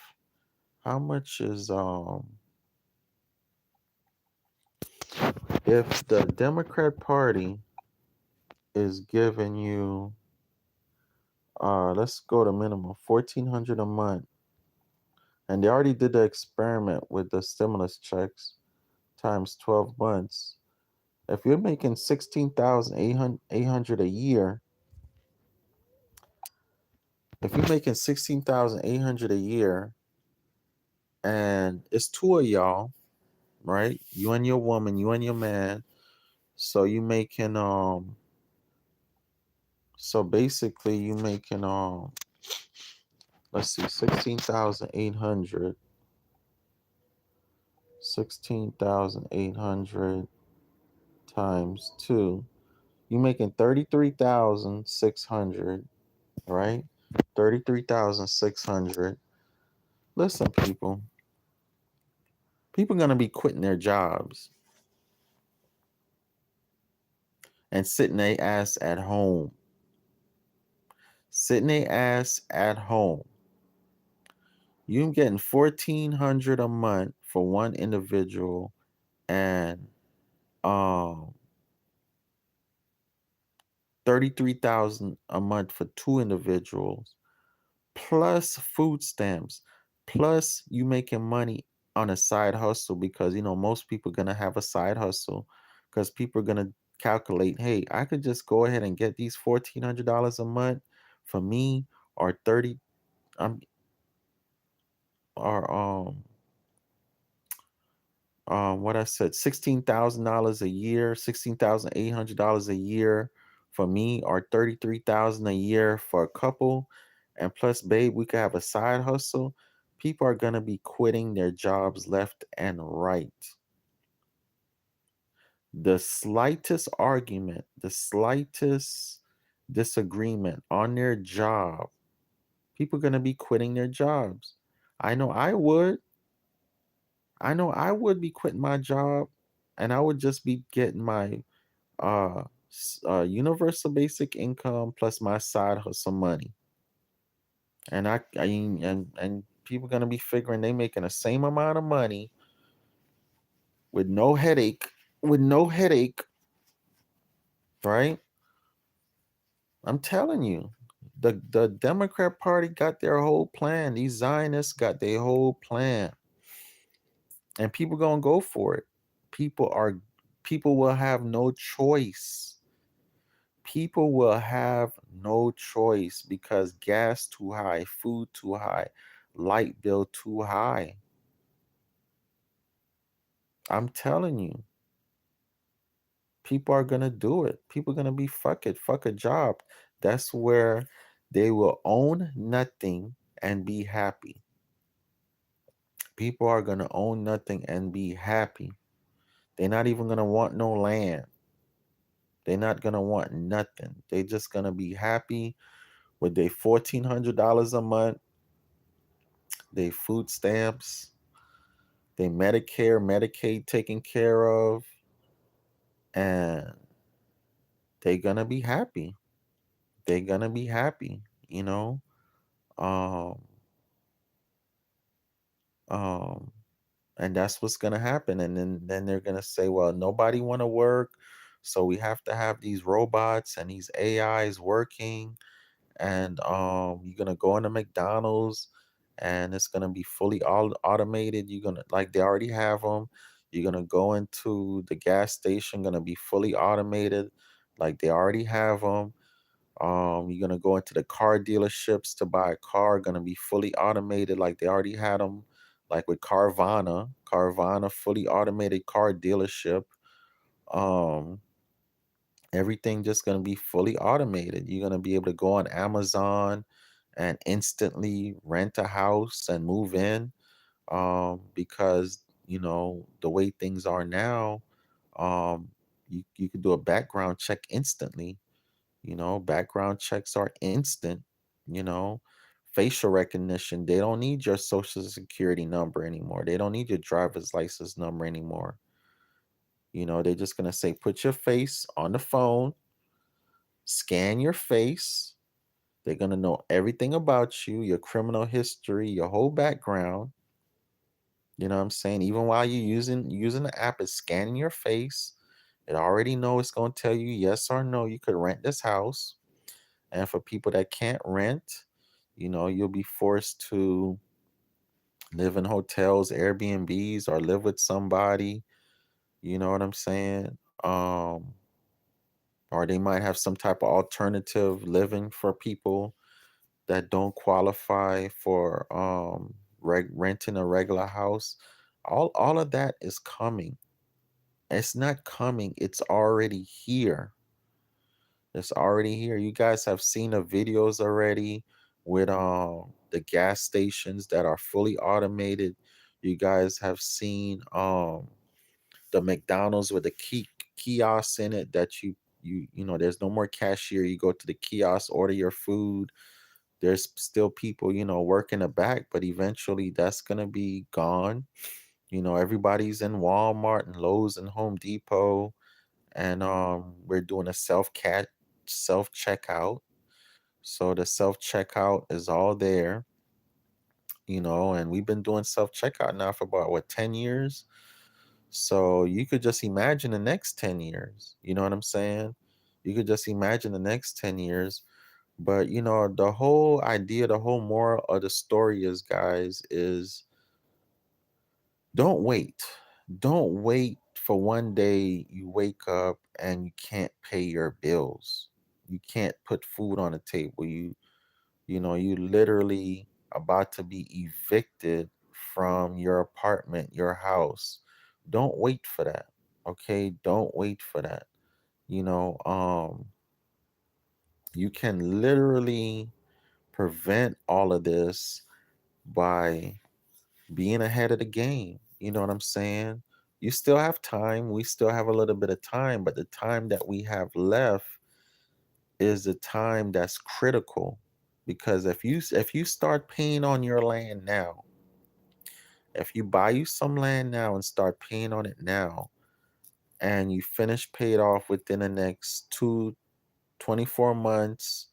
how much is if the Democrat Party is giving you, let's go to minimum 1,400 a month, and they already did the experiment with the stimulus checks times 12 months. If you're making 16,800 a year, if you're making 16,800 a year, and it's two of y'all, right? You and your woman, you and your man. So you making so basically you making let's see, 16,800 times 2. You making 33,600, right? 33,600. Listen, people gonna be quitting their jobs and sitting their ass at home. Sitting their ass at home. You getting $1,400 a month for one individual, and 33,000 a month for two individuals, plus food stamps, plus you making money on a side hustle, because most people gonna have a side hustle, because people are gonna calculate, hey, I could just go ahead and get these $1,400 a month for me, or 30 or what I said, $16,000 a year, $16,800 a year for me, or $33,000 a year for a couple, and plus, babe, we could have a side hustle. People are gonna be quitting their jobs left and right. The slightest argument, the slightest disagreement on their job, people are gonna be quitting their jobs. I know I would. Be quitting my job, and I would just be getting my universal basic income plus my side hustle money. And and people gonna be figuring they making the same amount of money with no headache, right? I'm telling you, the Democrat Party got their whole plan. These Zionists got their whole plan, and people gonna go for it. People will have no choice. People will have no choice, because gas too high, food too high, light bill too high. I'm telling you, people are gonna do it. People are gonna be fuck a job. That's where they will own nothing and be happy. People are gonna own nothing and be happy. They're not even gonna want no land. They're not gonna want nothing. They're just gonna be happy with their $1,400 a month, their food stamps, their Medicare, Medicaid taken care of, and they're gonna be happy. They're gonna be happy, you know. Um, um, and that's what's gonna happen. And then they're gonna say, well, nobody wanna work, so we have to have these robots and these AIs working. And you're gonna go into McDonald's, and it's gonna be fully all automated. You're gonna, like, they already have them. You're gonna go into the gas station, gonna be fully automated, like they already have them. You're gonna go into the car dealerships to buy a car, gonna be fully automated, like they already had them, like with Carvana, fully automated car dealership. Um, Everything just going to be fully automated. You're going to be able to go on Amazon and instantly rent a house and move in, because the way things are now, um, you could do a background check instantly. Background checks are instant. you know Facial recognition, they don't need your social security number anymore. They don't need your driver's license number anymore. They're just going to say, put your face on the phone, scan your face. They're going to know everything about you, your criminal history, your whole background. You know what I'm saying? Even while you're using the app, it's scanning your face. It already know it's going to tell you yes or no, you could rent this house. And for people that can't rent, you'll be forced to live in hotels, Airbnbs, or live with somebody. You know what I'm saying? Or they might have some type of alternative living for people that don't qualify for renting a regular house. All of that is coming. It's not coming, it's already here. It's already here. You guys have seen the videos already with the gas stations that are fully automated. You guys have seen the McDonald's with the kiosks in it that you you know, there's no more cashier. You go to the kiosk, order your food. There's still people, you know, working the back, but eventually that's gonna be gone. You know, everybody's in Walmart and Lowe's and Home Depot, and we're doing a self checkout. So the self checkout is all there, you know, and we've been doing self checkout now for about what, 10 years. So you could just imagine the next 10 years. You know what I'm saying? You could just imagine the next 10 years. But you know, the whole idea, the whole moral of the story is, guys, is don't wait. Don't wait for one day you wake up and you can't pay your bills. You can't put food on the table. You know, you literally about to be evicted from your apartment, your house. Don't wait for that. Okay? Don't wait for that. You know, you can literally prevent all of this by being ahead of the game. You know what I'm saying? You still have time. We still have a little bit of time, but the time that we have left is the time that's critical. Because if you start paying on your land now, if you buy you some land now and start paying on it now, and you finish paid off within the next 24 months,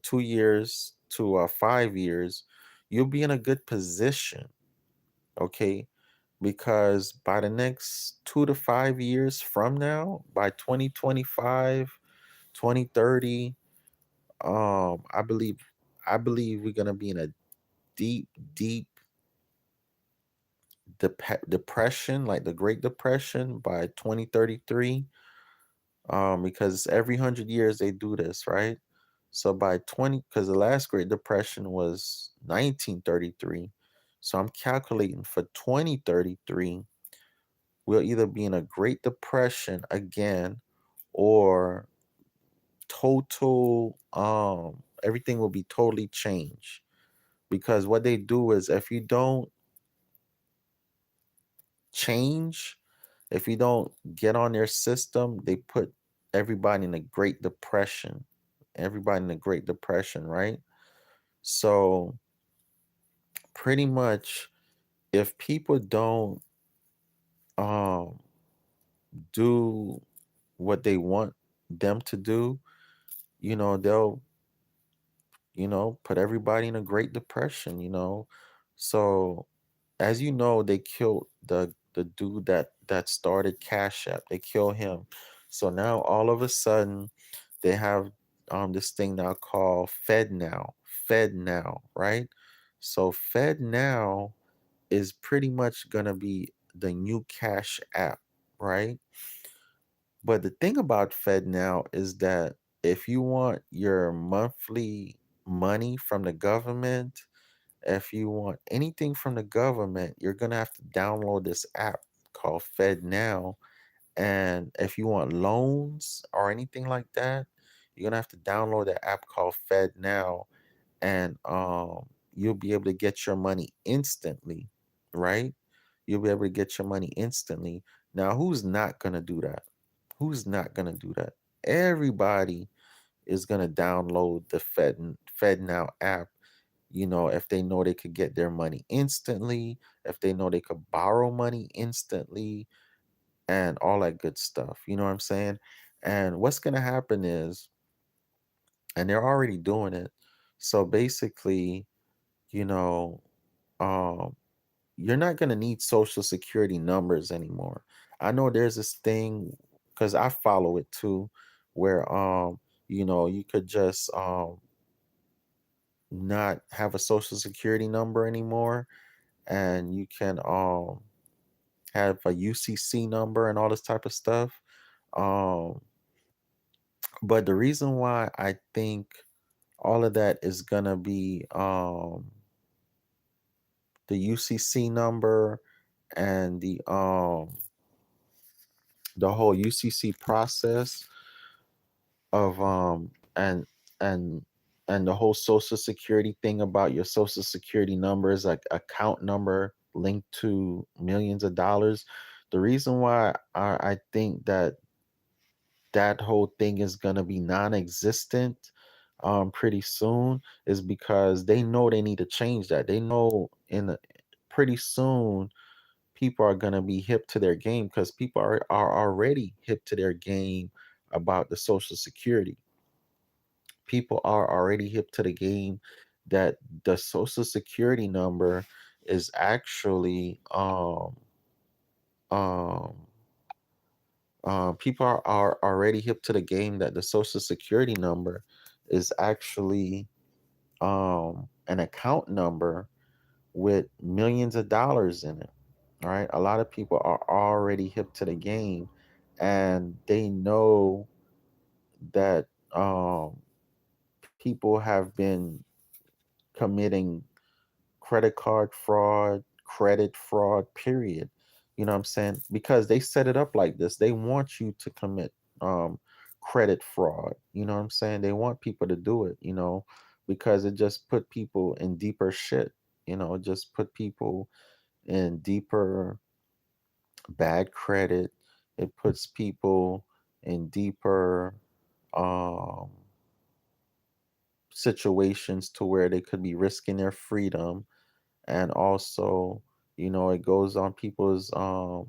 2 years to 5 years, you'll be in a good position. Okay, because by the next 2 to 5 years from now, by 2025, 2030, I believe we're gonna be in a deep, deep depression, like the Great Depression, by 2033. Because every 100 years they do this, right? So by 20, because the last Great Depression was 1933. So I'm calculating for 2033, we'll either be in a Great Depression again, or total everything will be totally changed. Because what they do is, if you don't change, if you don't get on their system, they put everybody in a Great Depression. Everybody in the Great Depression, right? So pretty much, if people don't um do what they want them to do, you know, they'll, you know, put everybody in a Great Depression, you know. So as you know, they killed the dude that started Cash App. They killed him. So now all of a sudden they have this thing now called FedNow. FedNow, right? So FedNow is pretty much gonna be the new Cash App, right? But the thing about FedNow is that if you want your monthly money from the government, if you want anything from the government, you're gonna have to download this app called FedNow. And if you want loans or anything like that, you're gonna have to download that app called FedNow, and you'll be able to get your money instantly, right? You'll be able to get your money instantly. Now, who's not gonna do that? Who's not gonna do that? Everybody is gonna download the FedNow app, you know, if they know they could get their money instantly, if they know they could borrow money instantly, and all that good stuff. You know what I'm saying? And what's going to happen is, and they're already doing it. So basically, you know, um, you're not going to need social security numbers anymore. I know there's this thing, because I follow it too, where, you know, you could just, not have a social security number anymore, and you can have a UCC number and all this type of stuff. Um, but the reason why I think all of that is gonna be the UCC number, and the whole UCC process of and and and the whole social security thing about your social security number is like account number linked to millions of dollars. The reason why I think that that whole thing is gonna be non-existent pretty soon is because they know they need to change that. They know pretty soon people are gonna be hip to their game because people are already hip to their game about the Social Security. People are already hip to the game that the Social Security number is actually um people are already hip to the game that the Social Security number is actually an account number with millions of dollars in it. All right. A lot of people are already hip to the game and they know that people have been committing credit card fraud, credit fraud, period. You know what I'm saying? Because they set it up like this. They want you to commit credit fraud. You know what I'm saying? They want people to do it, because it just put people in deeper shit. It just put people in deeper bad credit. It puts people in deeper um situations to where they could be risking their freedom. And also, it goes on people's I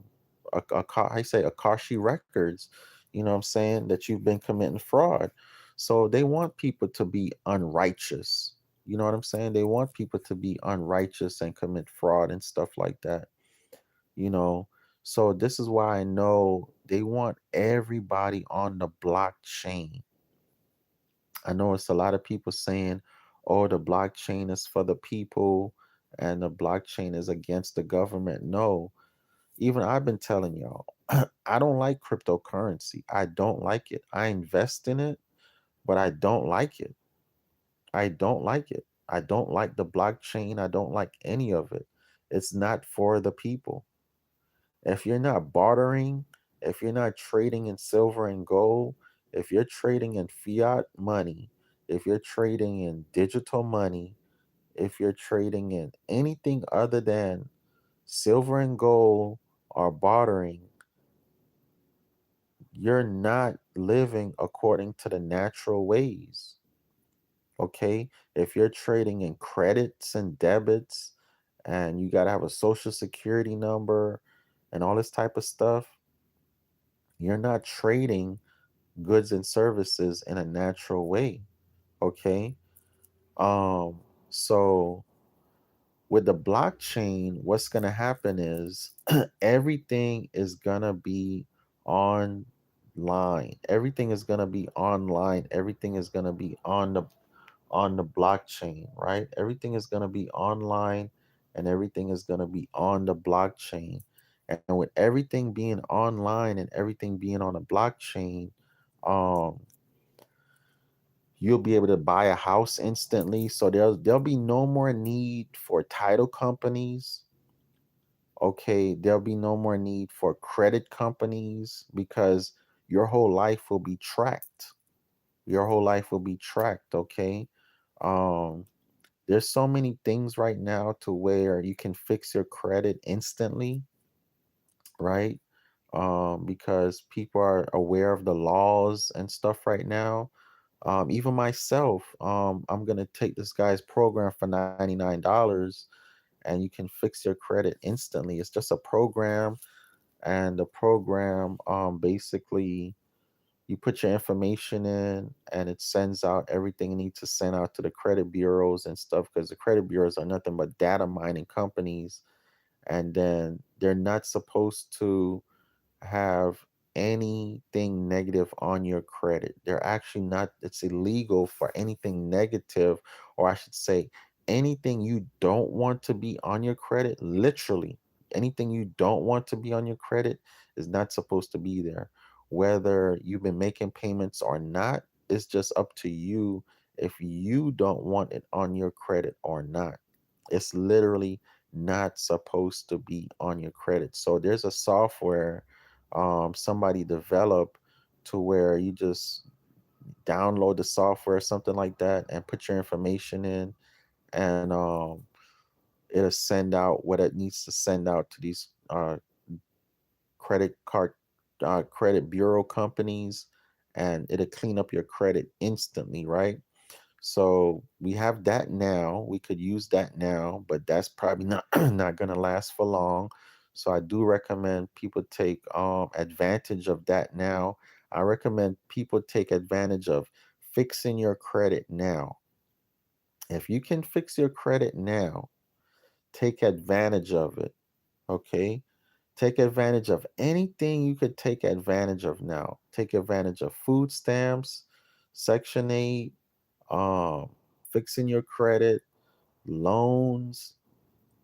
say Akashi records, you know what I'm saying, that you've been committing fraud. So they want people to be unrighteous. You know what I'm saying? They want people to be unrighteous and commit fraud and stuff like that, you know. So this is why I know they want everybody on the blockchain. I know it's a lot of people saying, oh, the blockchain is for the people and the blockchain is against the government. No, even I've been telling y'all, I don't like cryptocurrency. I don't like it. I invest in it, but I don't like it. I don't like it. I don't like the blockchain. I don't like any of it. It's not for the people. If you're not bartering, if you're not trading in silver and gold, if you're trading in fiat money, if you're trading in digital money, if you're trading in anything other than silver and gold or bartering, you're not living according to the natural ways. Okay? If you're trading in credits and debits and you got to have a social security number and all this type of stuff, you're not trading goods and services in a natural way. Okay. So with the blockchain, what's gonna happen is everything is gonna be online. Everything is gonna be online. Everything is gonna be on the blockchain, right? Everything is gonna be online and everything is gonna be on the blockchain. And with everything being online and everything being on a blockchain, um, you'll be able to buy a house instantly. So there'll be no more need for title companies. Okay, there'll be no more need for credit companies because your whole life will be tracked. Your whole life will be tracked, okay? Um there's so many things right now to where you can fix your credit instantly, right? Because people are aware of the laws and stuff right now. Even myself, I'm gonna take this guy's program for $99 and you can fix your credit instantly. It's just a program, and the program basically you put your information in and it sends out everything you need to send out to the credit bureaus and stuff because the credit bureaus are nothing but data mining companies, and then they're not supposed to have anything negative on your credit. They're actually not, it's illegal for anything negative, or I should say, anything you don't want to be on your credit, literally, anything you don't want to be on your credit is not supposed to be there. Whether you've been making payments or not, it's just up to you if you don't want it on your credit or not. It's literally not supposed to be on your credit. So there's a software somebody developed to where you just download the software, something like that, and put your information in, and it'll send out what it needs to send out to these credit bureau companies, and it'll clean up your credit instantly, right? So we have that now. We could use that now, but that's probably not not gonna last for long. So I do recommend people take advantage of that now. I recommend people take advantage of fixing your credit now. If you can fix your credit now, take advantage of it. Okay? Take advantage of anything you could take advantage of now. Take advantage of food stamps, Section 8, um, fixing your credit, loans,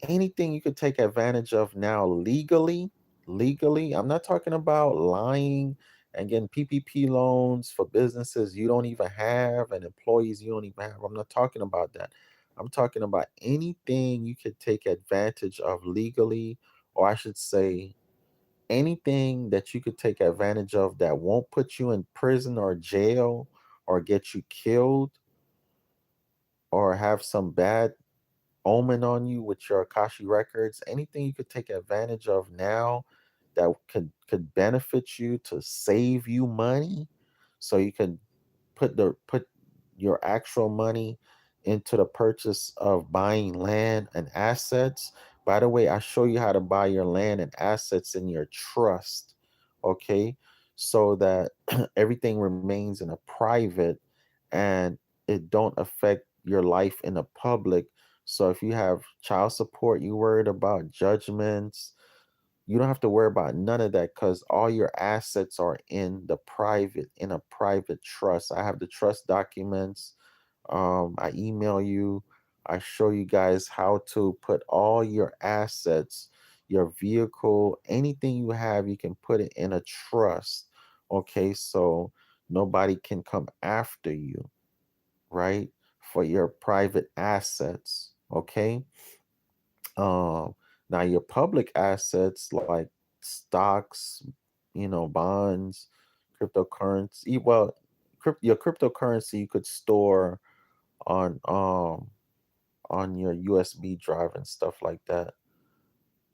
anything you could take advantage of now legally. Legally, I'm not talking about lying and getting PPP loans for businesses you don't even have and employees you don't even have. I'm not talking about that. I'm talking about anything you could take advantage of legally, or I should say, anything that you could take advantage of that won't put you in prison or jail or get you killed or have some bad omen on you with your Akashi records, anything you could take advantage of now that could benefit you to save you money so you can put your actual money into the purchase of buying land and assets. By the way, I show you how to buy your land and assets in your trust, okay? So that everything remains in a private and it don't affect your life in the public. So if you have child support, you worried about judgments, you don't have to worry about none of that because all your assets are in a private trust. I have the trust documents. I email you. I show you guys how to put all your assets, your vehicle, anything you have, you can put it in a trust. Okay, so nobody can come after you, right? For your private assets. Okay. Now your public assets like stocks, bonds, cryptocurrency. Well, your cryptocurrency you could store on on your USB drive and stuff like that.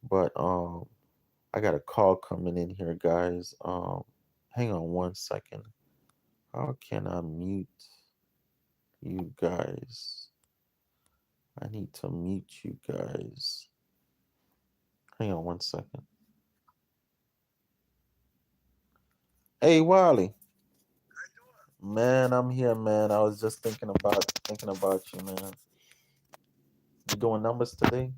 But I got a call coming in here, guys. Hang on one second. How can I mute you guys? I need to mute you guys. Hang on one second. Hey, Wally. Man, I'm here, man. I was just thinking about you, man. You doing numbers today?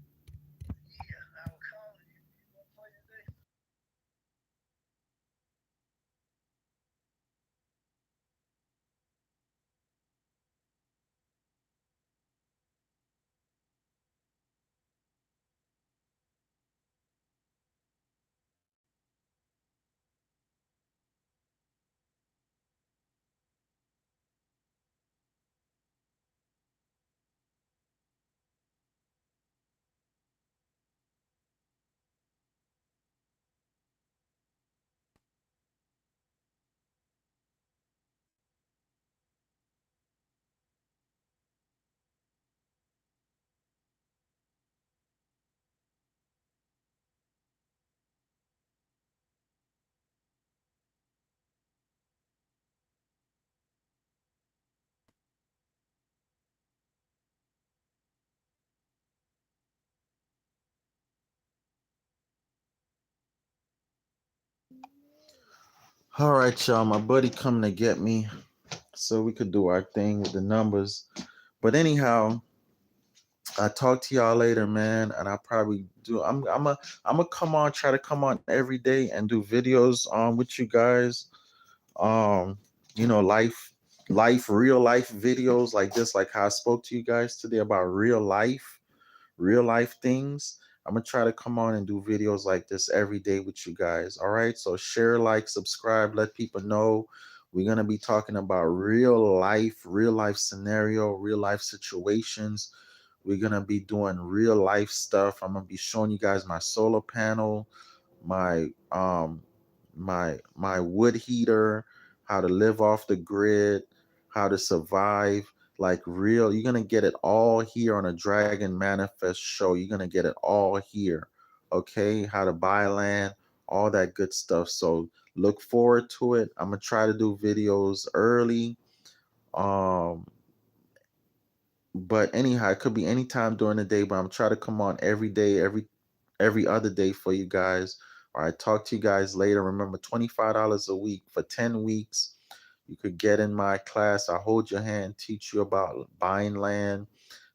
All right, y'all. My buddy coming to get me so we could do our thing with the numbers. But anyhow, I talk to y'all later, man. And I probably do. I'm a try to come on every day and do videos on with you guys. Um, real life videos like this, like how I spoke to you guys today about real life things. I'm gonna try to come on and do videos like this every day with you guys. All right. So share, like, subscribe, let people know. We're gonna be talking about real life scenario, real life situations. We're gonna be doing real life stuff. I'm gonna be showing you guys my solar panel, my my wood heater, how to live off the grid, how to survive, like real. You're gonna get it all here on a Dragon Manifest show. You're gonna get it all here. Okay, how to buy land, all that good stuff. So look forward to it. I'm gonna try to do videos early. But anyhow, it could be any time during the day, but I'm trying to come on every day, every other day for you guys. All right, talk to you guys later. Remember, $25 a week for 10 weeks. You could get in my class. I hold your hand, teach you about buying land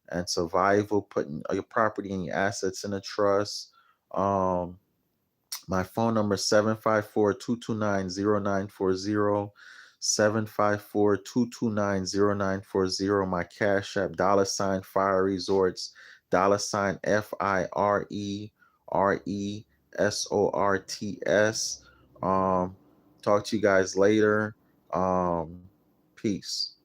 and survival, putting your property and your assets in a trust. My phone number is 754-229-0940. 754-229-0940. My Cash App, $ Fire Resorts, $ FIRERESORTS. Talk to you guys later. Peace.